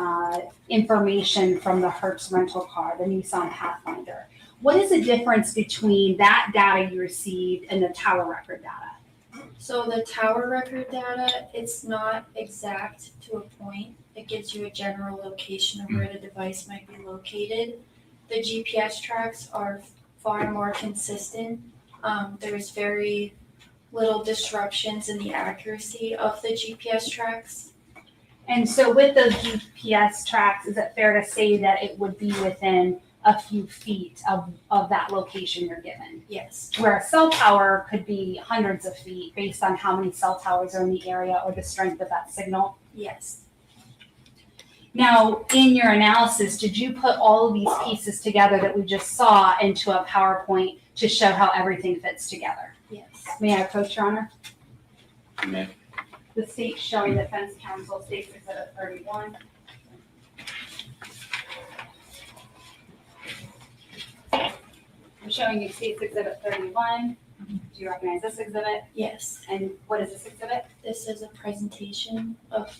information from the Hertz rental car, the Nissan Pathfinder. What is the difference between that data you received and the tower record data? So the tower record data, it's not exact to a point. It gives you a general location of where the device might be located. The GPS tracks are far more consistent. There's very little disruptions in the accuracy of the GPS tracks. And so with those GPS tracks, is it fair to say that it would be within a few feet of that location you're given? Yes. Where a cell tower could be hundreds of feet based on how many cell towers are in the area or the strength of that signal? Yes. Now, in your analysis, did you put all of these pieces together that we just saw into a PowerPoint to show how everything fits together? Yes. May I approach, Your Honor? May. The state showing defense counsel states exhibit 31. I'm showing you states exhibit 31. Do you recognize this exhibit? Yes. And what is this exhibit? This is a presentation of,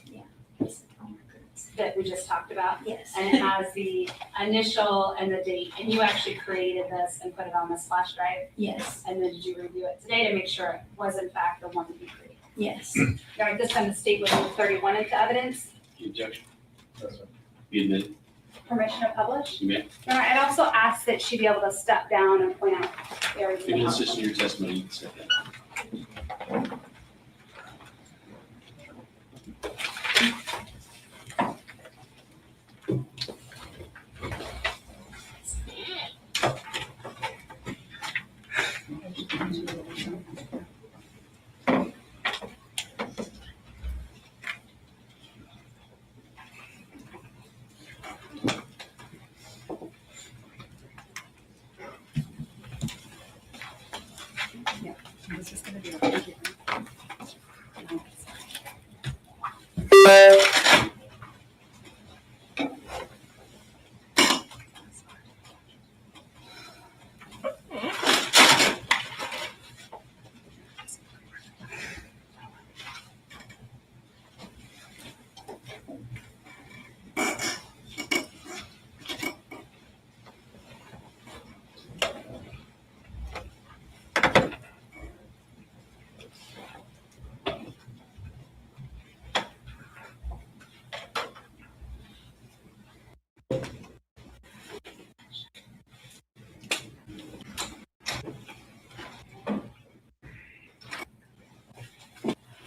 That we just talked about? Yes. And it has the initial and the date, and you actually created this and put it on this flash drive? Yes. And then did you review it today to make sure it was in fact the one that you created? Yes. All right, this time the state would move 31 into evidence. Objection. You admit. Permission to publish? You may. All right, I'd also ask that she be able to step down and point out areas. If you insist on your testimony, you can step down. This is going to be a big one.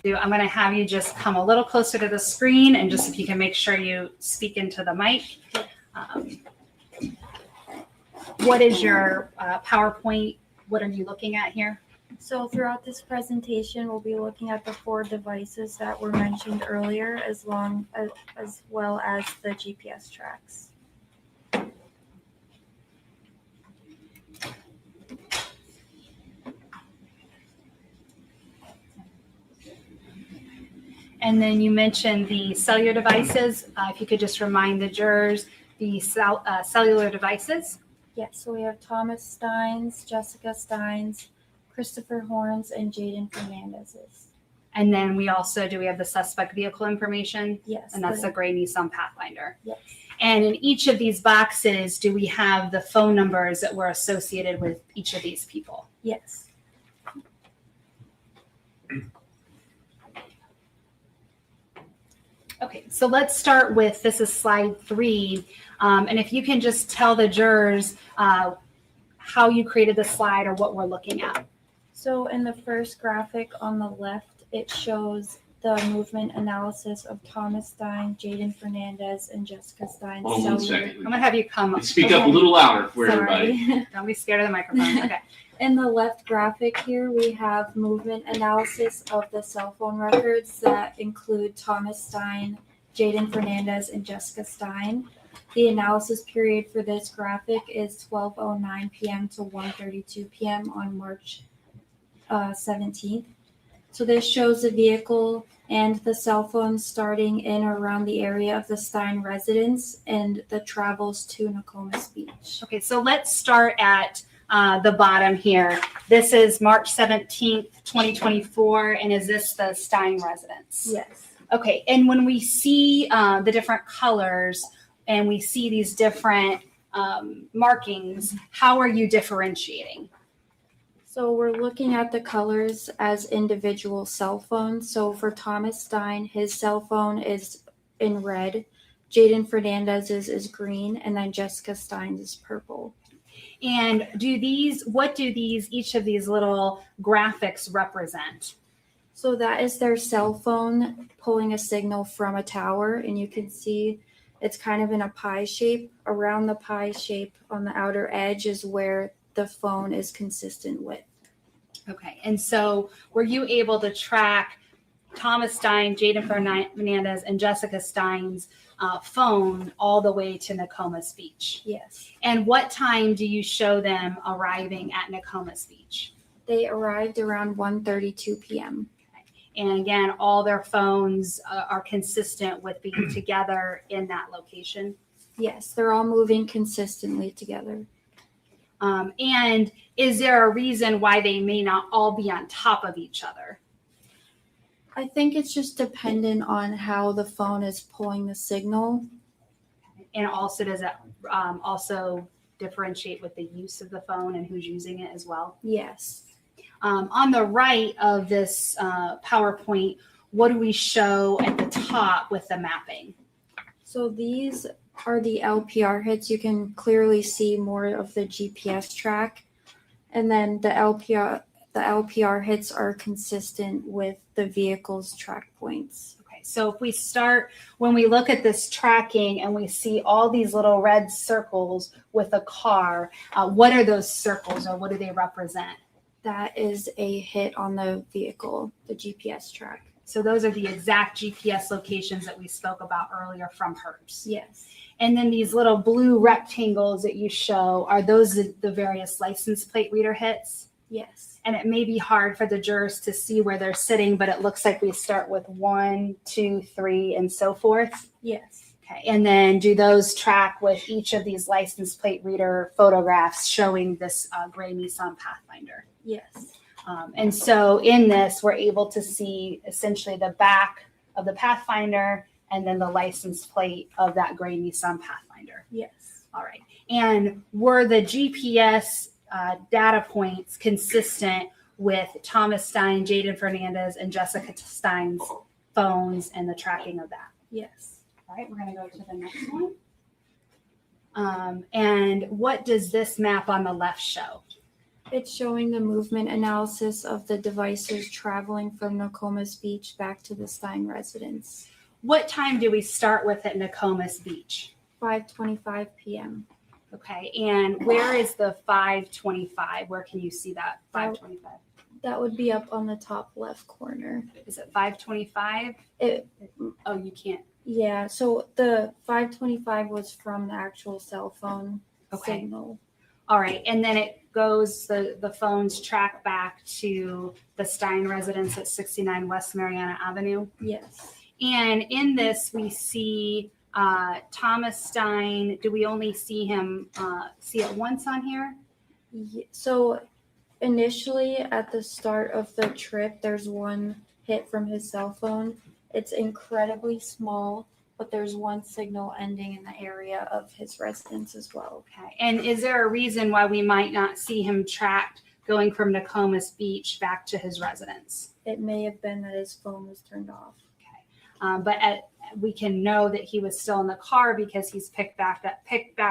I'm going to have you just come a little closer to the screen, and just if you can make sure you speak into the mic. What is your PowerPoint? What are you looking at here? So throughout this presentation, we'll be looking at the 4 devices that were mentioned earlier, as well as the GPS tracks. And then you mentioned the cellular devices. If you could just remind the jurors the cellular devices. Yes, so we have Thomas Stein's, Jessica Stein's, Christopher Horn's, and Jaden Fernandez's. And then we have the suspect vehicle information. Yes. And that's the gray Nissan Pathfinder. Yes. And in each of these boxes, do we have the phone numbers that were associated with each of these people? Yes. Okay, so let's start with, this is slide 3. And if you can just tell the jurors how you created the slide or what we're looking at. So in the first graphic on the left, it shows the movement analysis of Thomas Stein, Jaden Fernandez, and Jessica Stein's Hold on one cellular. second. I'm gonna have you come. Speak up a little louder for everybody. Sorry. Don't be scared of the microphone. Okay. In the left graphic here, we have movement analysis of the cell phone records that include Thomas Stein, Jaden Fernandez, and Jessica Stein. The analysis period for this graphic is 12:09 p.m. to 1:32 p.m. on March 17th. So this shows the vehicle and the cell phone starting in or around the area of the Stein residence and the travels to Nokomis Beach. Okay, so let's start at the bottom here. This is March 17th, 2024, and is this the Stein residence? Yes. Okay, and when we see the different colors and we see these different markings, how are you differentiating? So we're looking at the colors as individual cell phones. So for Thomas Stein, his cell phone is in red, Jaden Fernandez's is green, and then Jessica Stein's is purple. And what do each of these little graphics represent? So that is their cell phone pulling a signal from a tower, and you can see it's kind of in a pie shape. Around the pie shape on the outer edge is where the phone is consistent with. Okay, and so were you able to track Thomas Stein, Jaden Fernandez, and Jessica Stein's phone all the way to Nokomis Beach? Yes. And what time do you show them arriving at Nokomis Beach? They arrived around 1:32 p.m. And again, all their phones are consistent with being together in that location? Yes, they're all moving consistently together. And is there a reason why they may not all be on top of each other? I think it's just dependent on how the phone is pulling the signal. And also, does it also differentiate with the use of the phone and who's using it as well? Yes. On the right of this PowerPoint, what do we show at the top with the mapping? So these are the LPR hits. You can clearly see more of the GPS track. And then the LPR hits are consistent with the vehicle's track points. Okay, so if we start, when we look at this tracking and we see all these little red circles with a car, what are those circles or what do they represent? That is a hit on the vehicle, the GPS track. So those are the exact GPS locations that we spoke about earlier from Hertz. Yes. And then these little blue rectangles that you show, are those the various license plate reader hits? Yes. And it may be hard for the jurors to see where they're sitting, but it looks like we start with 1, 2, 3, and so forth. Yes. Okay. And then do those track with each of these license plate reader photographs showing this gray Nissan Pathfinder? Yes. And so in this, we're able to see essentially the back of the Pathfinder and then the license plate of that gray Nissan Pathfinder. Yes. All right. And were the GPS data points consistent with Thomas Stein, Jaden Fernandez, and Jessica Stein's phones and the tracking of that? Yes. All right. We're going to go to the next one. And what does this map on the left show? It's showing the movement analysis of the devices traveling from Nokomis Beach back to the Stein residence. What time do we start with at Nokomis Beach? 5:25 p.m. Okay, and where is the 5:25? Where can you see that 5:25? That would be up on the top left corner. Is it 5:25? Oh, you can't. Yeah, so the 5:25 was from the actual cell phone signal. All right, and then it goes, the phones track back to the Stein residence at 69 West Mariana Avenue. Yes. And in this, we see Thomas Stein. Do we only see him see it once on here? So initially at the start of the trip, there's one hit from his cell phone. It's incredibly small, but there's one signal ending in the area of his residence as well. Okay. And is there a reason why we might not see him tracked going from Nokomis Beach back to his residence? It may have been that his phone was turned off. But we can know that he was still in the car because he's picked back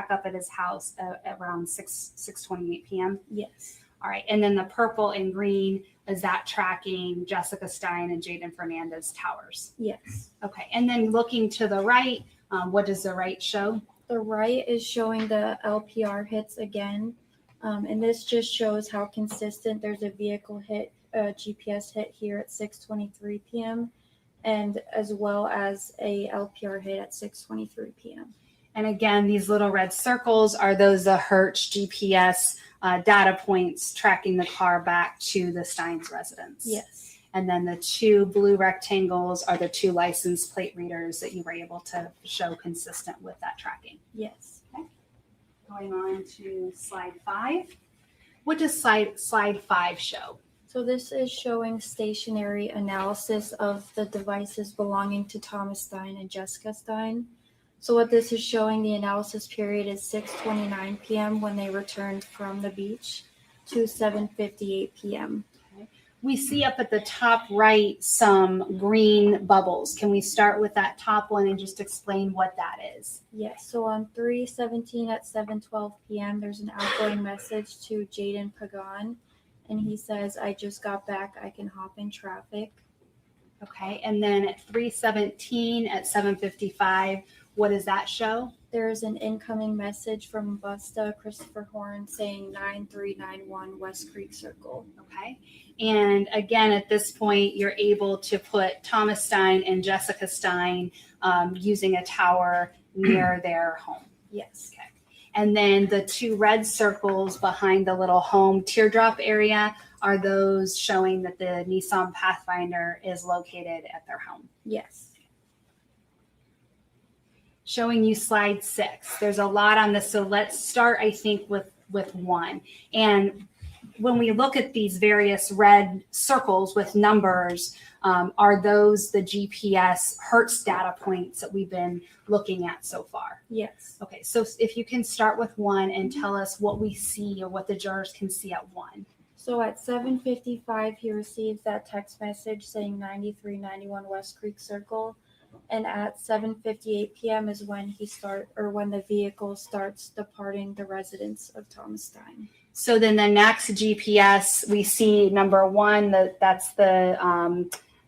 up at his house at around 6:28 p.m. Yes. All right, and then the purple and green, is that tracking Jessica Stein and Jaden Fernandez towers? Yes. Okay, and then looking to the right, what does the right show? The right is showing the LPR hits again, and this just shows how consistent. There's a vehicle hit, GPS hit here at 6:23 p.m. and as well as a LPR hit at 6:23 p.m. And again, these little red circles are those the Hertz GPS data points tracking the car back to the Stein's residence. Yes. And then the two blue rectangles are the two license plate readers that you were able to show consistent with that tracking. Yes. Okay. Going on to slide 5. What does slide 5 show? So this is showing stationary analysis of the devices belonging to Thomas Stein and Jessica Stein. So what this is showing, the analysis period is 6:29 p.m. when they returned from the beach to 7:58 p.m. Okay. We see up at the top right some green bubbles. Can we start with that top one and just explain what that is? Yes, so on 3/17 at 7:12 p.m. there's an outgoing message to Jaden Pagan, and he says, "I just got back, I can hop in traffic." Okay, and then at 3:17 at 7:55, what does that show? There's an incoming message from Busta Christopher Horn saying 9391 West Creek Circle. Okay, and again, at this point, you're able to put Thomas Stein and Jessica Stein using a tower near their home. Yes. Okay. And then the two red circles behind the little home teardrop area, are those showing that the Nissan Pathfinder is located at their home? Yes. Showing you slide 6. There's a lot on this, so let's start, I think, with 1. And when we look at these various red circles with numbers, are those the GPS Hertz data points that we've been looking at so far? Yes. Okay, so if you can start with 1 and tell us what we see or what the jurors can see at 1. So at 7:55, he receives that text message saying 9391 West Creek Circle. And at 7:58 p.m. is when when the vehicle starts departing the residence of Thomas Stein. So then the next GPS, we see number 1, that's the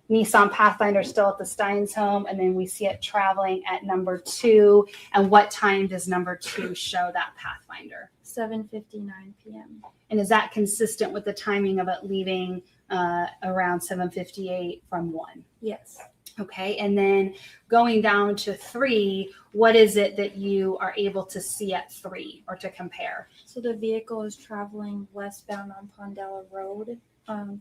Nissan Pathfinder still at the Stein's home, and then we see it traveling at number 2. And what time does number 2 show that Pathfinder? 7:59 p.m. And is that consistent with the timing of it leaving around 7:58 from 1? Yes. Okay, and then going down to 3, what is it that you are able to see at 3 or to compare? So the vehicle is traveling westbound on Pondella Road.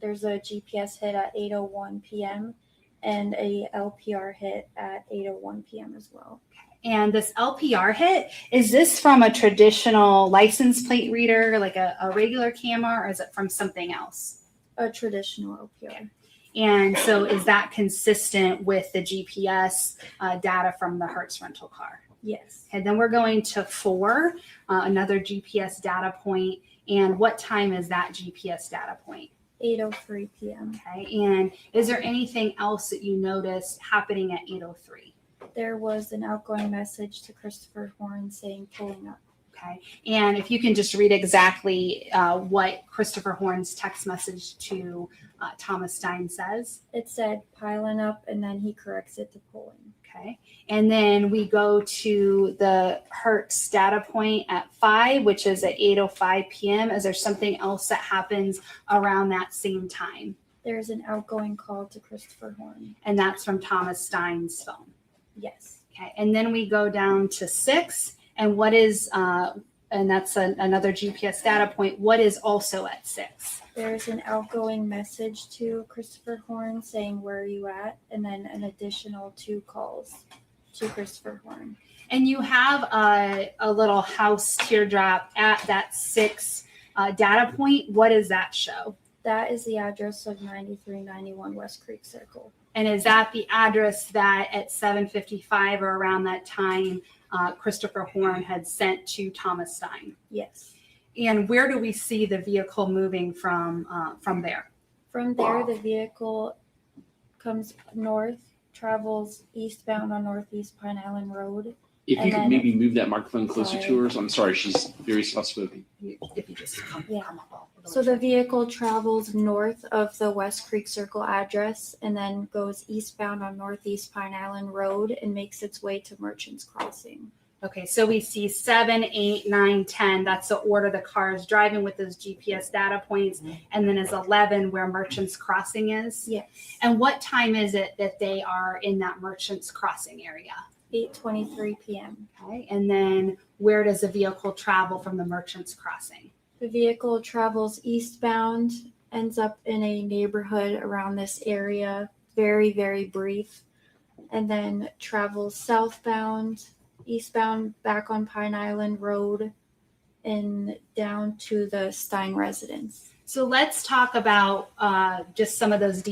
There's a GPS hit at 8:01 p.m. and a LPR hit at 8:01 p.m. as well. And this LPR hit, is this from a traditional license plate reader, like a regular camera, or is it from something else? A traditional LPR. And so is that consistent with the GPS data from the Hertz rental car? Yes. And then we're going to 4, another GPS data point. And what time is that GPS data point? 8:03 p.m. Okay. And is there anything else that you noticed happening at 8:03? There was an outgoing message to Christopher Horn saying pulling up. Okay, and if you can just read exactly what Christopher Horn's text message to Thomas Stein says. It said piling up, and then he corrects it to pulling. Okay, and then we go to the Hertz data point at 5, which is at 8:05 p.m. Is there something else that happens around that same time? There's an outgoing call to Christopher Horn. And that's from Thomas Stein's phone. Yes. Okay, and then we go down to 6, and what is, and that's another GPS data point. What is also at 6? There's an outgoing message to Christopher Horn saying, "Where are you at?" And then an additional 2 calls to Christopher Horn. And you have a little house teardrop at that 6 data point. What does that show? That is the address of 9391 West Creek Circle. And is that the address that at 7:55 or around that time Christopher Horn had sent to Thomas Stein? Yes. And where do we see the vehicle moving from there? From there, the vehicle comes north, travels eastbound on Northeast Pine Island Road. If And you could then- maybe move that microphone closer Sorry. to her. I'm sorry, she's very soft-spoken. If you just come up. So the vehicle travels north of the West Creek Circle address and then goes eastbound on Northeast Pine Island Road and makes its way to Merchants Crossing. Okay, so we see 7, 8, 9, 10. That's the order the car is driving with those GPS data points. And then is 11 where Merchants Crossing is? Yes. And what time is it that they are in that Merchants Crossing area? 8:23 p.m. Okay, and then where does the vehicle travel from the Merchants Crossing? The vehicle travels eastbound, ends up in a neighborhood around this area, very, very brief, and then travels southbound, eastbound, back on Pine Island Road, and down to the Stein residence. So let's talk about just some of those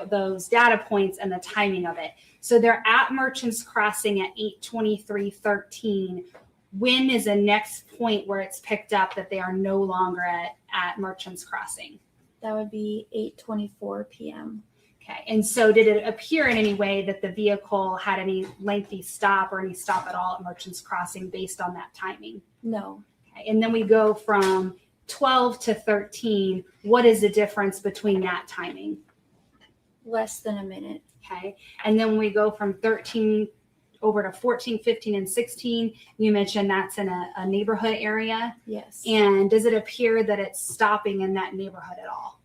those data points and the timing of it. So they're at Merchants Crossing at 8:23:13. When is the next point where it's picked up that they are no longer at Merchants Crossing? That would be 8:24 p.m. Okay, and so did it appear in any way that the vehicle had any lengthy stop or any stop at all at Merchants Crossing based on that timing? No. Okay, and then we go from 12 to 13. What is the difference between that timing? Less than a minute. Okay, and then when we go from 13 over to 14, 15, and 16, you mentioned that's in a neighborhood area. Yes. And does it appear that it's stopping in that neighborhood at all?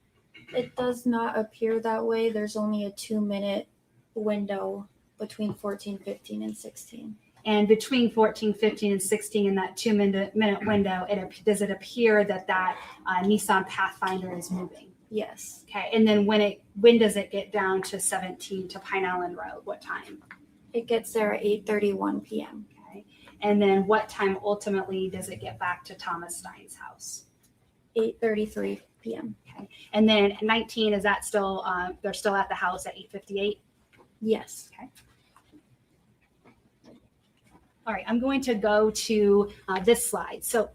It does not appear that way. There's only a 2-minute window between 14, 15, and 16. And between 14, 15, and 16 in that 2-minute window, does it appear that Nissan Pathfinder is moving? Yes. Okay, and then when does it get down to 17 to Pine Island Road? What time? It gets there at 8:31 p.m. Okay, and then what time ultimately does it get back to Thomas Stein's house? 8:33 p.m. Okay, and then 19, is that still, they're still at the house at 8:58? Yes. Okay. All right, I'm going to go to this slide. So,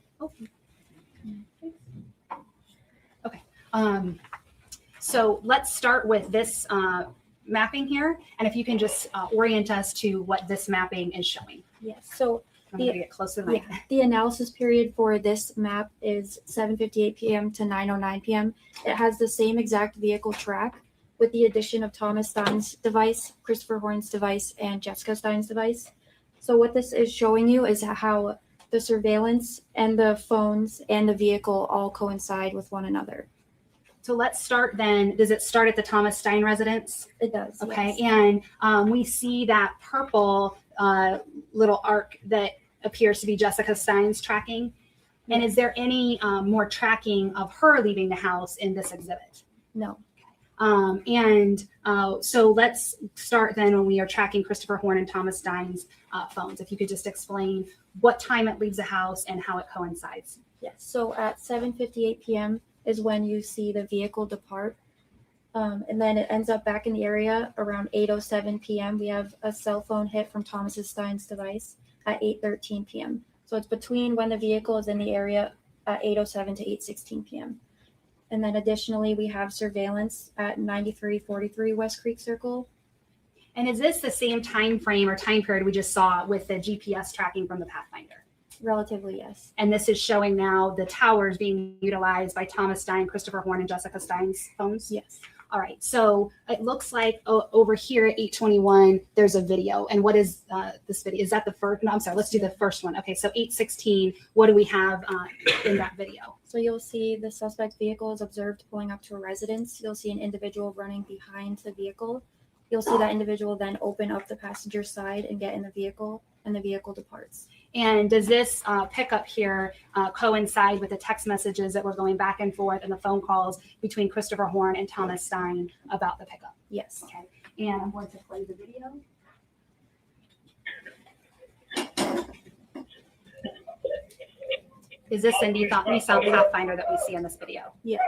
so let's start with this mapping here, and if you can just orient us to what this mapping is showing. Yes. So I'm going to get closer to the analysis period for this map is 7:58 p.m. to 9:09 p.m. It has the same exact vehicle track with the addition of Thomas Stein's device, Christopher Horn's device, and Jessica Stein's device. So what this is showing you is how the surveillance and the phones and the vehicle all coincide with one another. So let's start then. Does it start at the Thomas Stein residence? It does. Okay, Yes. and we see that purple little arc that appears to be Jessica Stein's tracking. And is there any more tracking of her leaving the house in this exhibit? No. So let's start then when we are tracking Christopher Horn and Thomas Stein's phones. If you could just explain what time it leaves the house and how it coincides. Yes. So at 7:58 p.m. is when you see the vehicle depart. And then it ends up back in the area around 8:07 p.m. We have a cell phone hit from Thomas Stein's device at 8:13 p.m. So it's between when the vehicle is in the area at 8:07 to 8:16 p.m. And then additionally, we have surveillance at 9343 West Creek Circle. And is this the same time frame or time period we just saw with the GPS tracking from the Pathfinder? Relatively, yes. And this is showing now the towers being utilized by Thomas Stein, Christopher Horn, and Jessica Stein's phones? Yes. All right, so it looks like over here at 821, there's a video. And what is this video? Is that the first? No, I'm sorry, let's do the first one. Okay, so 816, what do we have in that video? So you'll see the suspect vehicle is observed pulling up to a residence. You'll see an individual running behind the vehicle. You'll see that individual then open up the passenger side and get in the vehicle, and the vehicle departs. And does this pickup here coincide with the text messages that were going back and forth and the phone calls between Christopher Horn and Thomas Stein about the pickup? Yes. Okay. And I'm going to play the video. Is this the Nissan Pathfinder that we see in this video? Yes.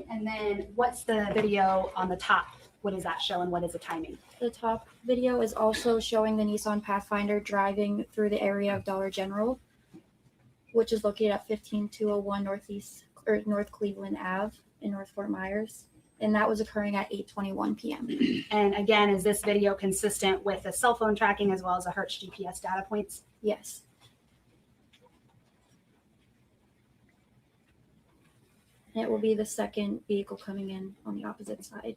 And then what's the video on the top? What does that show and what is the timing? The top video is also showing the Nissan Pathfinder driving through the area of Dollar General, which is located at 15201 North Cleveland Ave in North Fort Myers. And that was occurring at 8:21 p.m. And again, is this video consistent with the cell phone tracking as well as the Hertz GPS data points? Yes. And it will be the second vehicle coming in on the opposite side.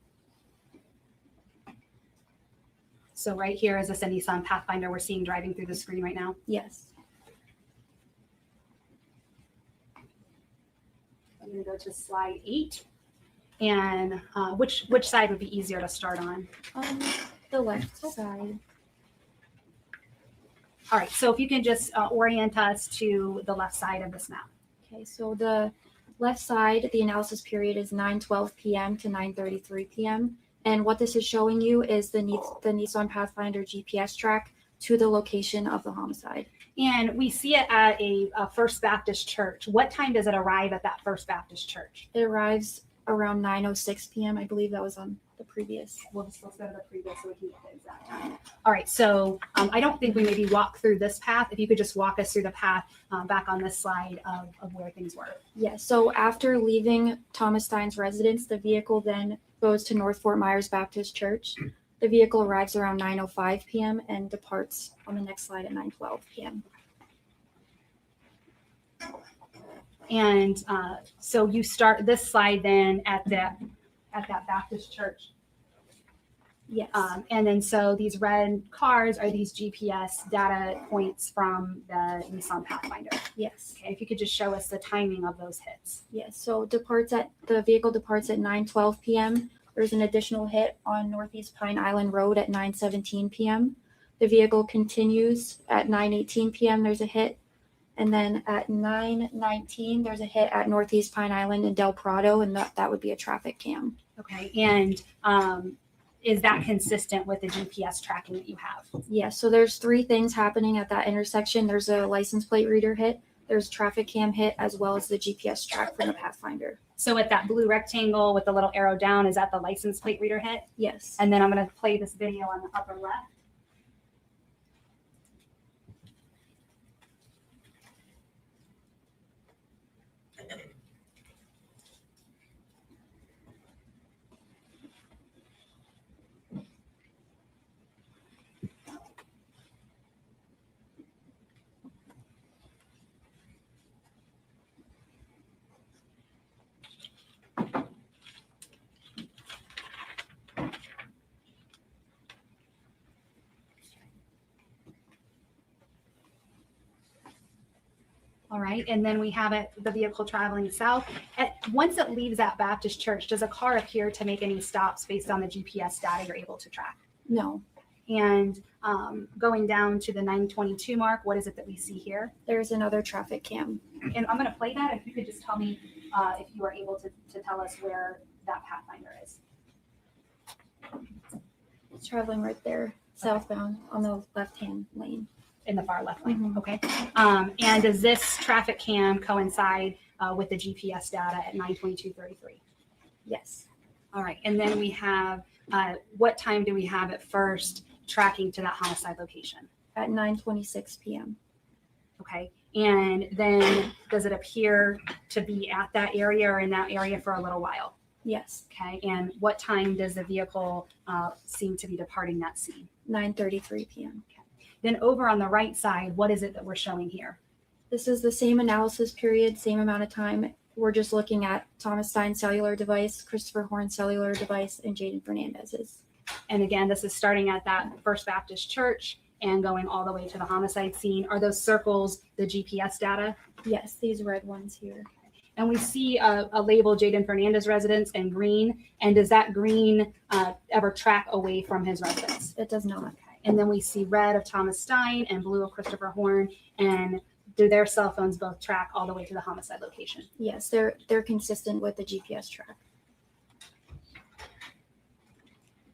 So right here is this a Nissan Pathfinder we're seeing driving through the screen right now? Yes. I'm going to go to slide 8. And which side would be easier to start on? The left side. All right, so if you can just orient us to the left side of this map. Okay, so the left side, the analysis period is 9:12 p.m. to 9:33 p.m. And what this is showing you is the Nissan Pathfinder GPS track to the location of the homicide. And we see it at a First Baptist church. What time does it arrive at that First Baptist church? It arrives around 9:06 p.m. I believe that was on the previous. Well, let's go to the previous so we can get the exact time. All right, so I don't think we maybe walk through this path. If you could just walk us through the path back on this slide of where things were. Yeah, so after leaving Thomas Stein's residence, the vehicle then goes to North Fort Myers Baptist Church. The vehicle arrives around 9:05 p.m. and departs on the next slide at 9:12 p.m. And so you start this slide then at that Baptist church. Yes. And then so these red cars are these GPS data points from the Nissan Pathfinder. Yes. Okay, if you could just show us the timing of those hits. Yes. So the vehicle departs at 9:12 p.m. There's an additional hit on Northeast Pine Island Road at 9:17 p.m. The vehicle continues at 9:18 p.m. There's a hit. And then at 9:19, there's a hit at Northeast Pine Island in Del Prado, and that would be a traffic cam. Okay, and is that consistent with the GPS tracking that you have? Yeah, so there's 3 things happening at that intersection. There's a license plate reader hit, there's a traffic cam hit, as well as the GPS track from the Pathfinder. So with that blue rectangle with the little arrow down, is that the license plate reader hit? Yes. And then I'm going to play this video on the upper left. All right, and then we have the vehicle traveling south. Once it leaves that Baptist church, does a car appear to make any stops based on the GPS data you're able to track? No. And going down to the 922 mark, what is it that we see here? There's another traffic cam. And I'm going to play that. If you could just tell me if you are able to tell us where that Pathfinder is. It's traveling right there, southbound on the left-hand lane. In the far left lane, Mm-hmm. okay. And does this traffic cam coincide with the GPS data at 9:22:33? Yes. All right, and then we have, what time do we have at first tracking to that homicide location? At 9:26 p.m. Okay. And then does it appear to be at that area or in that area for a little while? Yes, Okay. And what time does the vehicle seem to be departing that scene? 9:33 p.m. Then over on the right side, what is it that we're showing here? This is the same analysis period, same amount of time. We're just looking at Thomas Stein's cellular device, Christopher Horn's cellular device, and Jaden Fernandez's. And again, this is starting at that First Baptist Church and going all the way to the homicide scene. Are those circles the GPS data? Yes, these red ones here. And we see a label Jaden Fernandez residence in green. And does that green ever track away from his residence? It does not. Okay. And then we see red of Thomas Stein and blue of Christopher Horn. And do their cell phones both track all the way to the homicide location? Yes, they're consistent with the GPS track.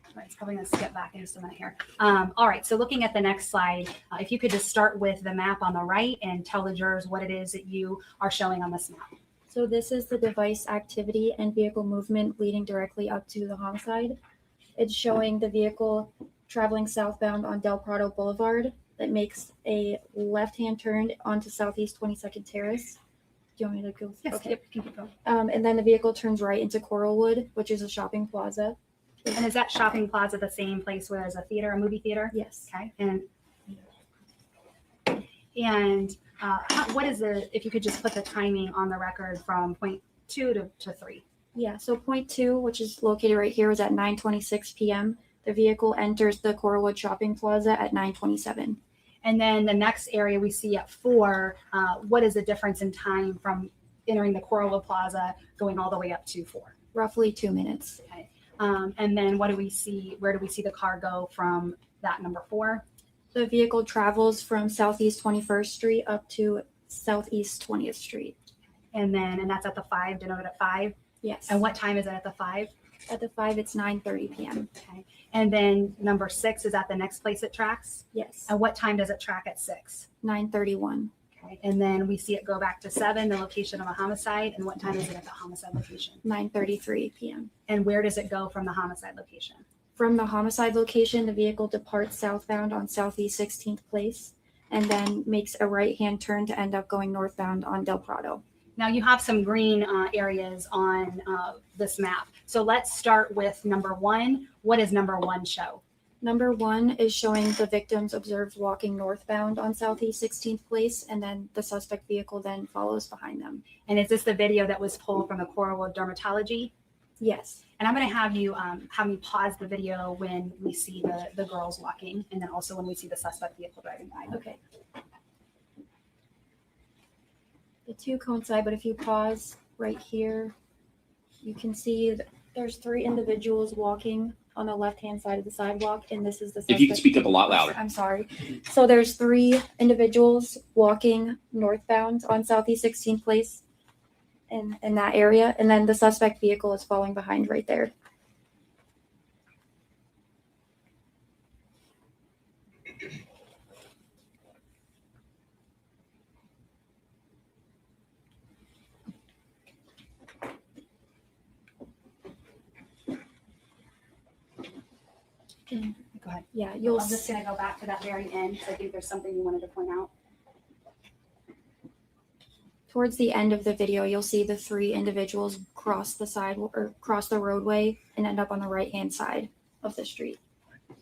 All right, it's probably going to skip back in just a minute here. All right, so looking at the next slide, if you could just start with the map on the right and tell the jurors what it is that you are showing on this map. So this is the device activity and vehicle movement leading directly up to the homicide. It's showing the vehicle traveling southbound on Del Prado Boulevard that makes a left-hand turn onto Southeast 22nd Terrace. Do you want me to go? Yes, Okay. yep, you can keep going. And then the vehicle turns right into Coralwood, which is a shopping plaza. And is that shopping plaza the same place where there's a theater, a movie theater? Yes. Okay. And what is if you could just put the timing on the record from point 2 to 3? Yeah, so point 2, which is located right here, was at 9:26 p.m. The vehicle enters the Coralwood shopping plaza at 9:27. And then the next area we see at 4, what is the difference in time from entering the Coralwood Plaza going all the way up to 4? Roughly 2 minutes. Okay. And then what do we see? Where do we see the car go from that number 4? The vehicle travels from Southeast 21st Street up to Southeast 20th Street. And that's at the 5, denoted at 5? Yes. And what time is it at the 5? At the 5, it's 9:30 p.m. Okay. And then number 6 is at the next place it tracks? Yes. And what time does it track at 6? 9:31. Okay. And then we see it go back to 7, the location of a homicide. And what time is it at the homicide location? 9:33 p.m. And where does it go from the homicide location? From the homicide location, the vehicle departs southbound on Southeast 16th Place and then makes a right-hand turn to end up going northbound on Del Prado. Now you have some green areas on this map. So let's start with number 1. What does number 1 show? Number 1 is showing the victims observed walking northbound on Southeast 16th Place, and then the suspect vehicle then follows behind them. And is this the video that was pulled from the Coralwood Dermatology? Yes. And I'm going to have you have me pause the video when we see the girls walking, and then also when we see the suspect vehicle driving by. Okay. The two coincide, but if you pause right here, you can see that there's 3 individuals walking on the left-hand side of the sidewalk, and this is the suspect. If you could speak up a lot louder. I'm sorry. So there's 3 individuals walking northbound on Southeast 16th Place in that area, and then the suspect vehicle is following behind right there. Go ahead. Yeah, I'm just going to go back to that very end because I think there's something you wanted to point out. Towards the end of the video, you'll see the 3 individuals cross the or cross the roadway and end up on the right-hand side of the street.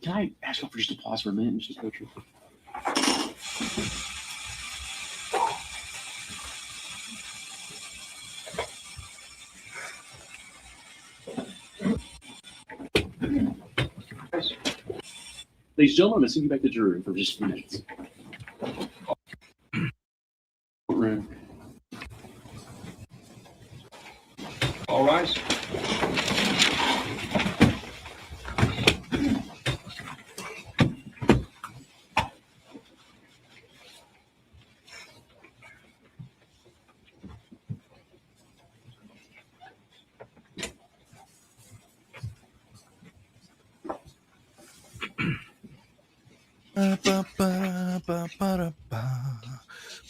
Can I ask you for just a pause for a minute, Mr. Coacher? Ladies and gentlemen, I'm going to send you back to the jury room for just a few minutes. Room. All rise.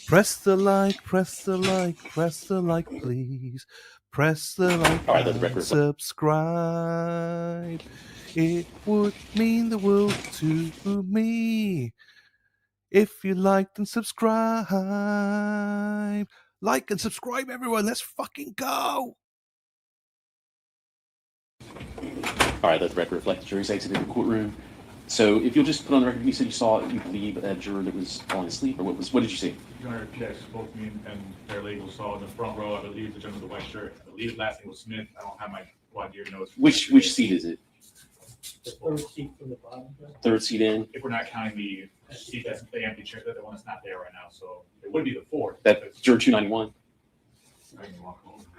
Press the like, press the like, press the like, please. Press the like All right, let the and record reflect. subscribe. It would mean the world to me if you liked and subscribe. Like and subscribe, everyone. Let's fucking go. All right, let the record reflect. The jury's exited the courtroom. So if you'll just put on the record, you said you saw, you believe, a juror that was falling asleep, or what did you see? Your Honor, yes, both me and paralegal saw in the front row, I believe, the gentleman with the white shirt. I believe the last name was Smith. I don't have my quad here notes. Which seat is it? The third seat from the bottom. Third seat in? If we're not counting the seat that's the empty chair, the one that's not there right now, so it would be the fourth. That's juror 291.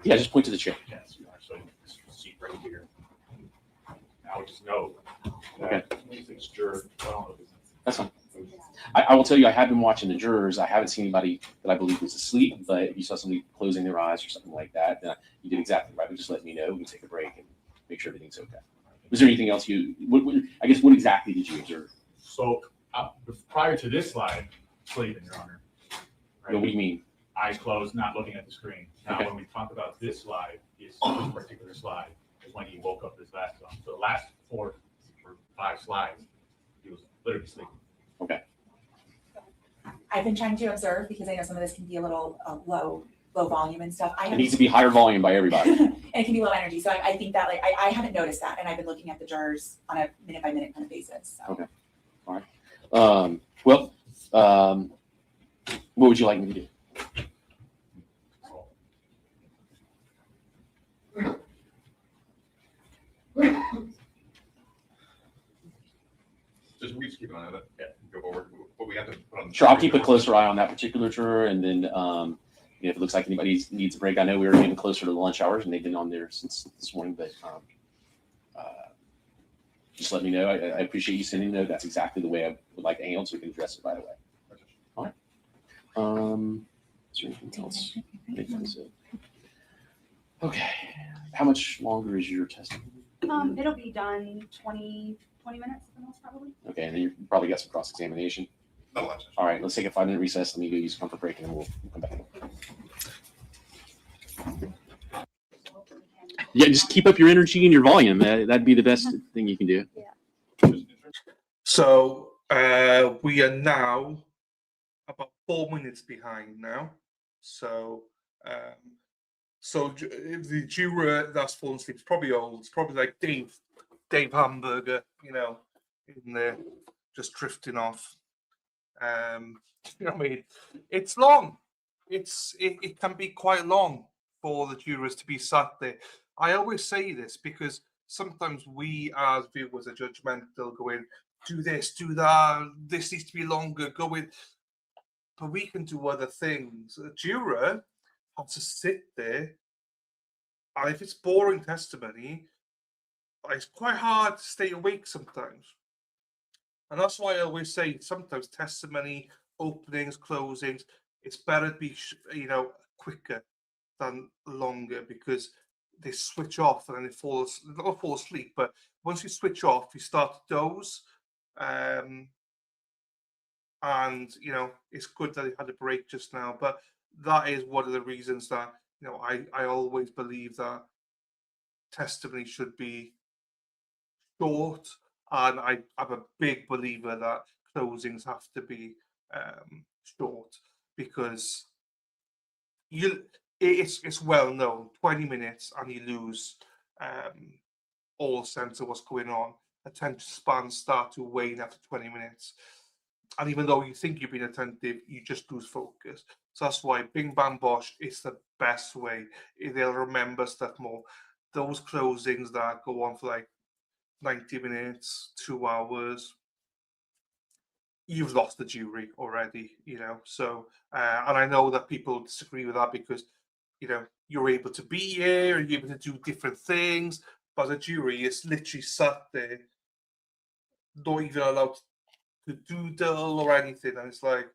Yeah, just point to the chair. Yes, Your Honor, so this seat right here. I would just know Okay. that it's juror. I don't know if it's- That's fine. I will tell you, I have been watching the jurors. I haven't seen anybody that I believe was asleep, but if you saw somebody closing their eyes or something like that, then you did exactly right. Just let me know. We can take a break and make sure everything's okay. Was there anything else what exactly did you observe? So prior to this slide, sleeping, Your Honor. Right? What do you mean? Eyes closed, not looking at the screen. Now, Okay. when we talk about this slide, this particular slide is when he woke up this last one. So the last 4 or 5 slides, he was literally sleeping. Okay. I've been trying to observe because I know some of this can be a little low volume and stuff. It needs to be higher volume by everybody. And it can be low energy. So I think that I haven't noticed that, and I've been looking at the jurors on a minute by minute kind of basis. So. Okay. All right. What would you like me to do? We just keep an eye on it. Yeah, go forward. But we have to put on. Sure, I'll keep a closer eye on that particular juror, and then if it looks like anybody needs a break, I know we were getting closer to the lunch hours, and they've been on there since this morning. But just let me know. I appreciate you sending a note. That's exactly the way I would like to handle it, so we can address it right away. All right. Is there anything else? Okay. How much longer is your testimony? It'll be done 20 minutes at the most, probably. Okay, and then you probably got some cross-examination. No, All right, let's take a 5-minute recess. Let me go use a comfort break, and then we'll come back. Yeah, just keep up your energy and your volume. That'd be the best thing you can do. So we are now about 4 minutes behind now. So the juror that's fallen asleep is probably old. It's probably like Dave Hamburger, in there, just drifting off. You know what I mean? It's long. It can be quite long for the jurors to be sat there. I always say this because sometimes we as viewers are judgmental, going, do this, do that, this needs to be longer, go in. But we can do other things. A juror has to sit there, and if it's boring testimony, it's quite hard to stay awake sometimes. And that's why I always say sometimes testimony, openings, closings, it's better to be, quicker than longer, because they switch off and then they not fall asleep, but once you switch off, you start to doze. And, it's good that they had a break just now, but that is one of the reasons that, I always believe that testimony should be short, and I'm a big believer that closings have to be short, because it's well known, 20 minutes and you lose all sense of what's going on. Attention spans start to wane after 20 minutes. And even though you think you've been attentive, you just lose focus. So that's why bing, bang, bosh is the best way. They'll remember stuff more. Those closings that go on for like 90 minutes, 2 hours, you've lost the jury already, So, and I know that people disagree with that because, you're able to be here and you're able to do different things, but the jury is literally sat there, not even allowed to doodle or anything. And it's like,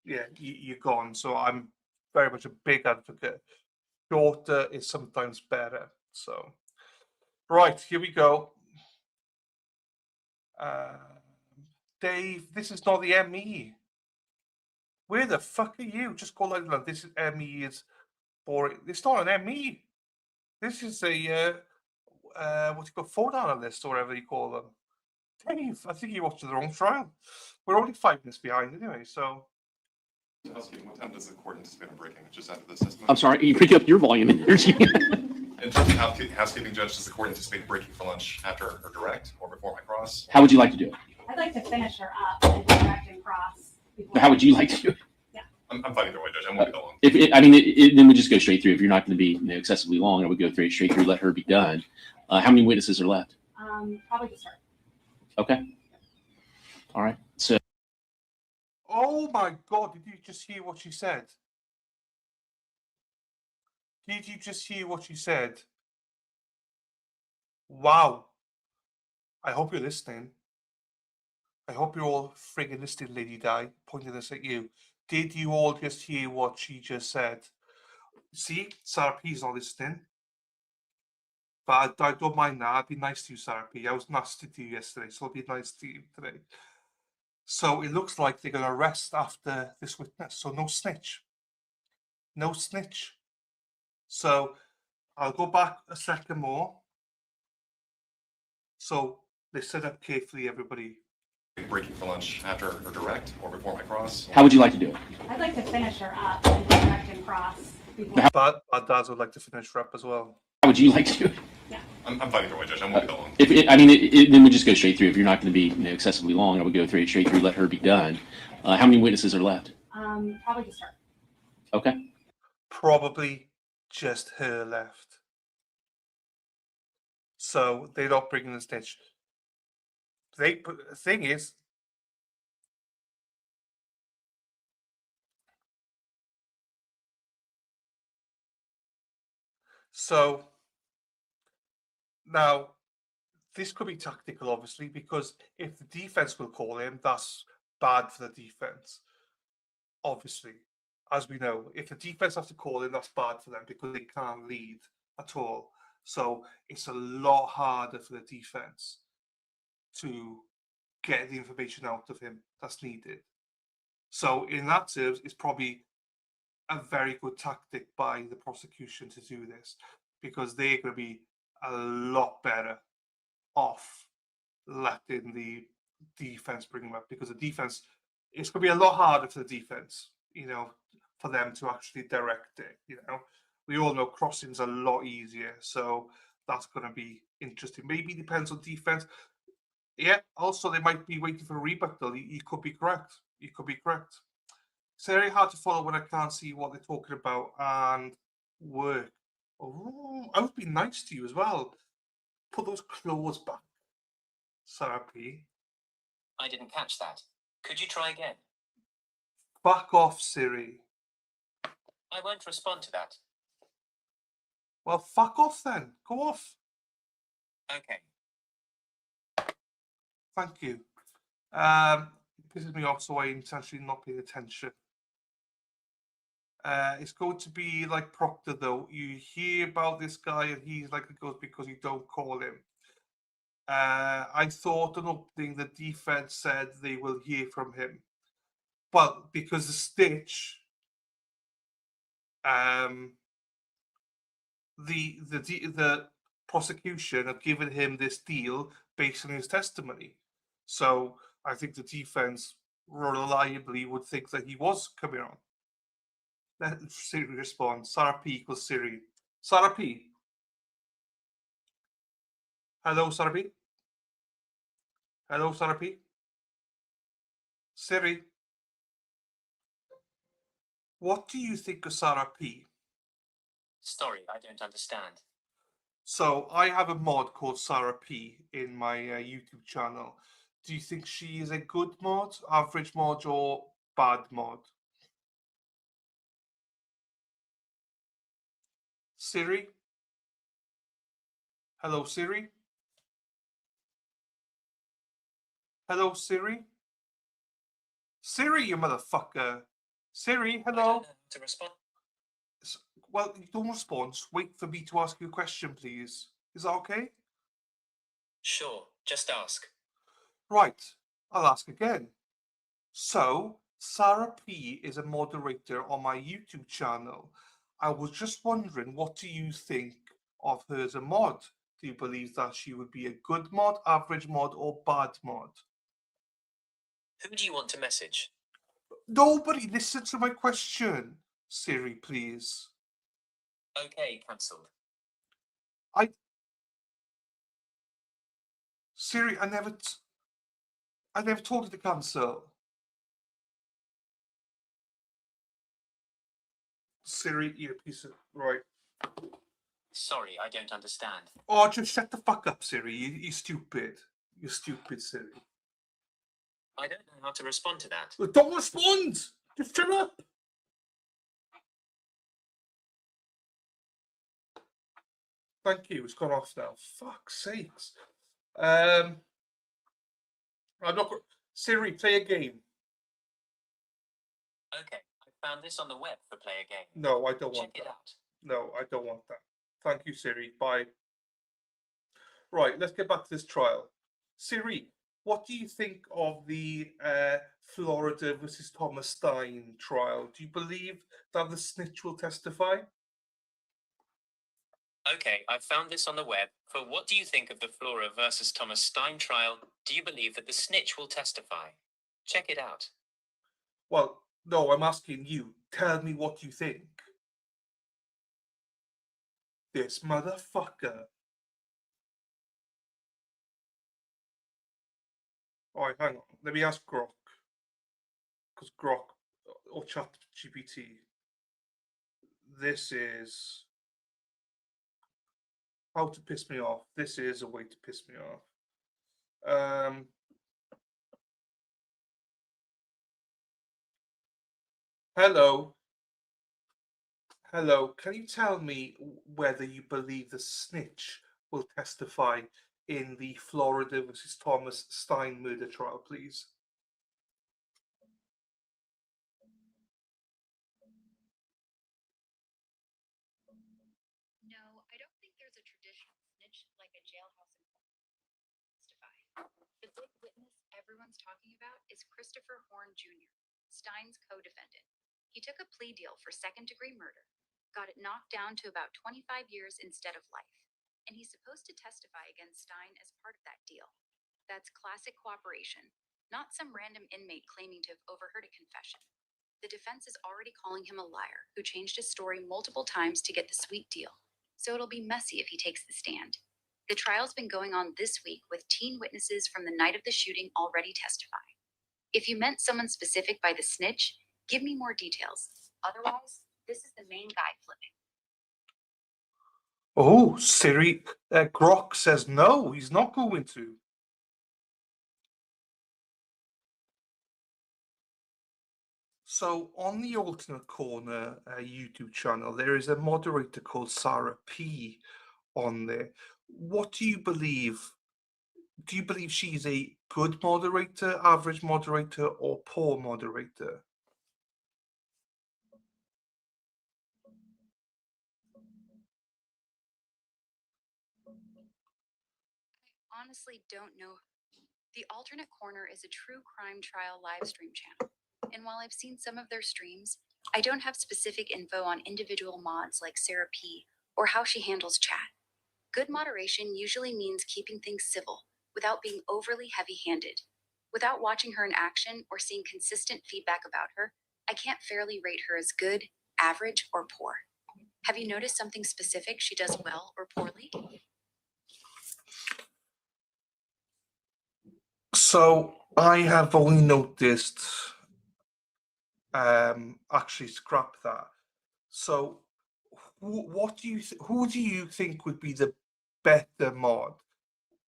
yeah, you're gone. So I'm very much a big advocate. Shorter is sometimes better. So, right, here we go. Dave, this is not the ME. Where the fuck are you? Just go like this is ME is boring. It's not an ME. This is a what you call phone analyst or whatever you call them. Dave, I think you watched the wrong trial. We're only 5 minutes behind anyway, so. What time does the court anticipate on breaking? Just after this testimony? I'm sorry, you pick up your volume in there. In terms of housekeeping judge, does the court anticipate breaking for lunch after her direct or before my cross? How would you like to do it? I'd like to finish her up and direct and cross. How would you like to do it? I'm fine either way, Judge. I won't be that long. Then we just go straight through. If you're not going to be excessively long, I would go straight through, let her be done. How many witnesses are left? Probably just her. Okay. All right. So. Oh my God! Did you just hear what she said? Did you just hear what she said? Wow. I hope you're listening. I hope you're all friggin' listening, Lady Di, pointing this at you. Did you all just hear what she just said? See, Sarah P's not listening. But I don't mind that. I'd be nice to you, Sarah P. I was nasty to you yesterday, so I'll be nice to you today. So it looks like they're going to arrest after this witness. So no snitch. No snitch. So I'll go back a second more. So listen up carefully, everybody. Breaking for lunch after her direct or before my cross? How would you like to do it? I'd like to finish her up and direct and cross. Bad dads would like to finish her up as well. How would you like to do it? I'm fine either way, Judge. I won't be that long. Then we just go straight through. If you're not going to be excessively long, I would go straight through, let her be done. How many witnesses are left? Probably just her. Okay. Probably just her left. So they're not bringing the snitch. The thing is, so now this could be tactical, obviously, because if the defense will call him, that's bad for the defense. Obviously, as we know, if the defense have to call him, that's bad for them because they can't lead at all. So it's a lot harder for the defense to get the information out of him that's needed. So in that terms, it's probably a very good tactic by the prosecution to do this because they're going to be a lot better off letting the defense bring him up because the defense, it's going to be a lot harder for the defense, for them to actually direct it. We all know crossing's a lot easier, so that's going to be interesting. Maybe it depends on defense. Yeah, also they might be waiting for a rebuttal. You could be correct. You could be correct. It's very hard to follow when I can't see what they're talking about and work. Oh, I would be nice to you as well. Put those claws back, Sarah P. I didn't catch that. Could you try again? Back off, Siri. I won't respond to that. Well, fuck off then. Go off. Okay. Thank you. It pisses me off, so I intentionally not paying attention. It's going to be like Proctor, though. You hear about this guy, and he's like it goes because you don't call him. I thought an opening the defense said they will hear from him, but because the Stitch, the prosecution have given him this deal based on his testimony. So I think the defense reliably would think that he was coming on. Let Siri respond. Sarah P equals Siri. Sarah P. Hello, Sarah P. Hello, Sarah P. Siri. What do you think of Sarah P? Sorry, I don't understand. So I have a mod called Sarah P in my YouTube channel. Do you think she is a good mod, average mod, or bad mod? Siri? Hello, Siri? Hello, Siri? Siri, you motherfucker. Siri, hello? To respond? Well, don't respond. Just wait for me to ask you a question, please. Is that okay? Sure, just ask. Right, I'll ask again. So, Sarah P is a moderator on my YouTube channel. I was just wondering, what do you think of her as a mod? Do you believe that she would be a good mod, average mod, or bad mod? Who do you want to message? Nobody listen to my question. Siri, please. Okay, cancelled. Siri, I never told you to cancel. Siri, earpiece, right. Sorry, I don't understand. Oh, just shut the fuck up, Siri. You're stupid. You're stupid, Siri. I don't know how to respond to that. Well, don't respond! Just shut up! Thank you, it's gone off now. Fuck's sakes. I'm not. Siri, play a game. Okay, I found this on the web for play a game. No, I don't want Check it that. out. No, I don't want that. Thank you, Siri. Bye. Right, let's get back to this trial. Siri, what do you think of the Florida versus Thomas Stein trial? Do you believe that the snitch will testify? Okay, I found this on the web for what do you think of the Flora versus Thomas Stein trial? Do you believe that the snitch will testify? Check it out. Well, no, I'm asking you. Tell me what you think. This motherfucker. All right, hang on. Let me ask Grok. Because Grok, or ChatGPT, this is how to piss me off. This is a way to piss me off. Hello. Hello. Can you tell me whether you believe the snitch will testify in the Florida versus Thomas Stein murder trial, please? No, I don't think there's a traditional snitch like a jailhouse informant testify. The big witness everyone's talking about is Christopher Horn Jr., Stein's co-defendant. He took a plea deal for second-degree murder, got it knocked down to about 25 years instead of life, and he's supposed to testify against Stein as part of that deal. That's classic cooperation, not some random inmate claiming to have overheard a confession. The defense is already calling him a liar who changed his story multiple times to get the sweet deal, so it'll be messy if he takes the stand. The trial's been going on this week with teen witnesses from the night of the shooting already testifying. If you meant someone specific by the snitch, give me more details. Otherwise, this is the main guy flipping. Oh, Siri, Grok says no, he's not going to. So on the Alternate Corner YouTube channel, there is a moderator called Sarah P on there. What do you believe? Do you believe she's a good moderator, average moderator, or poor moderator? I honestly don't know. The Alternate Corner is a true crime trial live stream channel, and while I've seen some of their streams, I don't have specific info on individual mods like Sarah P or how she handles chat. Good moderation usually means keeping things civil without being overly heavy-handed. Without watching her in action or seeing consistent feedback about her, I can't fairly rate her as good, average, or poor. Have you noticed something specific she does well or poorly? So I have only noticed, actually scrap that. So who do you think would be the better mod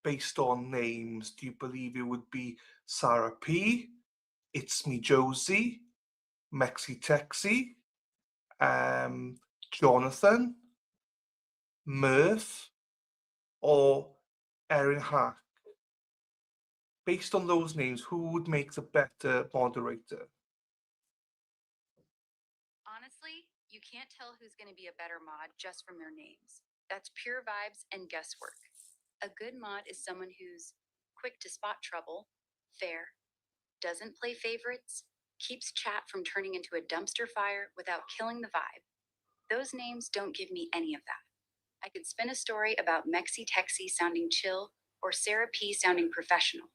based on names? Do you believe it would be Sarah P, It's Me Josie, Mexi Texi, Jonathan, Murph, or Erin Hack? Based on those names, who would make the better moderator? Honestly, you can't tell who's going to be a better mod just from their names. That's pure vibes and guesswork. A good mod is someone who's quick to spot trouble, fair, doesn't play favorites, keeps chat from turning into a dumpster fire without killing the vibe. Those names don't give me any of that. I could spin a story about Mexi Texi sounding chill or Sarah P sounding professional,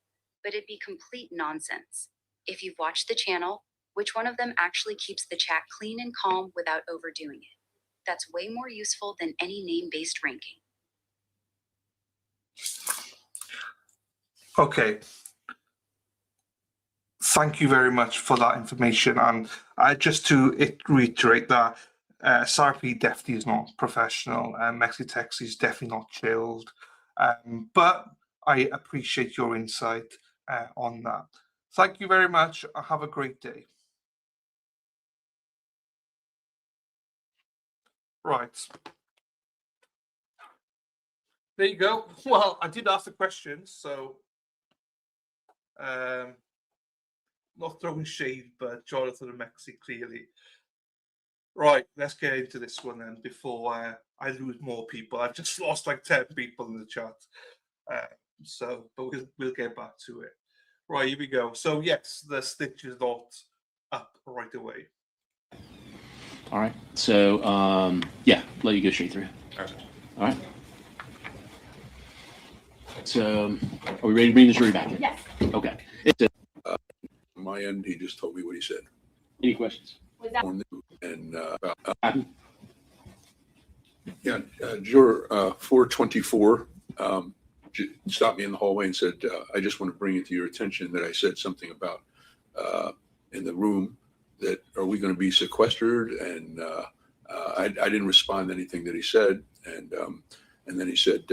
but it'd be complete nonsense. If you've watched the channel, which one of them actually keeps the chat clean and calm without overdoing it? That's way more useful than any name-based ranking. Okay. Thank you very much for that information. And just to reiterate that Sarah definitely is not professional, and Mexitex is definitely not chilled. But I appreciate your insight on that. Thank you very much. Have a great day. Right. There you go. Well, I did ask the questions, so not throwing shade, but Jonathan and Mexi clearly. Right, let's get into this one then before I lose more people. I've just lost like 10 people in the chat. But we'll get back to it. Right, here we go. So yes, the stitch is not up right away. All right. So yeah, let you go straight through. All right. So are we ready to bring the jury back in? Yes. Okay. On my end, he just told me what he said. Any questions? Was that And yeah, juror 424 stopped me in the hallway and said, I just want to bring it to your attention that I said something about in the room that are we going to be sequestered? And I didn't respond to anything that he said. And then he said,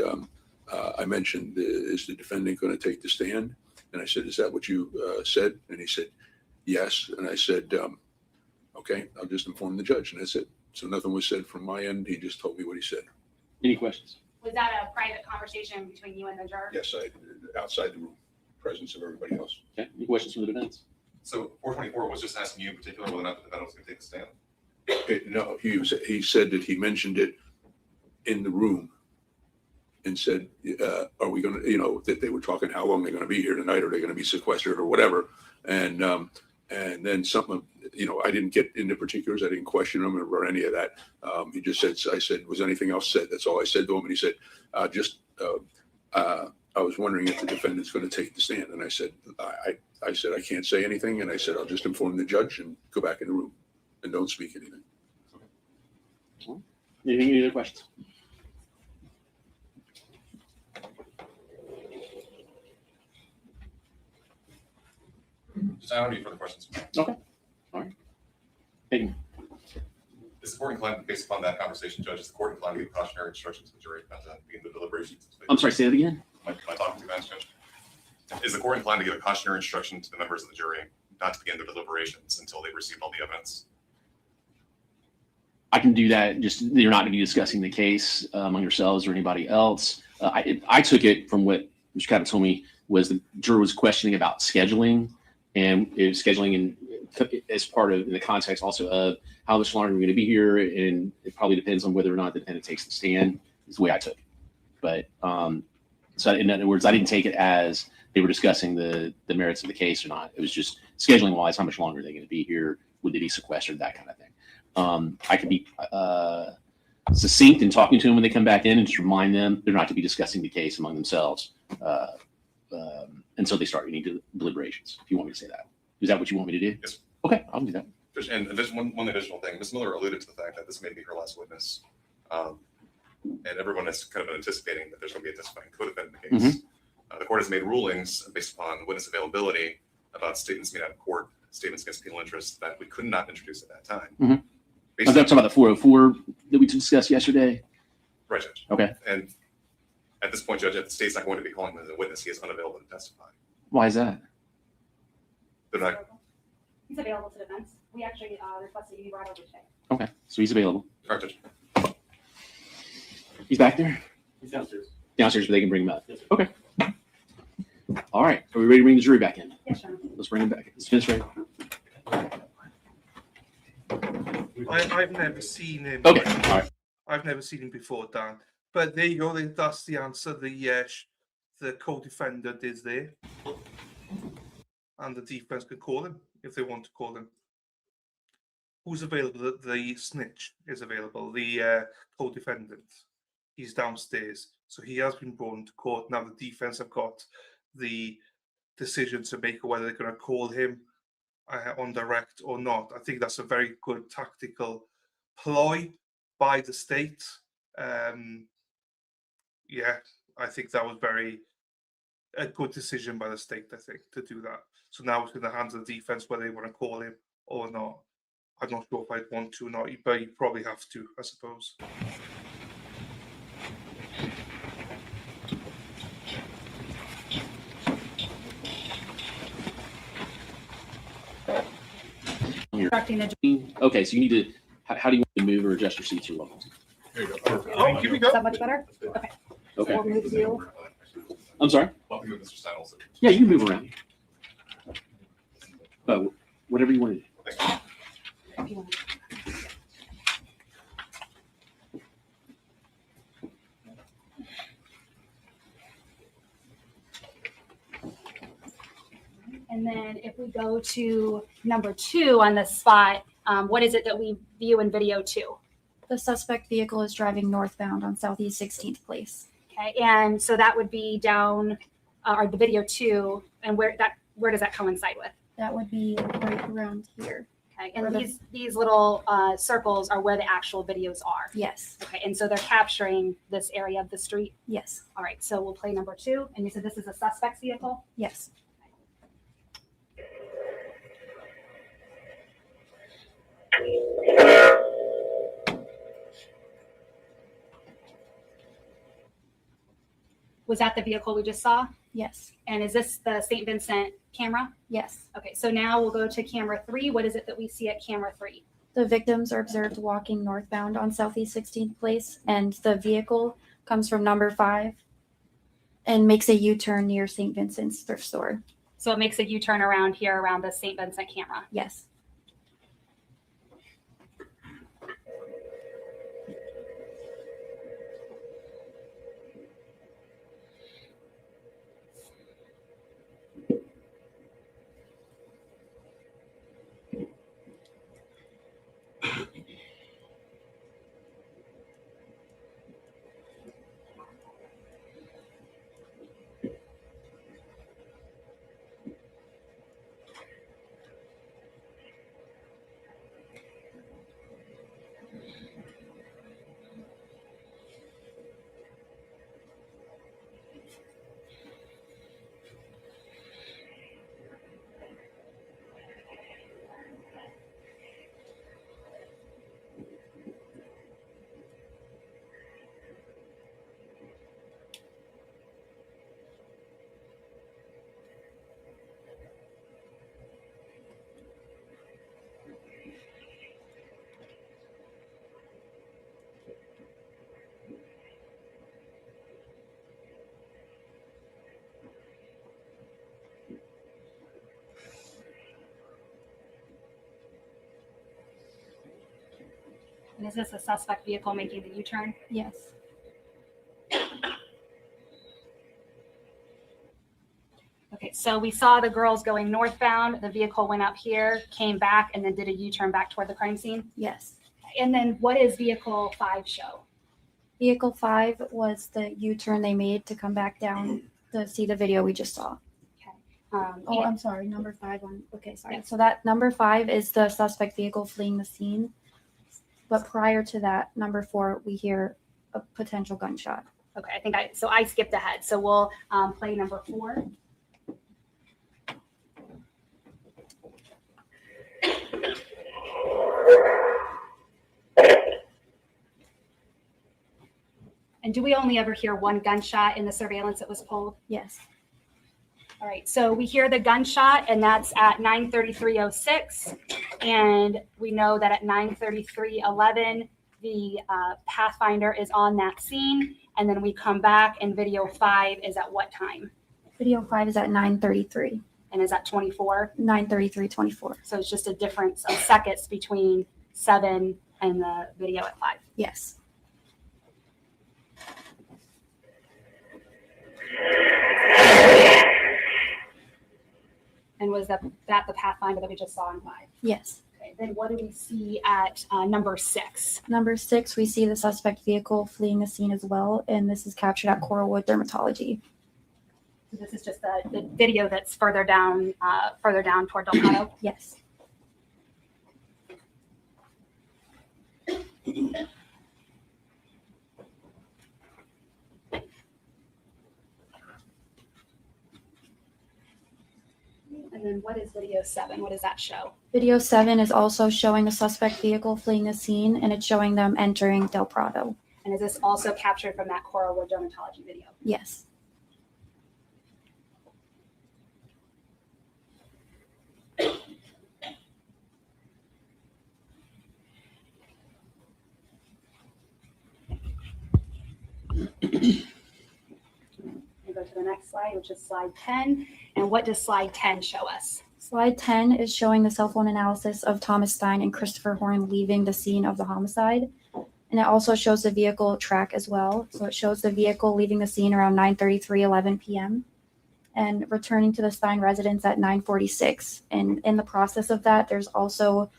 I mentioned, is the defendant going to take the stand? And I said, is that what you said? And he said, yes. And I said, okay, I'll just inform the judge. And that's it. So nothing was said from my end. He just told me what he said. Any questions? Was that a private conversation between you and the juror? Yes, outside the room, presence of everybody else. Okay. Any questions from the defense? So 424 was just asking you in particular whether or not the defendant was going to take the stand? No, he said that he mentioned it in the room and said, are we going to, that they were talking how long they're going to be here tonight, or they're going to be sequestered or whatever. And then something, I didn't get into particulars. I didn't question him or any of that. He just said, I said, was anything else said? That's all I said to him. And he said, I was wondering if the defendant's going to take the stand. And I said, I said, I can't say anything. And I said, I'll just inform the judge and go back in the room and don't speak anything. Okay. Any other questions? Just I don't have any further questions. Okay. All right. Hayden. Is the court inclined, based upon that conversation, Judge, is the court inclined to give cautionary instructions to the jury not to begin the deliberations? I'm sorry, say that again. Am I talking too fast, Judge? Is the court inclined to give a cautionary instruction to the members of the jury not to begin their deliberations until they've received all the evidence? I can do that. Just you're not going to be discussing the case among yourselves or anybody else. I took it from what Mr. Cabot told me was the juror was questioning about scheduling, and it was scheduling as part of in the context also of how much longer we're going to be here, and it probably depends on whether or not the defendant takes the stand. Is the way I took it. But so in other words, I didn't take it as they were discussing the merits of the case or not. It was just scheduling wise, how much longer are they going to be here? Would they be sequestered? That kind of thing. I could be succinct in talking to them when they come back in and just remind them they're not to be discussing the case among themselves until they start any deliberations. If you want me to say that, is that what you want me to do? Yes. Okay, I'll do that. And there's one additional thing. Ms. Miller alluded to the fact that this may be her last witness, and everyone is kind of anticipating that there's going to be a testifying co-defendant in the case. The court has made rulings based upon witness availability about statements made out of court, statements against penal interest that we could not introduce at that time. I'm talking about the 404 that we discussed yesterday. Right, Judge. Okay. And at this point, Judge, if the state's not going to be calling him as a witness, he is unavailable to testify. Why is that? They're not. He's available to defense. We actually requested you be brought over today. Okay, so he's available. All right, Judge. He's back there? He's downstairs. Downstairs, but they can bring him up. Yes, okay. All right. Are we ready to bring the jury back in? Yes, sir. Let's bring him back. Let's finish right. I've never seen him. Okay. All right. I've never seen him before, Dan. But there you go. That's the answer. The co-defendant is there, and the defense could call him if they want to call him. Who's available? The snitch is available. The co-defendant. He's downstairs, so he has been brought into court. Now the defense have got the decision to make whether they're going to call him on direct or not. I think that's a very good tactical ploy by the state. Yeah, I think that was a good decision by the state, I think, to do that. So now it's in the hands of the defense whether they want to call him or not. I'm not sure if I'd want to or not, but you probably have to, I suppose. Okay, so you need to, how do you want to move or adjust your seats? You're welcome to. There you go. Oh, here we go. Is that much better? Okay. Okay. We'll move you. I'm sorry? Welcome to Mr. Stein also. Yeah, you can move around. Whatever you want to do. And then if we go to number 2 on the spot, what is it that we view in video 2? The suspect vehicle is driving northbound on Southeast 16th Place. Okay, and so that would be down, or the video 2, and where does that coincide with? That would be right around here. Okay, and these little circles are where the actual videos are. Yes. Okay, and so they're capturing this area of the street. Yes. All right, so we'll play number 2, and you said this is a suspect's vehicle? Yes. Was that the vehicle we just saw? Yes. And is this the St. Vincent camera? Yes. Okay, so now we'll go to camera 3. What is it that we see at camera 3? The victims are observed walking northbound on Southeast 16th Place, and the vehicle comes from number 5 and makes a U-turn near St. Vincent's thrift store. So it makes a U-turn around here around the St. Vincent camera? Yes. And is this a suspect vehicle making the U-turn? Yes. Okay, so we saw the girls going northbound. The vehicle went up here, came back, and then did a U-turn back toward the crime scene? Yes. And then what does vehicle 5 show? Vehicle 5 was the U-turn they made to come back down to see the video we just saw. I'm sorry, number 5 on, okay, sorry. So that number 5 is the suspect vehicle fleeing the scene. But prior to that, number 4, we hear a potential gunshot. Okay, I think I skipped ahead. So we'll play number 4. And do we only ever hear one gunshot in the surveillance that was pulled? Yes. All right, so we hear the gunshot, and that's at 9:33:06, and we know that at 9:33:11, the Pathfinder is on that scene, and then we come back, and video 5 is at what time? Video 5 is at 9:33. And is that 24? 9:33:24. So it's just a difference of seconds between 7 and the video at 5. Yes. And was that the Pathfinder that we just saw in 5? Yes. Okay, then what do we see at number 6? Number 6, we see the suspect vehicle fleeing the scene as well, and this is captured at Coralwood Dermatology. So this is just the video that's further down toward Del Prado? Yes. And then what is video 7? What does that show? Video 7 is also showing the suspect vehicle fleeing the scene, and it's showing them entering Del Prado. And is this also captured from that Coralwood Dermatology video? Yes. We go to the next slide, which is slide 10. And what does slide 10 show us? Slide 10 is showing the cell phone analysis of Thomas Stein and Christopher Horn leaving the scene of the homicide. And it also shows the vehicle track as well. So it shows the vehicle leaving the scene around 9:33:11 p.m. and returning to the Stein residence at 9:46. And in the process of that, there's also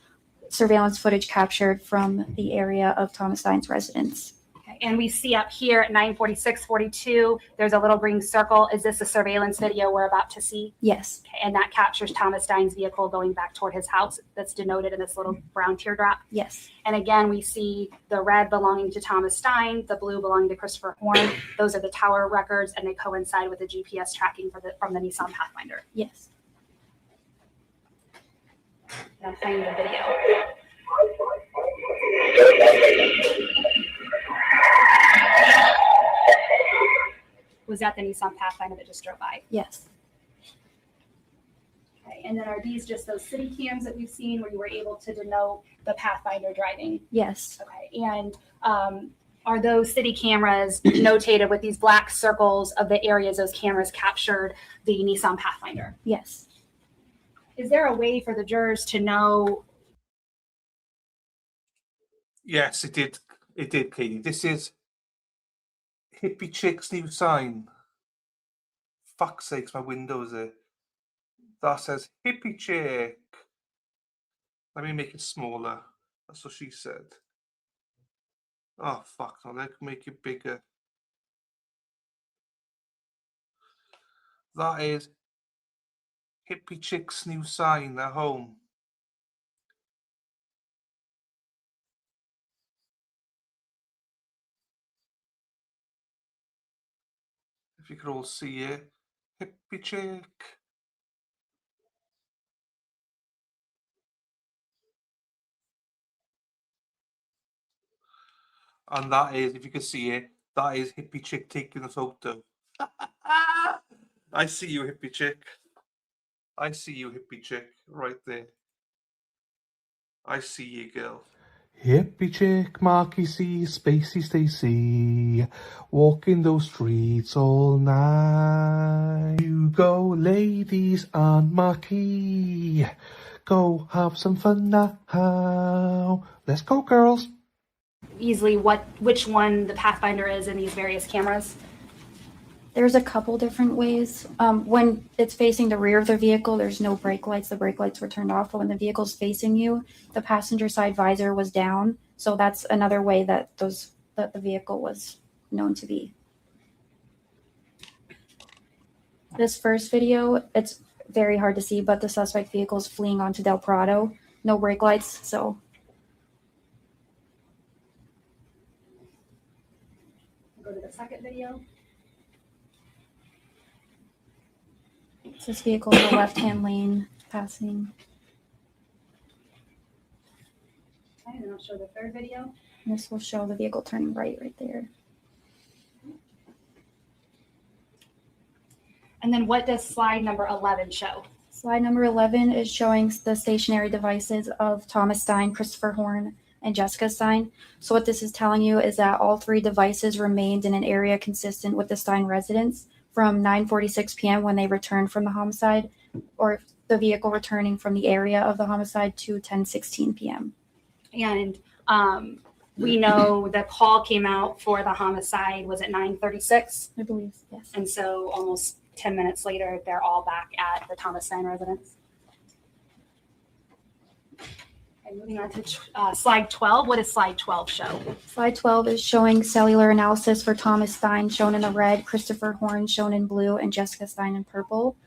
surveillance footage captured from the area of Thomas Stein's residence. Okay, and we see up here at 9:46:42, there's a little green circle. Is this a surveillance video we're about to see? Yes. Okay, and that captures Thomas Stein's vehicle going back toward his house. That's denoted in this little brown teardrop. Yes. And again, we see the red belonging to Thomas Stein, the blue belonging to Christopher Horn. Those are the tower records, and they coincide with the GPS tracking from the Nissan Pathfinder. Yes. And I'm playing the video. Was that the Nissan Pathfinder that just drove by? Yes. Okay, and then are these just those city cams that we've seen where you were able to denote the Pathfinder driving? Yes. Okay, and are those city cameras notated with these black circles of the areas those cameras captured the Nissan Pathfinder? Yes. Is there a way for the jurors to know? Yes, it did. It did, Katie. This is Hippie Chick's new sign. Fuck's sakes, my window's there. That says Hippie Chick. Let me make it smaller. That's what she said. Oh, fuck. No, let's make it bigger. That is Hippie Chick's new sign at home. If you could all see it. Hippie Chick. And that is, if you can see it, that is Hippie Chick taking a photo. I see you, Hippie Chick. I see you, Hippie Chick, right there. I see you, girl. Hippie Chick, Marky C, Spacey Stacy, walking those streets all night. You go, ladies and Marky, go have some fun now. Let's go, girls. Easily which one the Pathfinder is in these various cameras? There's a couple different ways. When it's facing the rear of the vehicle, there's no brake lights. The brake lights were turned off. But when the vehicle's facing you, the passenger side visor was down. So that's another way that the vehicle was known to be. This first video, it's very hard to see, but the suspect vehicle is fleeing onto Del Prado. No brake lights, so. Go to the second video. This vehicle in the left-hand lane passing. Okay, and then I'll show the third video. And this will show the vehicle turning right there. And then what does slide number 11 show? Slide number 11 is showing the stationary devices of Thomas Stein, Christopher Horn, and Jessica Stein. So what this is telling you is that all 3 devices remained in an area consistent with the Stein residence from 9:46 p.m. when they returned from the homicide, or the vehicle returning from the area of the homicide to 10:16 p.m. And we know the call came out for the homicide was at 9:36. I believe, yes. And so almost 10 minutes later, they're all back at the Thomas Stein residence. And moving on to slide 12. What does slide 12 show? Slide 12 is showing cellular analysis for Thomas Stein, shown in the red, Christopher Horn, shown in blue, and Jessica Stein in purple.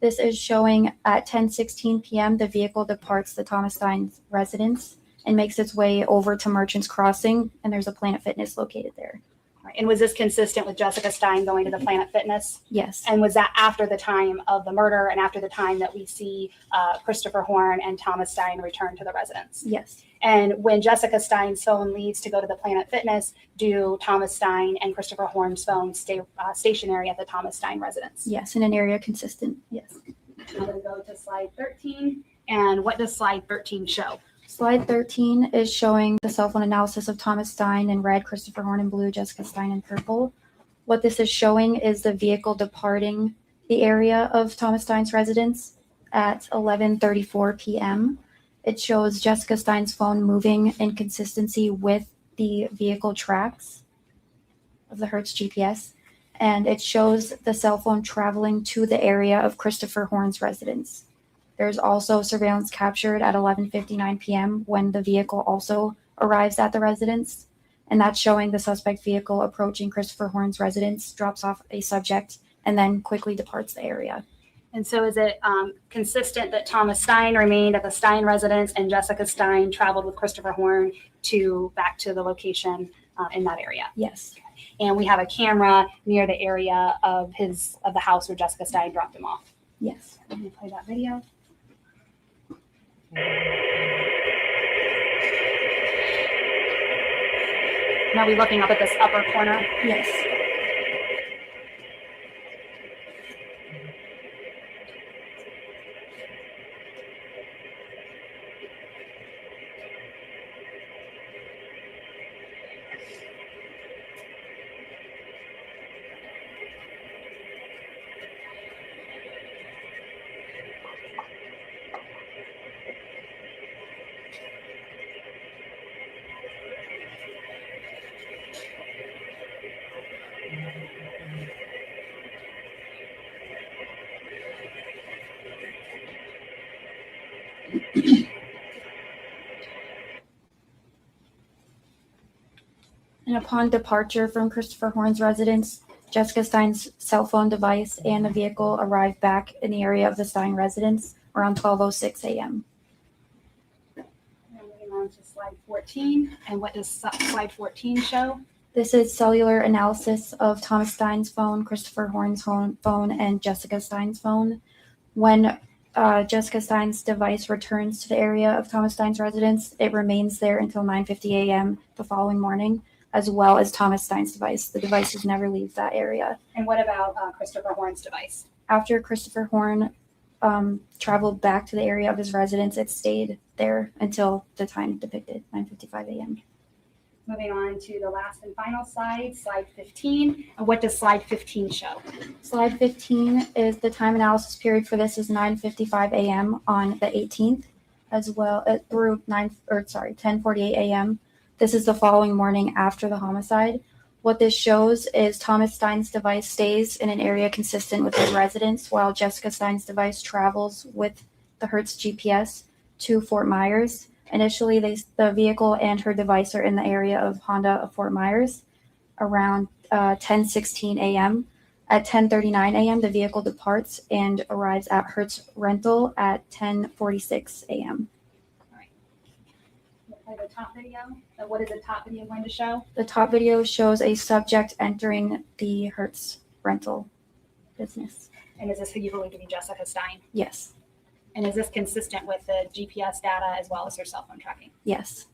This is showing at 10:16 p.m. the vehicle departs the Thomas Stein residence and makes its way over to Merchants Crossing, and there's a Planet Fitness located there. Right. And was this consistent with Jessica Stein going to the Planet Fitness? Yes. And was that after the time of the murder and after the time that we see Christopher Horn and Thomas Stein return to the residence? Yes. And when Jessica Stein's phone leaves to go to the Planet Fitness, do Thomas Stein and Christopher Horn's phones stay stationary at the Thomas Stein residence? Yes, in an area consistent. Yes. I'm going to go to slide 13. And what does slide 13 show? Slide 13 is showing the cell phone analysis of Thomas Stein in red, Christopher Horn in blue, Jessica Stein in purple. What this is showing is the vehicle departing the area of Thomas Stein's residence at 11:34 p.m. It shows Jessica Stein's phone moving in consistency with the vehicle tracks of the Hertz GPS, and it shows the cell phone traveling to the area of Christopher Horn's residence. There's also surveillance captured at 11:59 p.m. when the vehicle also arrives at the residence, and that's showing the suspect vehicle approaching Christopher Horn's residence, drops off a subject, and then quickly departs the area. And so is it consistent that Thomas Stein remained at the Stein residence and Jessica Stein traveled with Christopher Horn back to the location in that area? Yes. And we have a camera near the area of the house where Jessica Stein dropped him off. Yes. Let me play that video. Now we're looking up at this upper corner. Yes. And upon departure from Christopher Horn's residence, Jessica Stein's cell phone device and the vehicle arrived back in the area of the Stein residence around 12:06 a.m. Moving on to slide 14. And what does slide 14 show? This is cellular analysis of Thomas Stein's phone, Christopher Horn's phone, and Jessica Stein's phone. When Jessica Stein's device returns to the area of Thomas Stein's residence, it remains there until 9:50 a.m. the following morning, as well as Thomas Stein's device. The devices never leave that area. And what about Christopher Horn's device? After Christopher Horn traveled back to the area of his residence, it stayed there until the time depicted, 9:55 a.m. Moving on to the last and final slide, slide 15. And what does slide 15 show? Slide 15 is the time analysis period for this is 9:55 a.m. on the 18th, as well through 10:48 a.m. This is the following morning after the homicide. What this shows is Thomas Stein's device stays in an area consistent with his residence, while Jessica Stein's device travels with the Hertz GPS to Fort Myers. Initially, the vehicle and her device are in the area of Honda of Fort Myers around 10:16 a.m. At 10:39 a.m., the vehicle departs and arrives at Hertz Rental at 10:46 a.m. We'll play the top video. And what is the top video going to show? The top video shows a subject entering the Hertz Rental business. And is this who you believe to be Jessica Stein? Yes. And is this consistent with the GPS data as well as her cell phone tracking? Yes.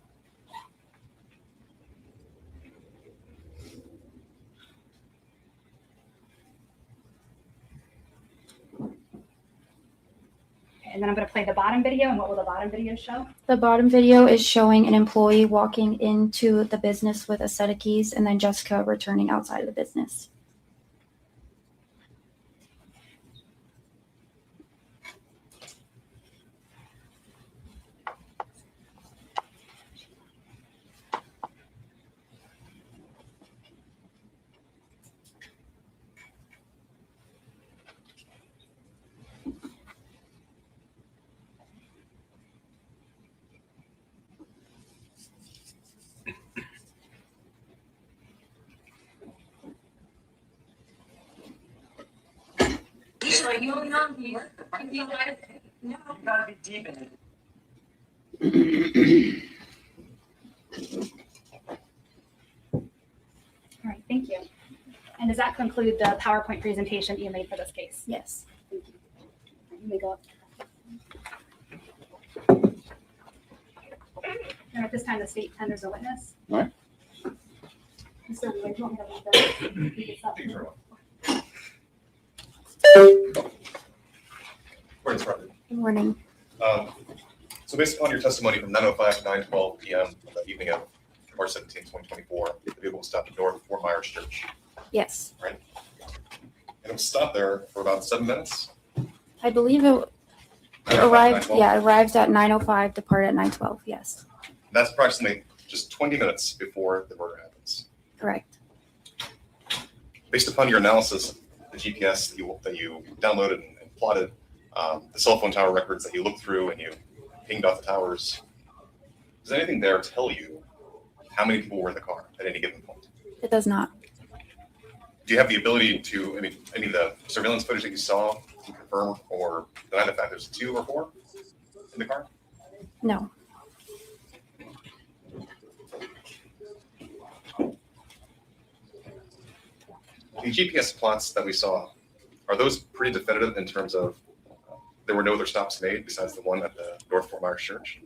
And then I'm going to play the bottom video. And what will the bottom video show? The bottom video is showing an employee walking into the business with a set of keys and then Jessica returning outside of the business. you'll not be. You gotta be deep in it. All right, thank you. And does that conclude the PowerPoint presentation that you made for this case? Yes. Thank you. Let me go up. And at this time, the state tenders a witness. All right. Mr. Roy, do you want me to leave this up? Morning, Robert. Good morning. So based upon your testimony from 9:05 to 9:12 p.m. on the evening of March 17, 2024, the vehicle was stopped at North Fort Myers Church, Yes. right? And it was stopped there for about 7 minutes. I believe it 9:05, arrived, 9:12. yeah, arrived at 9:05, departed at 9:12, yes, That's approximately just 20 minutes before the murder happens. correct. Based upon your analysis, the GPS that you downloaded and plotted, the cell phone tower records that you looked through and you pinged off the towers, does anything there tell you how many people were in the car at any given point? It does not. Do you have the ability to, any of the surveillance footage that you saw to confirm or deny the fact there's 2 or 4 in the car? No. The GPS plots that we saw, are those pretty definitive in terms of there were no other stops made besides the one at the North Fort Myers Church?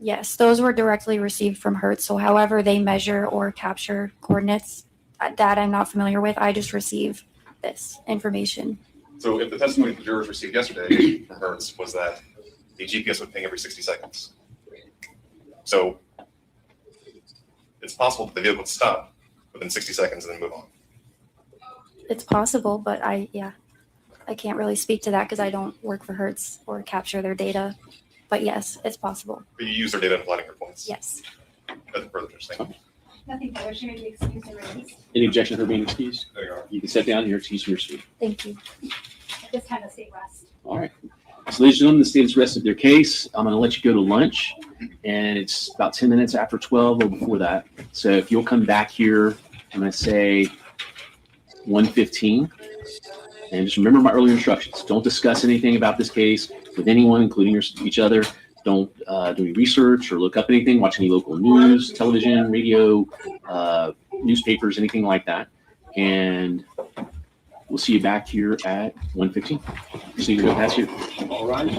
Yes, those were directly received from Hertz. So however they measure or capture coordinates, that I'm not familiar with. I just receive this information. So if the testimony the jurors received yesterday from Hertz was that the GPS would ping every 60 seconds. So it's possible that the vehicle would stop within 60 seconds and then move on. It's possible, but I can't really speak to that because I don't work for Hertz or capture their data. But yes, it's possible. But you use their data in plotting your points. Yes. That's further interesting. Nothing further. She may be excused and released. Any objection to her being excused? There you are. You can sit down. You're excused from your seat. Thank you. At this time, the state rests. All right. So, ladies and gentlemen, the state has rested their case. I'm going to let you go to lunch, and it's about 10 minutes after 12 or before that. So if you'll come back here, I'm going to say 1:15. And just remember my earlier instructions. Don't discuss anything about this case with anyone, including each other. Don't do any research or look up anything, watch any local news, television, radio, newspapers, anything like that. And we'll see you back here at 1:15. See you go past here. All right.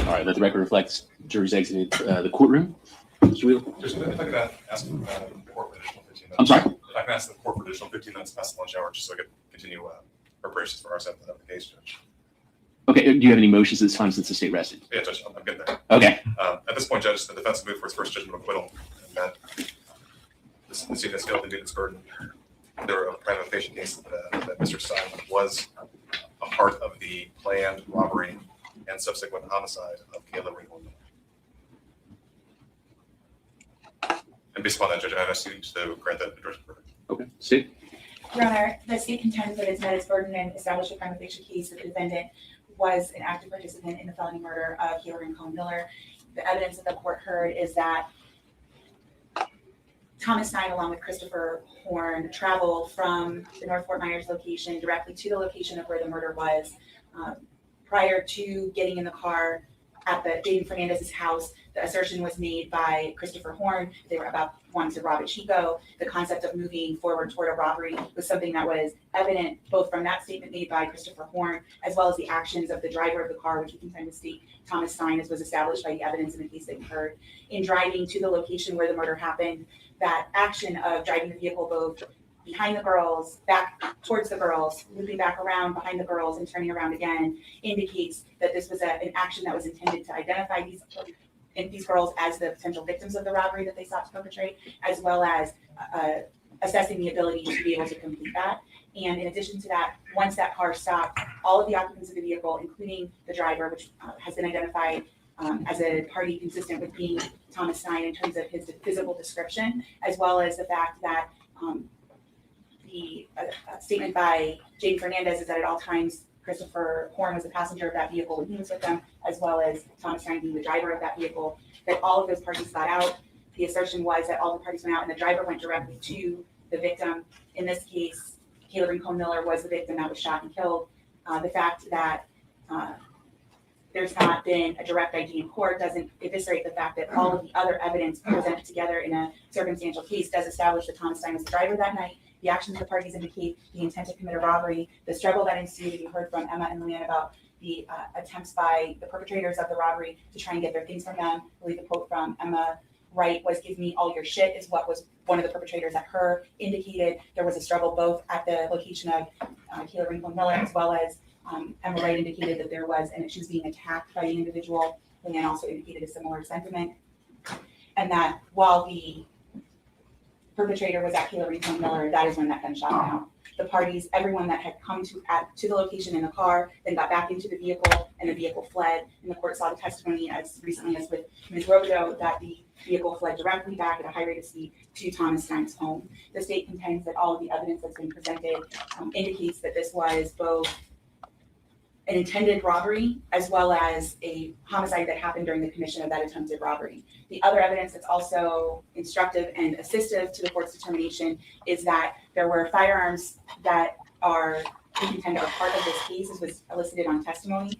All right, let the record reflect jury's exited the courtroom. Mr. Wheeler? Just if I could ask the court for additional 15 minutes. I'm sorry? If I can ask the court for additional 15 minutes past the lunch hour, just so I could continue preparations for our seventh of the case, Judge. Okay, do you have any motions at this time since the state rested? Yeah, Judge, I'm getting there. Okay. At this point, Judge, the defense moved for its first judgment of acquittal, and that the state has failed to meet its burden. There were a prima facie case that Mr. Stein was a part of the planned robbery and subsequent homicide of Kayla Rincon-Miller. And based upon that, Judge, I ask you to grant that endorsement verdict. Okay, State. Your Honor, the state contends that it's met its burden and established a prima facie case that the defendant was an active participant in the felony murder of Kayla Rincon-Miller. The evidence that the court heard is that Thomas Stein, along with Christopher Horn, traveled from the North Fort Myers location directly to the location of where the murder was. Prior to getting in the car at the Jaden Fernandez's house, the assertion was made by Christopher Horn. They were about wanting to rob a Chico. The concept of moving forward toward a robbery was something that was evident both from that statement made by Christopher Horn, as well as the actions of the driver of the car, which we can kind of state Thomas Stein, as was established by the evidence in the case that you heard, in driving to the location where the murder happened. That action of driving the vehicle both behind the girls, back towards the girls, looping back around behind the girls and turning around again indicates that this was an action that was intended to identify these girls as the potential victims of the robbery that they sought to perpetrate, as well as assessing the ability to be able to complete that. And in addition to that, once that car stopped, all of the occupants of the vehicle, including the driver, which has been identified as a party consistent with being Thomas Stein in terms of his physical description, as well as the fact that the statement by Jane Fernandez is that at all times Christopher Horn was the passenger of that vehicle when he was with them, as well as Thomas Stein being the driver of that vehicle, that all of those parties got out. The assertion was that all the parties went out and the driver went directly to the victim. In this case, Kayla Rincon-Miller was the victim that was shot and killed. The fact that there's not been a direct ID in court doesn't eviscerate the fact that all of the other evidence presented together in a circumstantial case does establish that Thomas Stein was the driver that night. The actions of the parties indicate the intent to commit a robbery. The struggle that ensued, you heard from Emma and Leanne about the attempts by the perpetrators of the robbery to try and get their things from them. I believe the quote from Emma Wright was, "Give me all your shit," is what was one of the perpetrators at her indicated. There was a struggle both at the location of Kayla Rincon-Miller, as well as Emma Wright indicated that there was, and that she was being attacked by the individual. Leanne also indicated a similar sentiment. And that while the perpetrator was at Kayla Rincon-Miller, that is when that gunshot went out. The parties, everyone that had come to the location in the car, then got back into the vehicle, and the vehicle fled. And the court saw the testimony as recently as with Ms. Robideau that the vehicle fled directly back at a high rate of speed to Thomas Stein's home. The state contends that all of the evidence that's been presented indicates that this was both an intended robbery as well as a homicide that happened during the commission of that attempted robbery. The other evidence that's also instructive and assistive to the court's determination is that there were firearms that are contended are part of this case, as was elicited on testimony.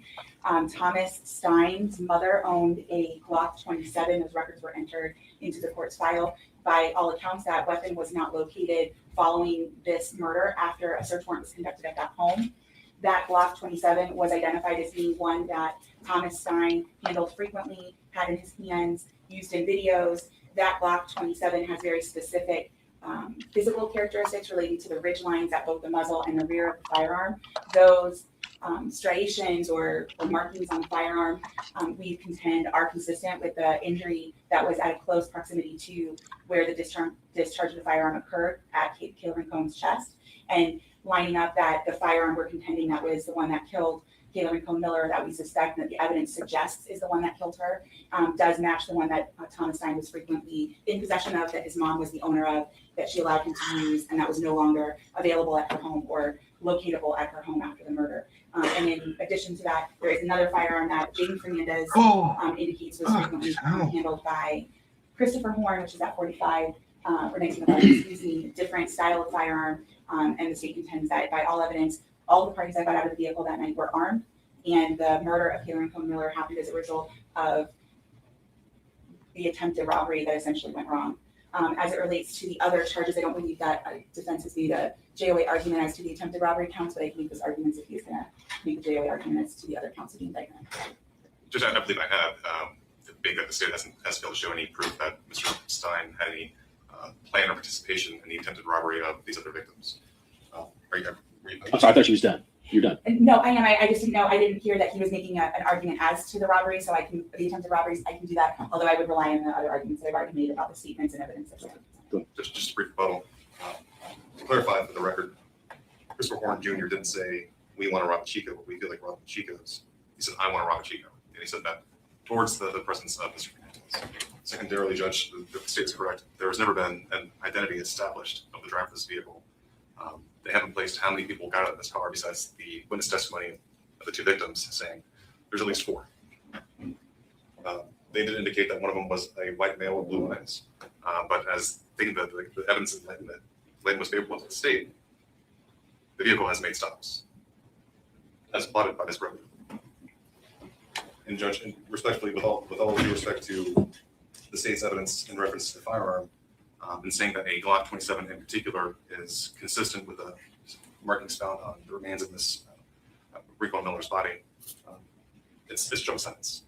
Thomas Stein's mother owned a Glock 27. Those records were entered into the court's file. By all accounts, that weapon was not located following this murder after a search warrant was conducted at that home. That Glock 27 was identified as being one that Thomas Stein handled frequently, had in his hands, used in videos. That Glock 27 has very specific physical characteristics relating to the ridge lines at both the muzzle and the rear of the firearm. Those striations or markings on the firearm, we contend are consistent with the injury that was at a close proximity to where the discharge of the firearm occurred at Kayla Rincon's chest. And lining up that the firearm we're contending that was the one that killed Kayla Rincon-Miller, that we suspect that the evidence suggests is the one that killed her, does match the one that Thomas Stein was frequently in possession of, that his mom was the owner of, that she allowed him to use, and that was no longer available at her home or locatable at her home after the murder. And in addition to that, there is another firearm that Jane Fernandez indicates was frequently handled by Christopher Horn, which is at 45, or 1905, excuse me, different style of firearm. And the state contends that by all evidence, all the parties that got out of the vehicle that night were armed, and the murder of Kayla Rincon-Miller happened as a result of the attempted robbery that essentially went wrong. As it relates to the other charges, I don't believe that defense has made a JOA argument as to the attempted robbery counts, but I can make those arguments if he's going to make a JOA argument as to the other counts of the indictment. Just, I believe I have, being that the state hasn't failed to show any proof that Mr. Stein had any plan or participation in the attempted robbery of these other victims. Are you? I'm sorry, I thought she was done. You're done. No, I am. I just didn't know. I didn't hear that he was making an argument as to the robbery, so the attempted robberies, I can do that. Although I would rely on the other arguments that I've already made about the statements and evidence. Just a brief rebuttal. To clarify for the record, Christopher Horn Jr. didn't say, "We want to rob Chico, but we feel like robbing Chico's." He said, "I want to rob Chico," and he said that towards the presence of Mr. Fernandez. Secondarily, Judge, the state is correct. There has never been an identity established of the driver of this vehicle. They haven't placed how many people got out of this car besides the witness testimony of the two victims saying there's at least 4. They did indicate that one of them was a white male with blue eyes. But as thinking that the evidence is laid most favorable to the state, the vehicle has made stops, as plotted by this record. And Judge, respectfully, with all due respect to the state's evidence in reference to the firearm, and saying that a Glock 27 in particular is consistent with the markings found on the remains of Miss Rincon-Miller's body, it's junk science.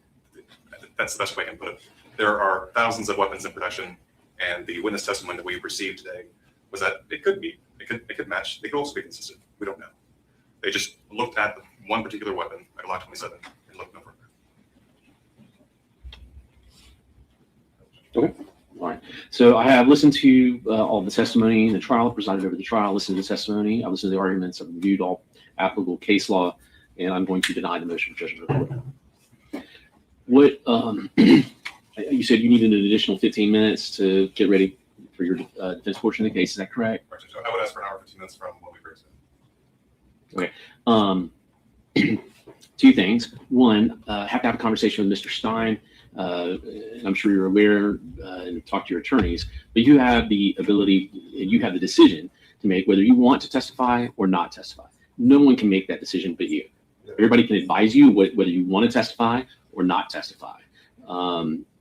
That's the best way I can put it. There are thousands of weapons in production, and the witness testimony that we received today was that it could match. They could also be consistent. We don't know. They just looked at one particular weapon, a Glock 27, and looked no further. Okay. All right. So I have listened to all the testimony in the trial, presided over the trial, listened to the testimony. I've listened to the arguments. I've reviewed all applicable case law, and I'm going to deny the motion for judgment of the court. What you said you needed an additional 15 minutes to get ready for your defense portion of the case. Is that correct? Right, Judge. I would ask for an hour, 15 minutes from what we heard today. Okay. Two things. One, have to have a conversation with Mr. Stein. And I'm sure you're aware and talk to your attorneys, but you have the ability and you have the decision to make whether you want to testify or not testify. No one can make that decision but you. Everybody can advise you whether you want to testify or not testify.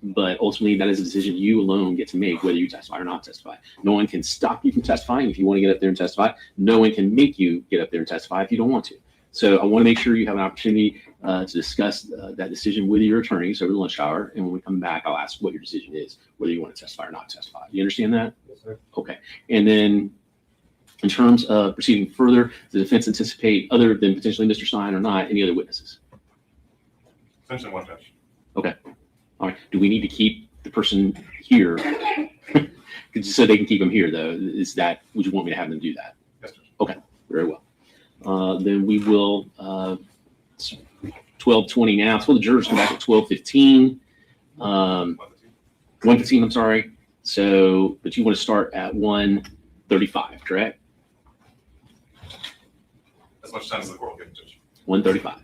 But ultimately, that is a decision you alone get to make, whether you testify or not testify. No one can stop you from testifying if you want to get up there and testify. No one can make you get up there and testify if you don't want to. So I want to make sure you have an opportunity to discuss that decision with your attorneys over the lunch hour. And when we come back, I'll ask what your decision is, whether you want to testify or not testify. You understand that? Yes, sir. Okay. And then in terms of proceeding further, does the defense anticipate, other than potentially Mr. Stein or not, any other witnesses? Essentially one judge. Okay. All right. Do we need to keep the person here? So they can keep them here, though. Is that, would you want me to have them do that? Yes, Judge. Okay. Very well. Then we will, 12:20 now. So the jurors come back at 12:15. 1:15, I'm sorry. So, but you want to start at 1:35, correct? As much time as the court will give, Judge. 1:35.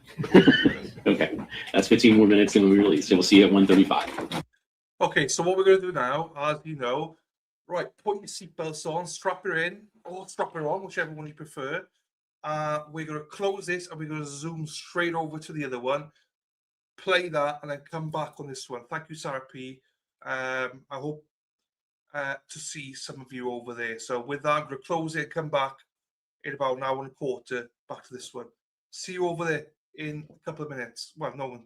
Okay. That's 15 more minutes and we release. So we'll see you at 1:35. Okay, so what we're going to do now, as you know, right, put your seatbelts on, strap it in, or strap it on, whichever one you prefer. We're going to close this and we're going to zoom straight over to the other one, play that, and then come back on this one. Thank you, Sarah P. I hope to see some of you over there. So with that, I'm going to close it and come back in about an hour and a quarter back to this one. See you over there in a couple of minutes. Well, no one.